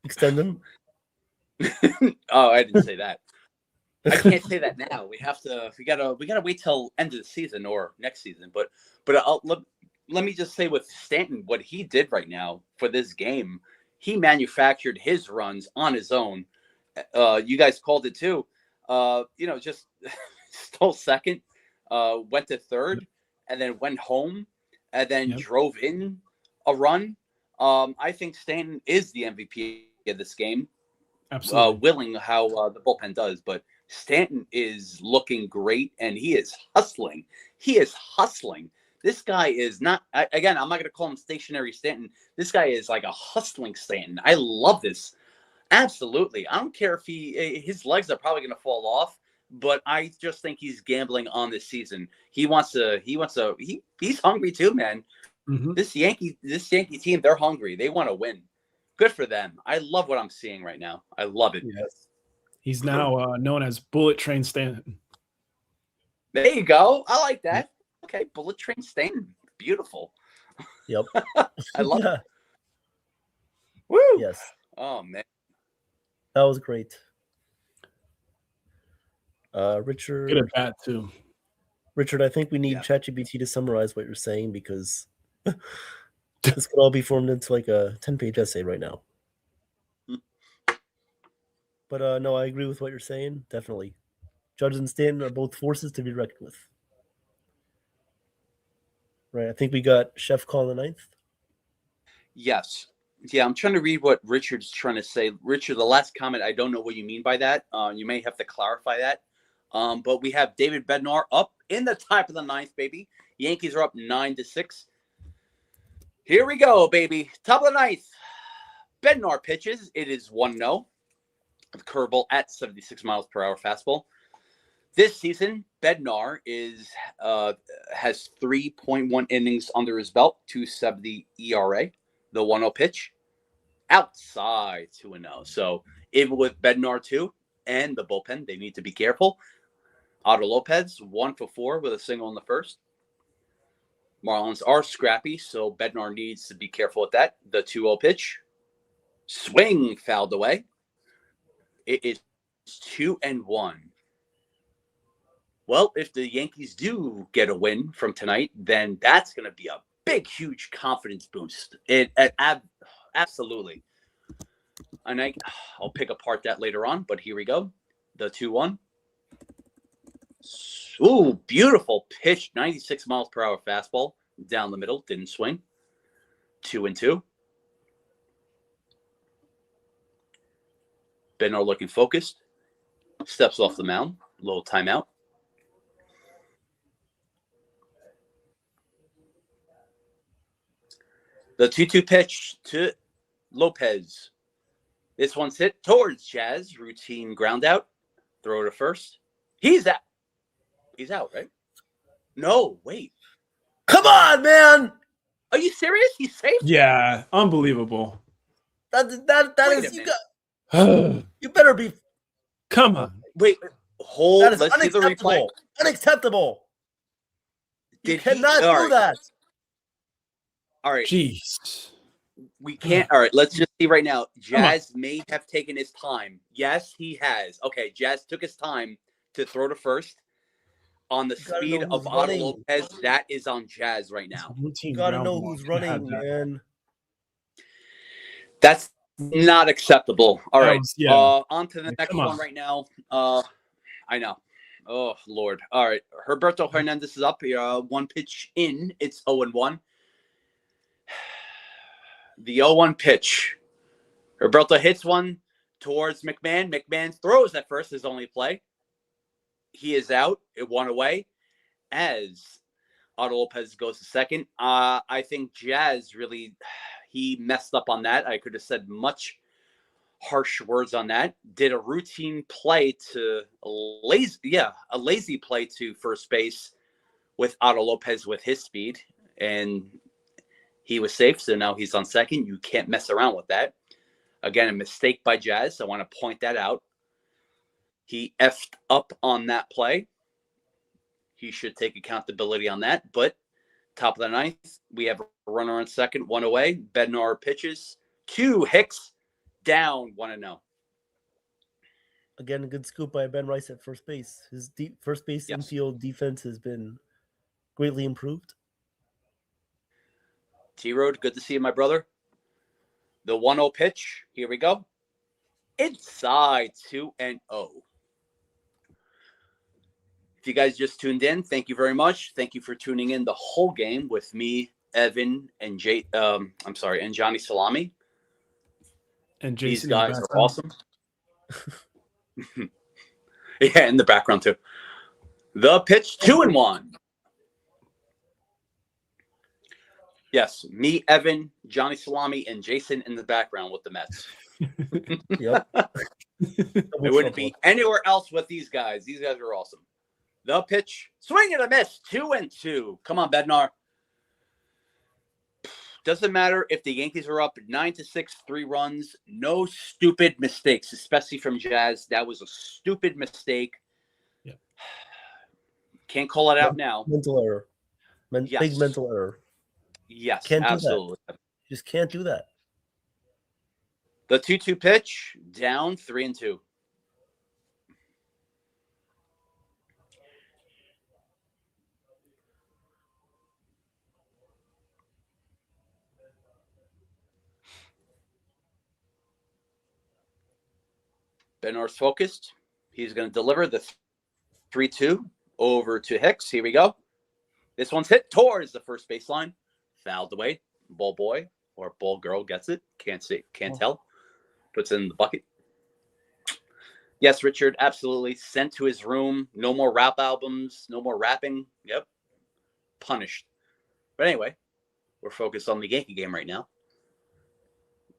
Extend him. Oh, I didn't say that. I can't say that now. We gotta wait till end of the season or next season. But let me just say with Stanton, what he did right now for this game, he manufactured his runs on his own. You guys called it too. Just stole second, went to third, and then went home, and then drove in a run. I think Stanton is the MVP of this game. Absolutely. Willing how the bullpen does, but Stanton is looking great, and he is hustling. This guy is not, again, I'm not going to call him stationary Stanton. This guy is like a hustling Stanton. I love this. Absolutely. I don't care if his legs are probably going to fall off, but I just think he's gambling on this season. He's hungry too, man. Mm-hmm. This Yankee team, they're hungry. They want to win. Good for them. I love what I'm seeing right now. I love it. Yes. He's now known as Bullet Train Stanton. There you go. I like that. Okay, Bullet Train Stanton. Beautiful. Yep. I love it. Woo! Yes. Oh, man. That was great. Richard. Good at bat, too. Richard, I think we need ChatGPT to summarize what you're saying because this could all be formed into like a 10-page essay right now. But no, I agree with what you're saying. Definitely. Judge and Stanton are both forces to be reckoned with. Right. I think we got Chef calling the ninth. Yes. Yeah, I'm trying to read what Richard's trying to say. Richard, the last comment, I don't know what you mean by that. You may have to clarify that. But we have David Bednar up in the top of the ninth, baby. Yankees are up 9-6. Here we go, baby. Top of the ninth. Bednar pitches. It is 1-0. The curveball at 76 miles per hour fastball. This season, Bednar has 3.1 innings under his belt, 2.70 ERA. The 1-0 pitch, outside 2-0. So even with Bednar too and the bullpen, they need to be careful. Otto Lopez 1 for 4 with a single in the first. Marlins are scrappy, so Bednar needs to be careful with that. The 2-0 pitch, swing fouled away. It is 2-1. Well, if the Yankees do get a win from tonight, then that's going to be a big, huge confidence boost. Absolutely. And I'll pick apart that later on, but here we go. The 2-1. Ooh, beautiful pitch. 96 miles per hour fastball. Down the middle. Didn't swing. 2-2. Bednar looking focused. Steps off the mound. A little timeout. The 2-2 pitch to Lopez. This one's hit towards Jazz. Routine ground out. Throw to first. He's out. He's out, right? No, wait. Come on, man. Are you serious? He's safe? Yeah, unbelievable. That Wait is a you minute. got. You better be. Come on. Wait, hold. That is Let's see the replay. unacceptable. Unacceptable. You Did he- cannot all do right. that. All right. Jeez. We can't. All right, let's just see right now. Jazz may have taken his time. Yes, he has. Okay, Jazz took his time to throw to first. On the gotta speed know of who's Otto running. Lopez, that is on Jazz right now. You gotta know who's running, man. That's not acceptable. All right. On to the Like, next come one on. right now. I know. Oh, Lord. All right. Herberto Hernandez is up here. One pitch in. It's 0-1. The 0-1 pitch. Herberto hits one towards McMahon. McMahon throws at first, his only play. He is out. It won away as Otto Lopez goes to second. I think Jazz really, he messed up on that. I could have said much harsh words on that. Did a routine play to a lazy play to first base with Otto Lopez with his speed, and he was safe. So now he's on second. You can't mess around with that. Again, a mistake by Jazz. I want to point that out. He effed up on that play. He should take accountability on that. But top of the ninth, we have a runner on second, one away. Bednar pitches. 2 Hicks down 1-0. Again, a good scoop by Ben Rice at first base. His first base infield defense has been greatly improved. T-Road, good to see you, my brother. The 1-0 pitch. Here we go. Inside 2-0. If you guys just tuned in, thank you very much. Thank you for tuning in the whole game with me, Evan, and and Johnny Salami. And Jason, these guys are awesome. Yeah, in the background too. The pitch, 2-1. Yes, me, Evan, Johnny Salami, and Jason in the background with the Mets. Yep. It wouldn't be anywhere else with these guys. These guys are awesome. The pitch, swing and a miss, 2-2. Come on, Bednar. Doesn't matter if the Yankees are up 9-6, 3 runs. No stupid mistakes, especially from Jazz. That was a stupid mistake. Yeah. Can't call it out now. Mental error. Big mental error. Yes, can't absolutely. Do that. Just can't do that. The 2-2 pitch, down 3-2. Bednar's focused. He's going to deliver the 3-2 over to Hicks. Here we go. This one's hit towards the first baseline. Fouled away. Ball boy or ball girl gets it. Can't see. Can't tell. Puts it in the bucket. Yes, Richard, absolutely. Sent to his room. No more rap albums. No more rapping. Yep. Punished. But anyway, we're focused on the Yankee game right now.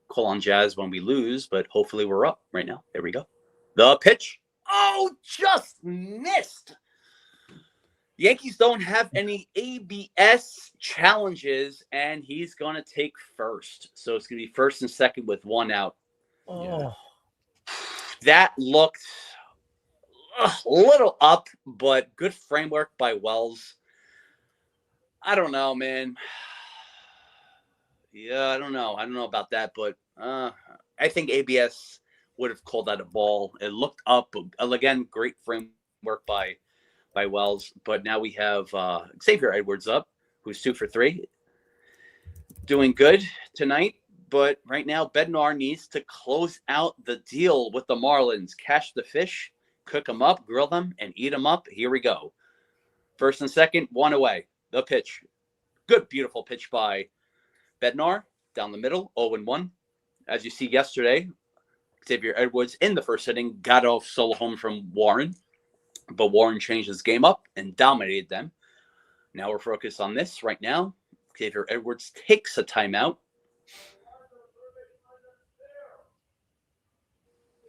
Call on Jazz when we lose, but hopefully we're up right now. There we go. The pitch. Oh, just missed. Yankees don't have any ABS challenges, and he's going to take first. So it's going to be first and second with 1 out. Oh. That looked a little up, but good framework by Wells. I don't know, man. Yeah, I don't know. I don't know about that, but I think ABS would have called that a ball. It looked up. Again, great framework by Wells. But now we have Xavier Edwards up, who's 2 for 3. Doing good tonight. But right now, Bednar needs to close out the deal with the Marlins. Catch the fish, cook them up, grill them, and eat them up. Here we go. First and second, 1 away. The pitch. Good, beautiful pitch by Bednar. Down the middle, 0-1. As you see yesterday, Xavier Edwards in the first inning got off solo home from Warren. But Warren changed his game up and dominated them. Now we're focused on this right now. Xavier Edwards takes a timeout.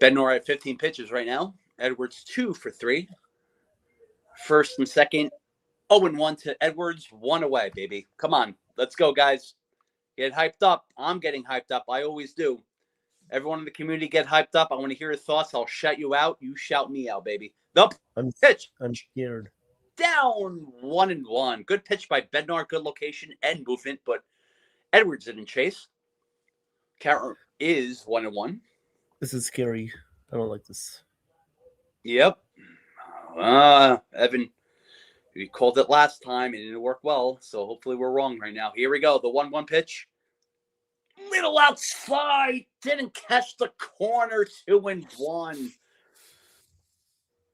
Bednar at 15 pitches right now. Edwards 2 for 3. First and second, 0-1 to Edwards. 1 away, baby. Come on. Let's go, guys. Get hyped up. I'm getting hyped up. I always do. Everyone in the community get hyped up. I want to hear your thoughts. I'll shout you out. You shout me out, baby. The pitch. I'm scared. Down 1-1. Good pitch by Bednar. Good location and movement, but Edwards didn't chase. Count is 1-1. This is scary. I don't like this. Yep. Evan, we called it last time. It didn't work well, so hopefully we're wrong right now. Here we go. The 1-1 pitch. Little outside. Didn't catch the corner. 2-1.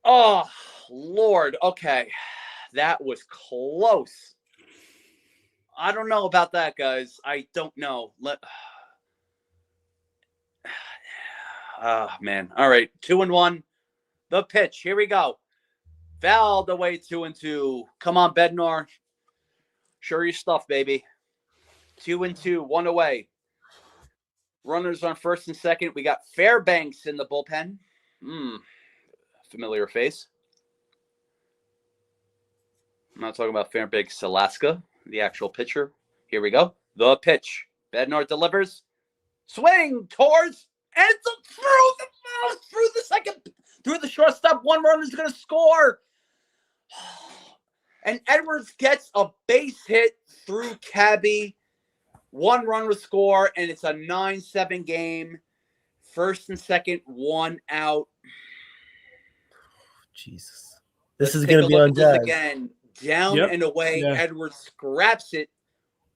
Oh, Lord. Okay. That was close. I don't know about that, guys. I don't know. Man. All right. 2-1. The pitch. Here we go. Fouled away 2-2. Come on, Bednar. Show your stuff, baby. 2-2. 1 away. Runners on first and second. We got Fairbanks in the bullpen. Familiar face. I'm not talking about Fairbanks, Alaska, the actual pitcher. Here we go. The pitch. Bednar delivers. Swing towards. And it's through the mouth, through the second, through the shortstop. One runner is going to score. And Edwards gets a base hit through Cabby. 1 run will score, and it's a 9-7 game. First and second, 1 out. Jesus. This is Let's going take to a be look on at this Jazz. again. Down Yep. and away. Yeah. Edwards scraps it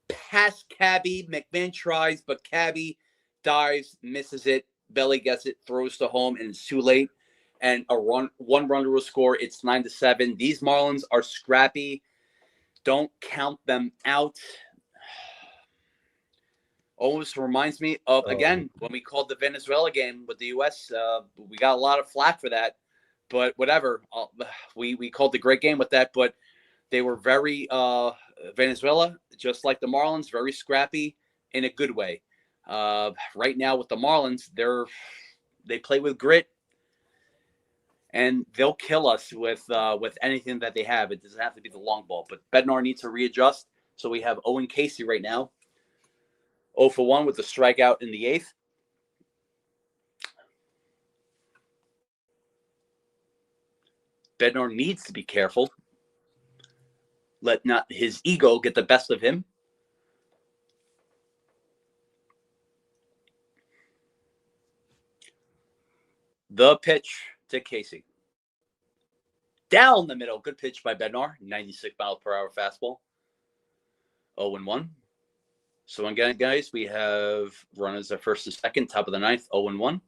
past Cabby. McMahon tries, but Cabby dives, misses it. Belly gets it, throws to home, and it's too late. And one runner will score. It's 9-7. These Marlins are scrappy. Don't count them out. Almost reminds me of, again, when we called the Venezuela game with the U.S. We got a lot of flack for that, but whatever. We called the great game with that, but they were very Venezuela, just like the Marlins, very scrappy in a good way. Right now with the Marlins, they play with grit, and they'll kill us with anything that they have. It doesn't have to be the long ball, but Bednar needs to readjust. So we have Owen Casey right now, 0 for 1 with the strikeout in the 8th. Bednar needs to be careful. Let not his ego get the best of him. The pitch to Casey. Down the middle. Good pitch by Bednar. 96 miles per hour fastball. 0-1. So again, guys, we have runners at first and second, top of the 9th, 0-1.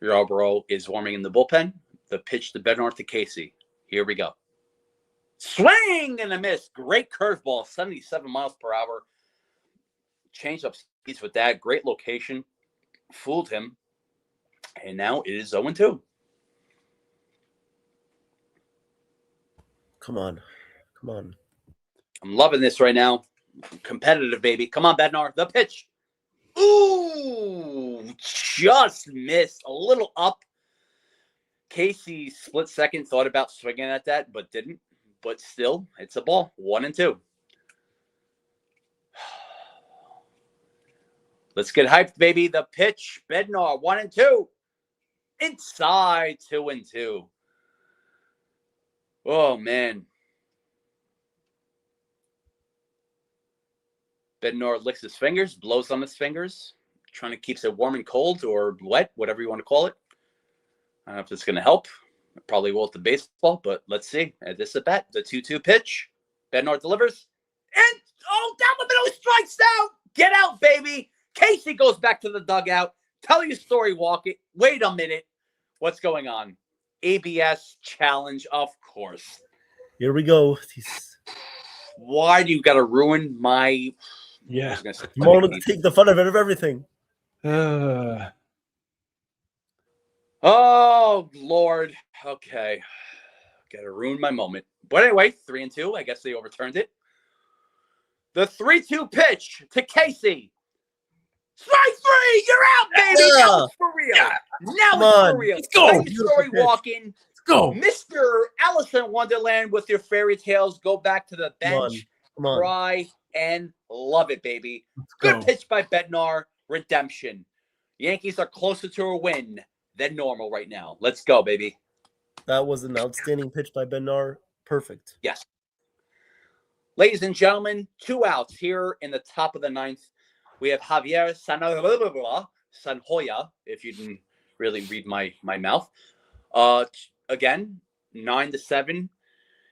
Yarborough is warming in the bullpen. The pitch to Bednar to Casey. Here we go. Swing and a miss. Great curveball, 77 miles per hour. Changed up speeds with that. Great location. Fooled him. And now it is 0-2. Come on. I'm loving this right now. Competitive, baby. Come on, Bednar. The pitch. Ooh, just missed. A little up. Casey split second, thought about swinging at that, but didn't. But still, it's a ball. 1-2. Let's get hyped, baby. The pitch. Bednar, 1-2. Inside, 2-2. Oh, man. Bednar licks his fingers, blows on his fingers, trying to keep it warm and cold or wet, whatever you want to call it. I don't know if it's going to help. It probably will at the baseball, but let's see. At this at bat, the 2-2 pitch. Bednar delivers. And, down the middle, strikes out. Get out, baby. Casey goes back to the dugout. Tell your story, walk it. Wait a minute. What's going on? ABS challenge, of course. Here we go. Why do you got to ruin my... Yeah. You want to take the fun of everything. Oh, Lord. Okay. Got to ruin my moment. But anyway, 3-2. I guess they overturned it. The 3-2 pitch to Casey. Strike 3. You're out, baby. Yeah. Now it's for real. Yeah. Now Come it's on. for real. Let's go. Tell your story walking. Let's go. Mr. Alice in Wonderland with your fairy tales. Go back to the bench. Come on. Cry and love it, baby. Let's Good go. pitch by Bednar. Redemption. Yankees are closer to a win than normal right now. Let's go, baby. That was an outstanding pitch by Bednar. Perfect. Yes. Ladies and gentlemen, 2 outs here in the top of the 9th. We have Javier Sanhoya, if you didn't really read my mouth. Again, 9-7.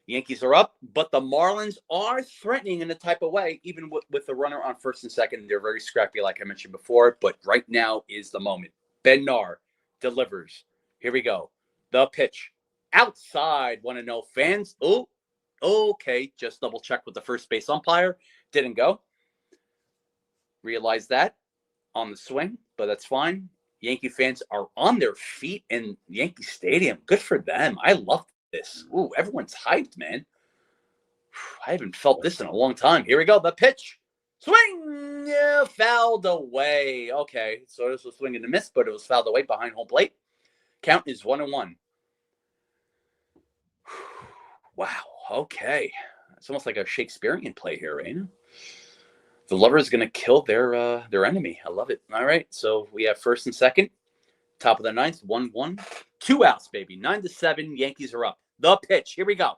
Yankees are up, but the Marlins are threatening in a type of way, even with the runner on first and second. They're very scrappy, like I mentioned before, but right now is the moment. Bednar delivers. Here we go. The pitch. Outside, 1-0. Fans, okay. Just double check with the first base umpire. Didn't go. Realize that on the swing, but that's fine. Yankee fans are on their feet in Yankee Stadium. Good for them. I love this. Ooh, everyone's hyped, man. I haven't felt this in a long time. Here we go. The pitch. Swing. Yeah, fouled away. Okay, so this was swing and a miss, but it was fouled away behind home plate. Count is 1-1. Wow. Okay. It's almost like a Shakespearean play here, right? The lover is going to kill their enemy. I love it. All right. So we have first and second. Top of the 9th. 1-1. 2 outs, baby. 9-7. Yankees are up. The pitch. Here we go.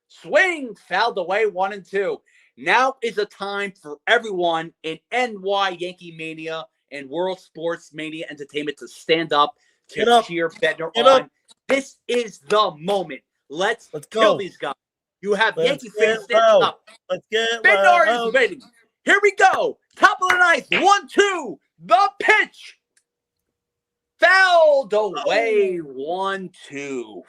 Swing. Fouled away. 1-2. Now is a time for everyone in NY Yankee Mania and World Sports Mania Entertainment to stand up to cheer Bednar on. This is the moment. Let's kill go. these guys. You have Let's Yankee fans get standing loud. up. Let's get Bednar is loud. waiting. Here we go. Top of the ninth. 1-2. The pitch. Fouled away. 1-2.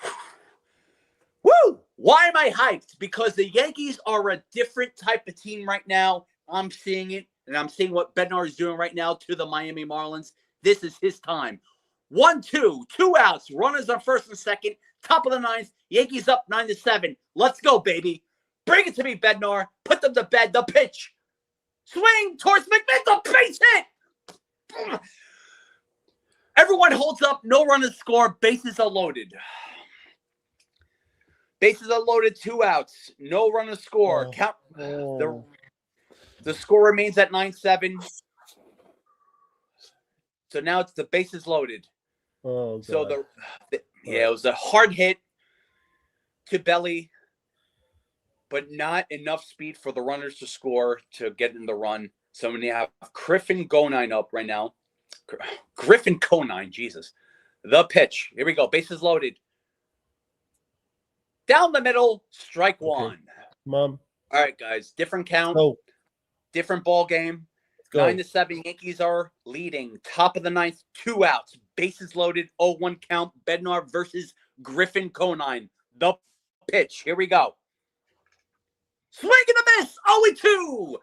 Woo! Why am I hyped? Because the Yankees are a different type of team right now. I'm seeing it, and I'm seeing what Bednar is doing right now to the Miami Marlins. This is his time. 1-2, 2 outs. Runners on first and second. Top of the ninth. Yankees up 9-7. Let's go, baby. Bring it to me, Bednar. Put them to bed. The pitch. Swing towards McMahon. The base hit. Everyone holds up. No runners score. Bases are loaded. Bases are loaded. 2 outs. No runners score. Count. The score remains at 9-7. So now it's the bases loaded. Oh, God. So it was a hard hit to belly, but not enough speed for the runners to score to get in the run. So when you have Griffin Conine up right now, Griffin Conine, Jesus. The pitch. Here we go. Bases loaded. Down the middle, strike one. Mom. All right, guys. Different count. Go. Different ball game. Go. 9-7. Yankees are leading. Top of the ninth. 2 outs. Bases loaded. 0-1 count. Bednar versus Griffin Conine. The pitch. Here we go. Swing and a miss. 0-2.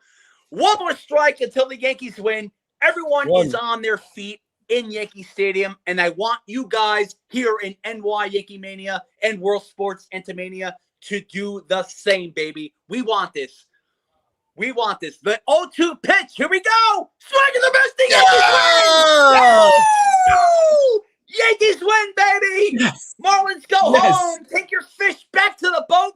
One more strike until the Yankees win. Everyone is on their feet in Yankee Stadium, and I want you guys here in NY Yankee Mania and World Sports Antimania to do the same, baby. We want this. We want this. The 0-2 pitch. Here we go. Swing and a miss. The Yankees win. Yankees win, baby. Yes. Marlins go home. Take your fish back to the boat.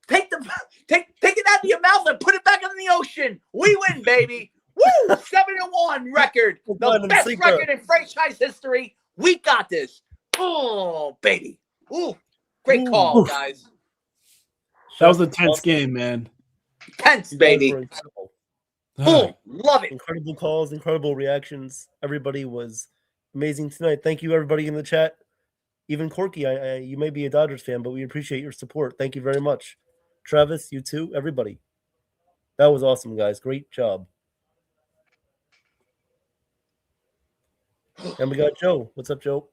Take it out of your mouth and put it back in the ocean. We win, baby. Woo! 7-1 record. The best record in franchise history. We got this. Oh, baby. Ooh. Great call, guys. That was a tense game, man. Tense, baby. Oh, love it. Incredible calls, incredible reactions. Everybody was amazing tonight. Thank you, everybody in the chat. Even Corky, you may be a Dodgers fan, but we appreciate your support. Thank you very much. Travis, you too, everybody. That was awesome, guys. Great job. And we got Joe. What's up, Joe?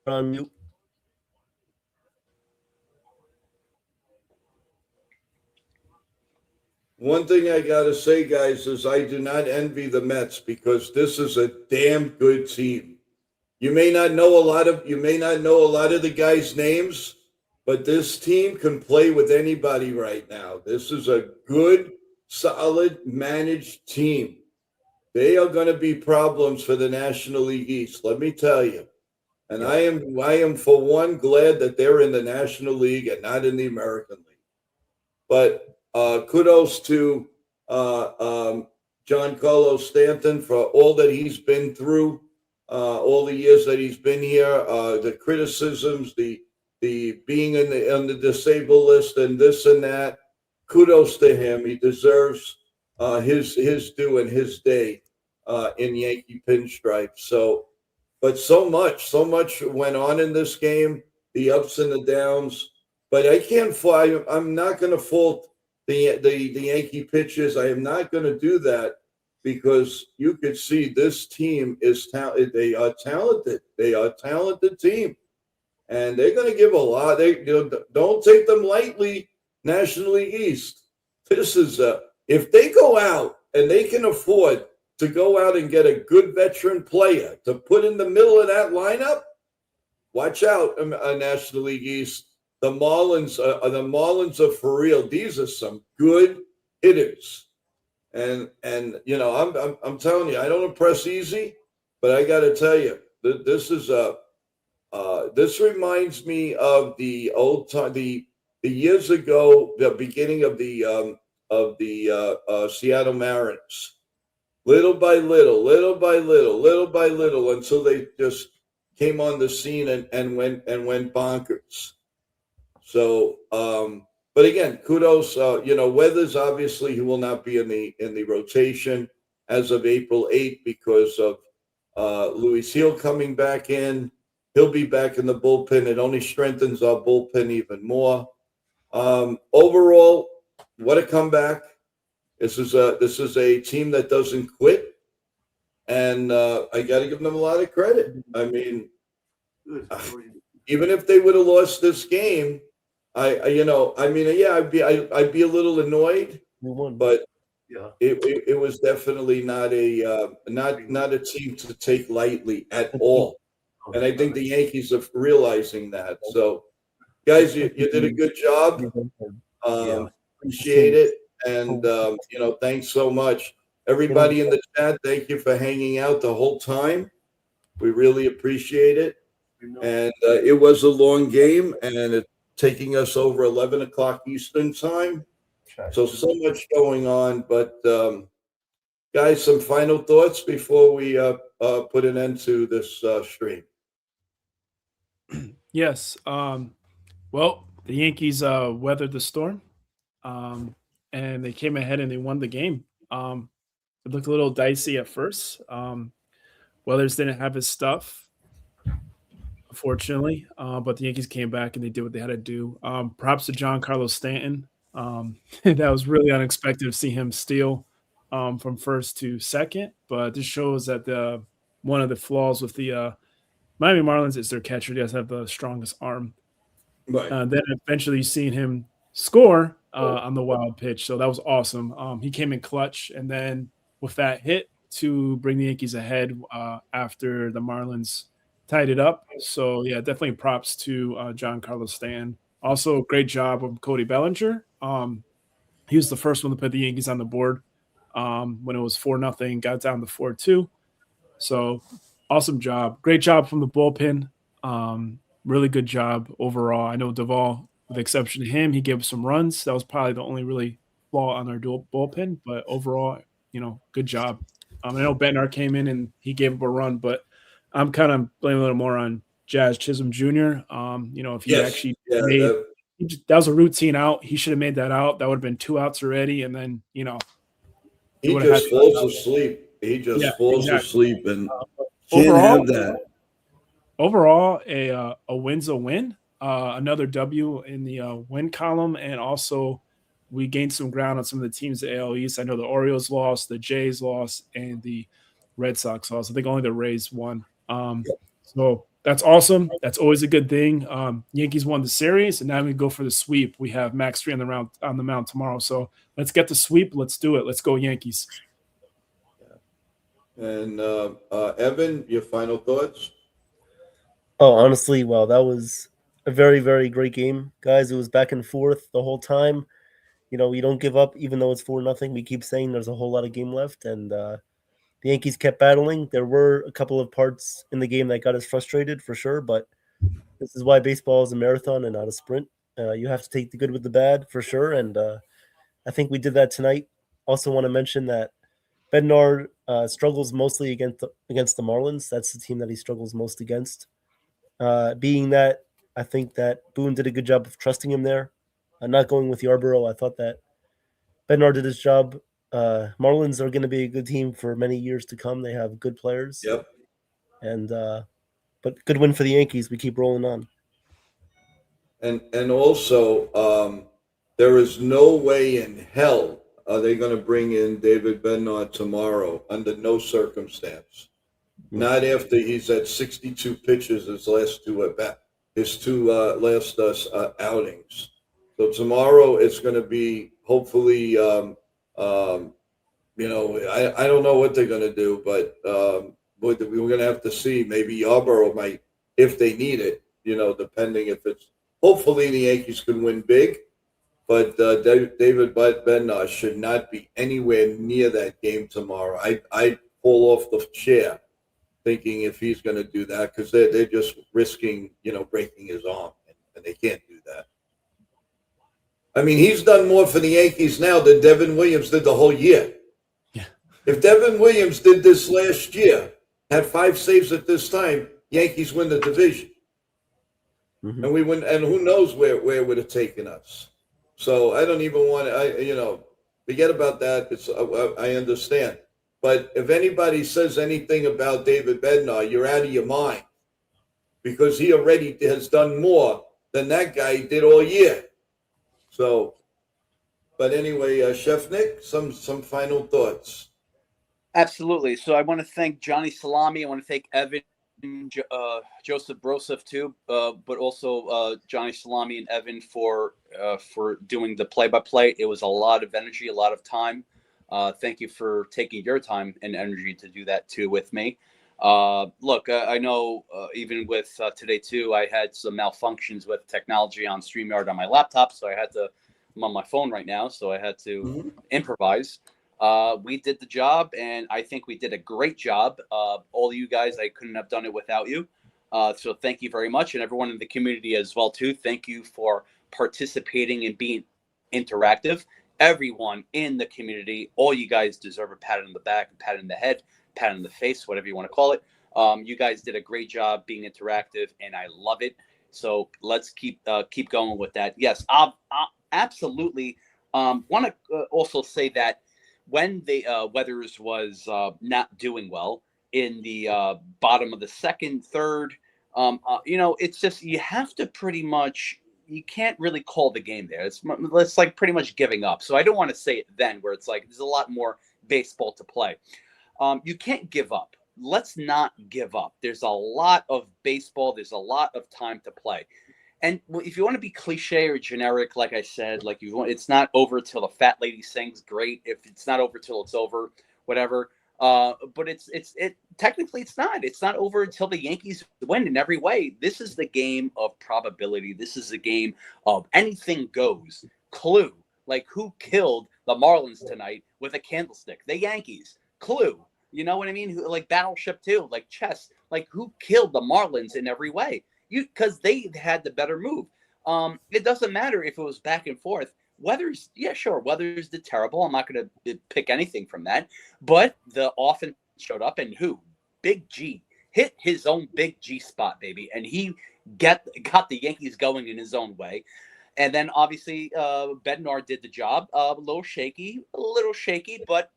On mute. One thing I got to say, guys, is I do not envy the Mets because this is a damn good team. You may not know a lot of the guys' names, but this team can play with anybody right now. This is a good, solid, managed team. They are going to be problems for the National League East, let me tell you. And I am for one glad that they're in the National League and not in the American League. But kudos to Giancarlo Stanton for all that he's been through, all the years that he's been here, the criticisms, the being on the disabled list and this and that. Kudos to him. He deserves his due and his day in Yankee pinstripes. But so much went on in this game, the ups and the downs. But I can't fly. I'm not going to fault the Yankee pitchers. I am not going to do that because you could see this team is talented. They are talented. They are a talented team, and they're going to give a lot. Don't take them lightly. National League East. This is if they go out and they can afford to go out and get a good veteran player to put in the middle of that lineup, watch out, National League East. The Marlins are for real. These are some good hitters, and I'm telling you, I don't impress easy, but I got to tell you, this is this reminds me of the old time, the years ago, the beginning of the Seattle Mariners. Little by little, until they just came on the scene and went bonkers. So, but again, kudos. Weathers, obviously he will not be in the rotation, as of April 8th because of Luis Heel coming back in. He'll be back in the bullpen. It only strengthens our bullpen even more. Overall, what a comeback. This is a team that doesn't quit, and I got to give them a lot of credit. I mean, even if they would have lost this game, I'd be a little annoyed, but it was definitely not a team to take lightly at all. And I think the Yankees are realizing that. So, guys, you did a good job. Appreciate it. And, thanks so much. Everybody in the chat, thank you for hanging out the whole time. We really appreciate it. And it was a long game, and it's taking us over 11 o'clock Eastern time. So much going on. But, guys, some final thoughts before we put an end to this stream. Yes. Well, the Yankees weathered the storm, and they came ahead and they won the game. It looked a little dicey at first. Weathers didn't have his stuff, unfortunately, but the Yankees came back and they did what they had to do. Props to Giancarlo Stanton. That was really unexpected to see him steal from first to second, but this shows that one of the flaws with the Miami Marlins is their catcher. He doesn't have the strongest arm. Right. Then eventually you seen him score on the wild pitch. So that was awesome. He came in clutch. And then with that hit to bring the Yankees ahead after the Marlins tied it up. So, yeah, definitely props to Giancarlo Stanton. Also, great job of Cody Bellinger. He was the first one to put the Yankees on the board when it was 4-0, got down to 4-2. So, awesome job. Great job from the bullpen. Really good job overall. I know Duvall, with the exception of him, he gave us some runs. That was probably the only really flaw on our dual bullpen. But overall, good job. I know Bednar came in and he gave up a run, but I'm kind of blaming a little more on Jazz Chisholm Jr. If he actually made that was a routine out, he should have made that out. That would have been 2 outs already, and then he just falls asleep. He just falls asleep, and can't have that. Overall, a win's a win. Another W in the win column, and also we gained some ground on some of the teams at AL East. I know the Orioles lost, the Jays lost, and the Red Sox lost. I think only the Rays won. So that's awesome. That's always a good thing. Yankees won the series, and now we go for the sweep. We have Max 3 on the mound tomorrow. So let's get the sweep. Let's do it. Let's go Yankees. And Evan, your final thoughts? Oh, honestly, well, that was a very, very great game, guys. It was back and forth the whole time. We don't give up, even though it's 4-0. We keep saying there's a whole lot of game left, and the Yankees kept battling. There were a couple of parts in the game that got us frustrated, for sure, but this is why baseball is a marathon and not a sprint. You have to take the good with the bad, for sure, and I think we did that tonight. Also want to mention that Bednar struggles mostly against the Marlins. That's the team that he struggles most against. Being that, I think that Boone did a good job of trusting him there. Not going with Yarborough. I thought that Bednar did his job. Marlins are going to be a good team for many years to come. They have good players. Yep. And but good win for the Yankees. We keep rolling on. And also, there is no way in hell are they going to bring in David Bednar tomorrow under no circumstance. Not after he's at 62 pitches his last two outings. So tomorrow it's going to be hopefully, I don't know what they're going to do, but we're going to have to see. Maybe Yarborough might, if they need it, depending if it's. Hopefully the Yankees can win big, but David Bednar should not be anywhere near that game tomorrow. I'd fall off the chair thinking if he's going to do that because they're just risking, breaking his arm, and they can't do that. I mean, he's done more for the Yankees now than Devin Williams did the whole year. Yeah. If Devin Williams did this last year, had 5 saves at this time, Yankees win the division. Mm-hmm. And we win, and who knows where it would have taken us. So I don't even want to, forget about that. I understand. But if anybody says anything about David Bednar, you're out of your mind, because he already has done more than that guy did all year. So, but anyway, Chef Nick, some final thoughts. Absolutely. So I want to thank Johnny Salami. I want to thank Evan, Joseph Broseph too, but also Johnny Salami and Evan for doing the play-by-play. It was a lot of energy, a lot of time. Thank you for taking your time and energy to do that too with me. Look, I know even with today too, I had some malfunctions with technology on StreamYard on my laptop, so I'm on my phone right now, so I had to improvise. We did the job, and I think we did a great job. All of you guys, I couldn't have done it without you. So thank you very much, and everyone in the community as well too. Thank you for participating and being interactive. Everyone in the community, all you guys deserve a pat on the back, a pat on the head, pat on the face, whatever you want to call it. You guys did a great job being interactive, and I love it. So let's keep going with that. Yes, I absolutely want to also say that when the Weathers was not doing well in the bottom of the second, third, it's just you have to pretty much, you can't really call the game there. It's like pretty much giving up. So I don't want to say it then where it's like there's a lot more baseball to play. You can't give up. Let's not give up. There's a lot of baseball. There's a lot of time to play. And if you want to be cliche or generic, like I said, like it's not over till the fat lady sings. Great. If it's not over till it's over, whatever. But technically it's not. It's not over until the Yankees win in every way. This is the game of probability. This is the game of anything goes. Clue. Like who killed the Marlins tonight with a candlestick? The Yankees. Clue. You know what I mean? Like Battleship 2, like chess. Like who killed the Marlins in every way? Because they had the better move. It doesn't matter if it was back and forth. Weathers, yeah, sure. Weathers did terrible. I'm not going to pick anything from that. But the offense showed up, and who? Big G hit his own Big G spot, baby, and he got the Yankees going in his own way. And then obviously Bednar did the job. A little shaky, but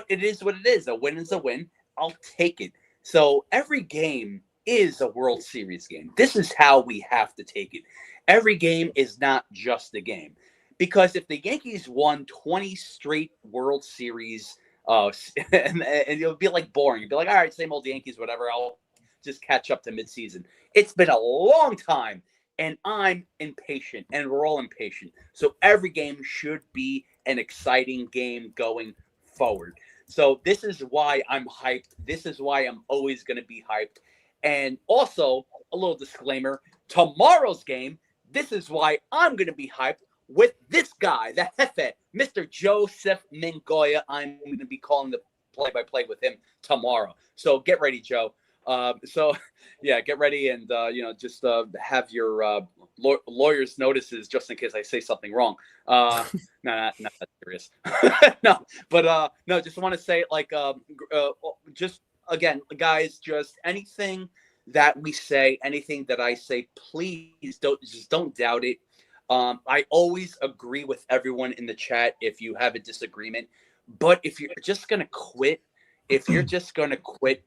it is what it is. A win is a win. I'll take it. So every game is a World Series game. This is how we have to take it. Every game is not just a game. Because if the Yankees won 20 straight World Series, and it'll be like boring. You'll be like, all right, same old Yankees, whatever. I'll just catch up to midseason. It's been a long time, and I'm impatient, and we're all impatient. So every game should be an exciting game going forward. So this is why I'm hyped. This is why I'm always going to be hyped. And also, a little disclaimer, tomorrow's game, this is why I'm going to be hyped with this guy, the Jefe, Mr. Joseph Mingoya. I'm going to be calling the play-by-play with him tomorrow. So get ready, Joe. Get ready and, just have your lawyer's notices just in case I say something wrong. Not that serious. No, just want to say, just again, guys, just anything that we say, anything that I say, please don't doubt it. I always agree with everyone in the chat if you have a disagreement, but if you're just going to quit,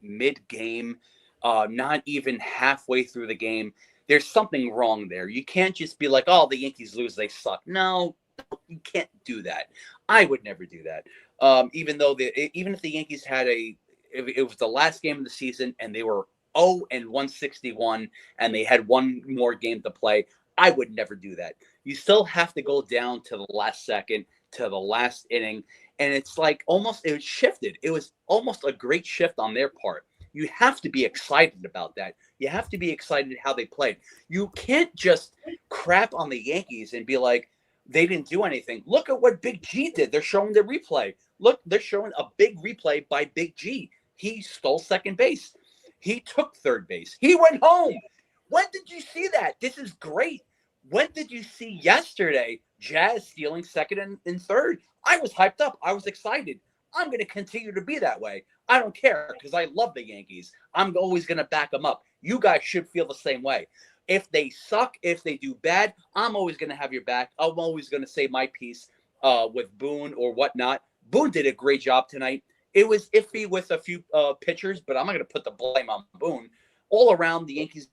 mid-game, not even halfway through the game, there's something wrong there. You can't just be like, oh, the Yankees lose, they suck. No, you can't do that. I would never do that. Even if the Yankees had it was the last game of the season and they were 0-161 and they had one more game to play, I would never do that. You still have to go down to the last second, to the last inning. And it's like it shifted. It was almost a great shift on their part. You have to be excited about that. You have to be excited how they played. You can't just crap on the Yankees and be like, they didn't do anything. Look at what Big G did. They're showing the replay. Look, they're showing a big replay by Big G. He stole second base. He took third base. He went home. When did you see that? This is great. When did you see yesterday Jazz stealing second and third? I was hyped up. I was excited. I'm going to continue to be that way. I don't care because I love the Yankees. I'm always going to back them up. You guys should feel the same way. If they suck, if they do bad, I'm always going to have your back. I'm always going to say my piece with Boone or whatnot. Boone did a great job tonight. It was iffy with a few pitchers, but I'm not going to put the blame on Boone. All around, the Yankees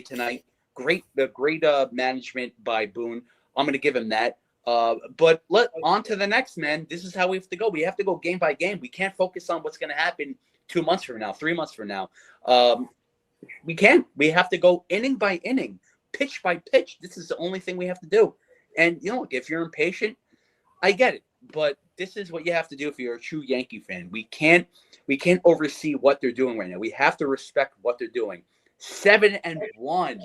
tonight, great management by Boone. I'm going to give him that. But on to the next, man. This is how we have to go. We have to go game by game. We can't focus on what's going to happen 2 months from now, 3 months from now. We can't. We have to go inning by inning, pitch by pitch. This is the only thing we have to do. And, if you're impatient, I get it. But this is what you have to do if you're a true Yankee fan. We can't oversee what they're doing right now. We have to respect what they're doing. 7-1.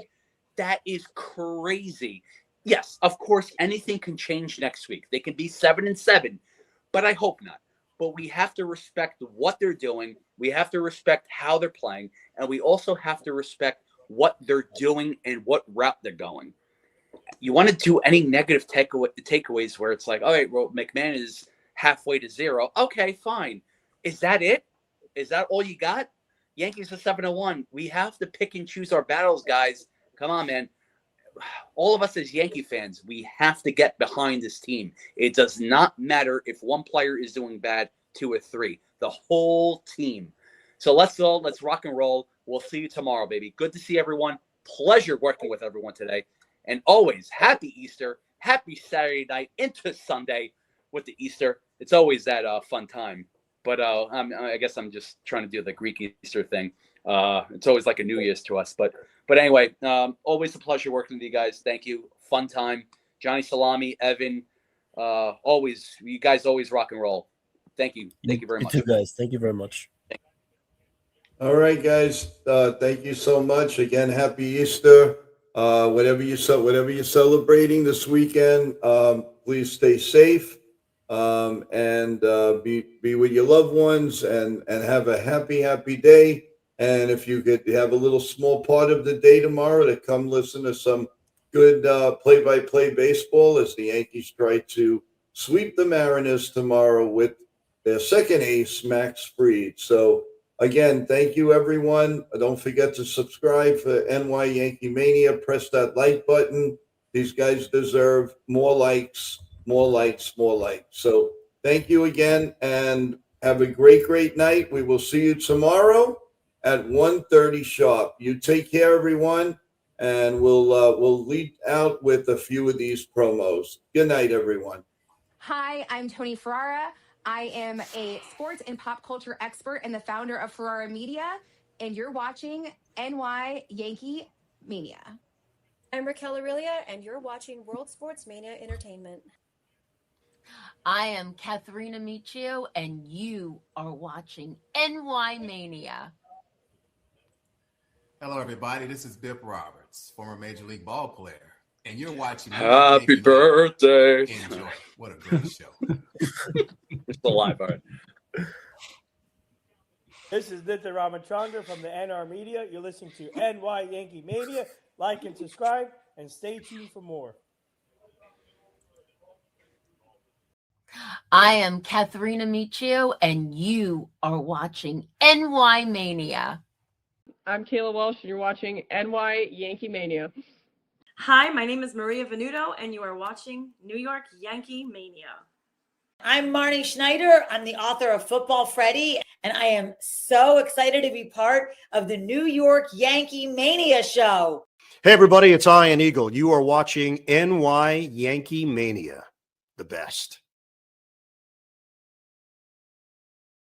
That is crazy. Yes, of course, anything can change next week. They can be 7-7, but I hope not. But we have to respect what they're doing. We have to respect how they're playing, and we also have to respect what they're doing and what route they're going. You want to do any negative takeaways where it's like, all right, well, McMahon is halfway to 0. Okay, fine. Is that it? Is that all you got? Yankees are 7-1. We have to pick and choose our battles, guys. Come on, man. All of us as Yankee fans, we have to get behind this team. It does not matter if one player is doing bad, 2 or 3. The whole team. So let's go. Let's rock and roll. We'll see you tomorrow, baby. Good to see everyone. Pleasure working with everyone today. And always, happy Easter. Happy Saturday night into Sunday with the Easter. It's always that fun time. But I guess I'm just trying to do the Greek Easter thing. It's always like a New Year's to us. But anyway, always a pleasure working with you guys. Thank you. Fun time. Johnny, Salami, Evan, you guys always rock and roll. Thank you. Thank you very much. You too, guys. Thank you very much. All right, guys. Thank you so much. Again, happy Easter. Whatever you're celebrating this weekend, please stay safe and be with your loved ones and have a happy day. And if you could have a little small part of the day tomorrow to come listen to some good play-by-play baseball as the Yankees try to sweep the Mariners tomorrow with their second ace, Max Fried. So, again, thank you, everyone. Don't forget to subscribe for NY Yankee Mania. Press that like button. These guys deserve more likes, more likes, more likes. So thank you again, and have a great night. We will see you tomorrow at 1:30 sharp. You take care, everyone, and we'll lead out with a few of these promos. Good night, everyone. Hi, I'm Tony Ferrara. I am a sports and pop culture expert and the founder of Ferrara Media, and you're watching NY Yankee Mania. I'm Raquel Aurelia, and you're watching World Sports Mania Entertainment. I am Katharina Michio, and you are watching NY Mania. Hello, everybody. This is Bip Roberts, former Major League ball player, and you're watching Happy birthday. Enjoy. What a great show. We're still live, all right. This is Nitya Ramachandra from the NR Media. You're listening to NY Yankee Mania. Like and subscribe, and stay tuned for more. I am Katharina Michio, and you are watching NY Mania. I'm Kayla Welsh, and you're watching NY Yankee Mania. Hi, my name is Maria Venuto, and you are watching New York Yankee Mania. I'm Marnie Schneider. I'm the author of Football Freddy, and I am so excited to be part of the New York Yankee Mania show. Hey, everybody, it's Ian Eagle. You are watching NY Yankee Mania, the best.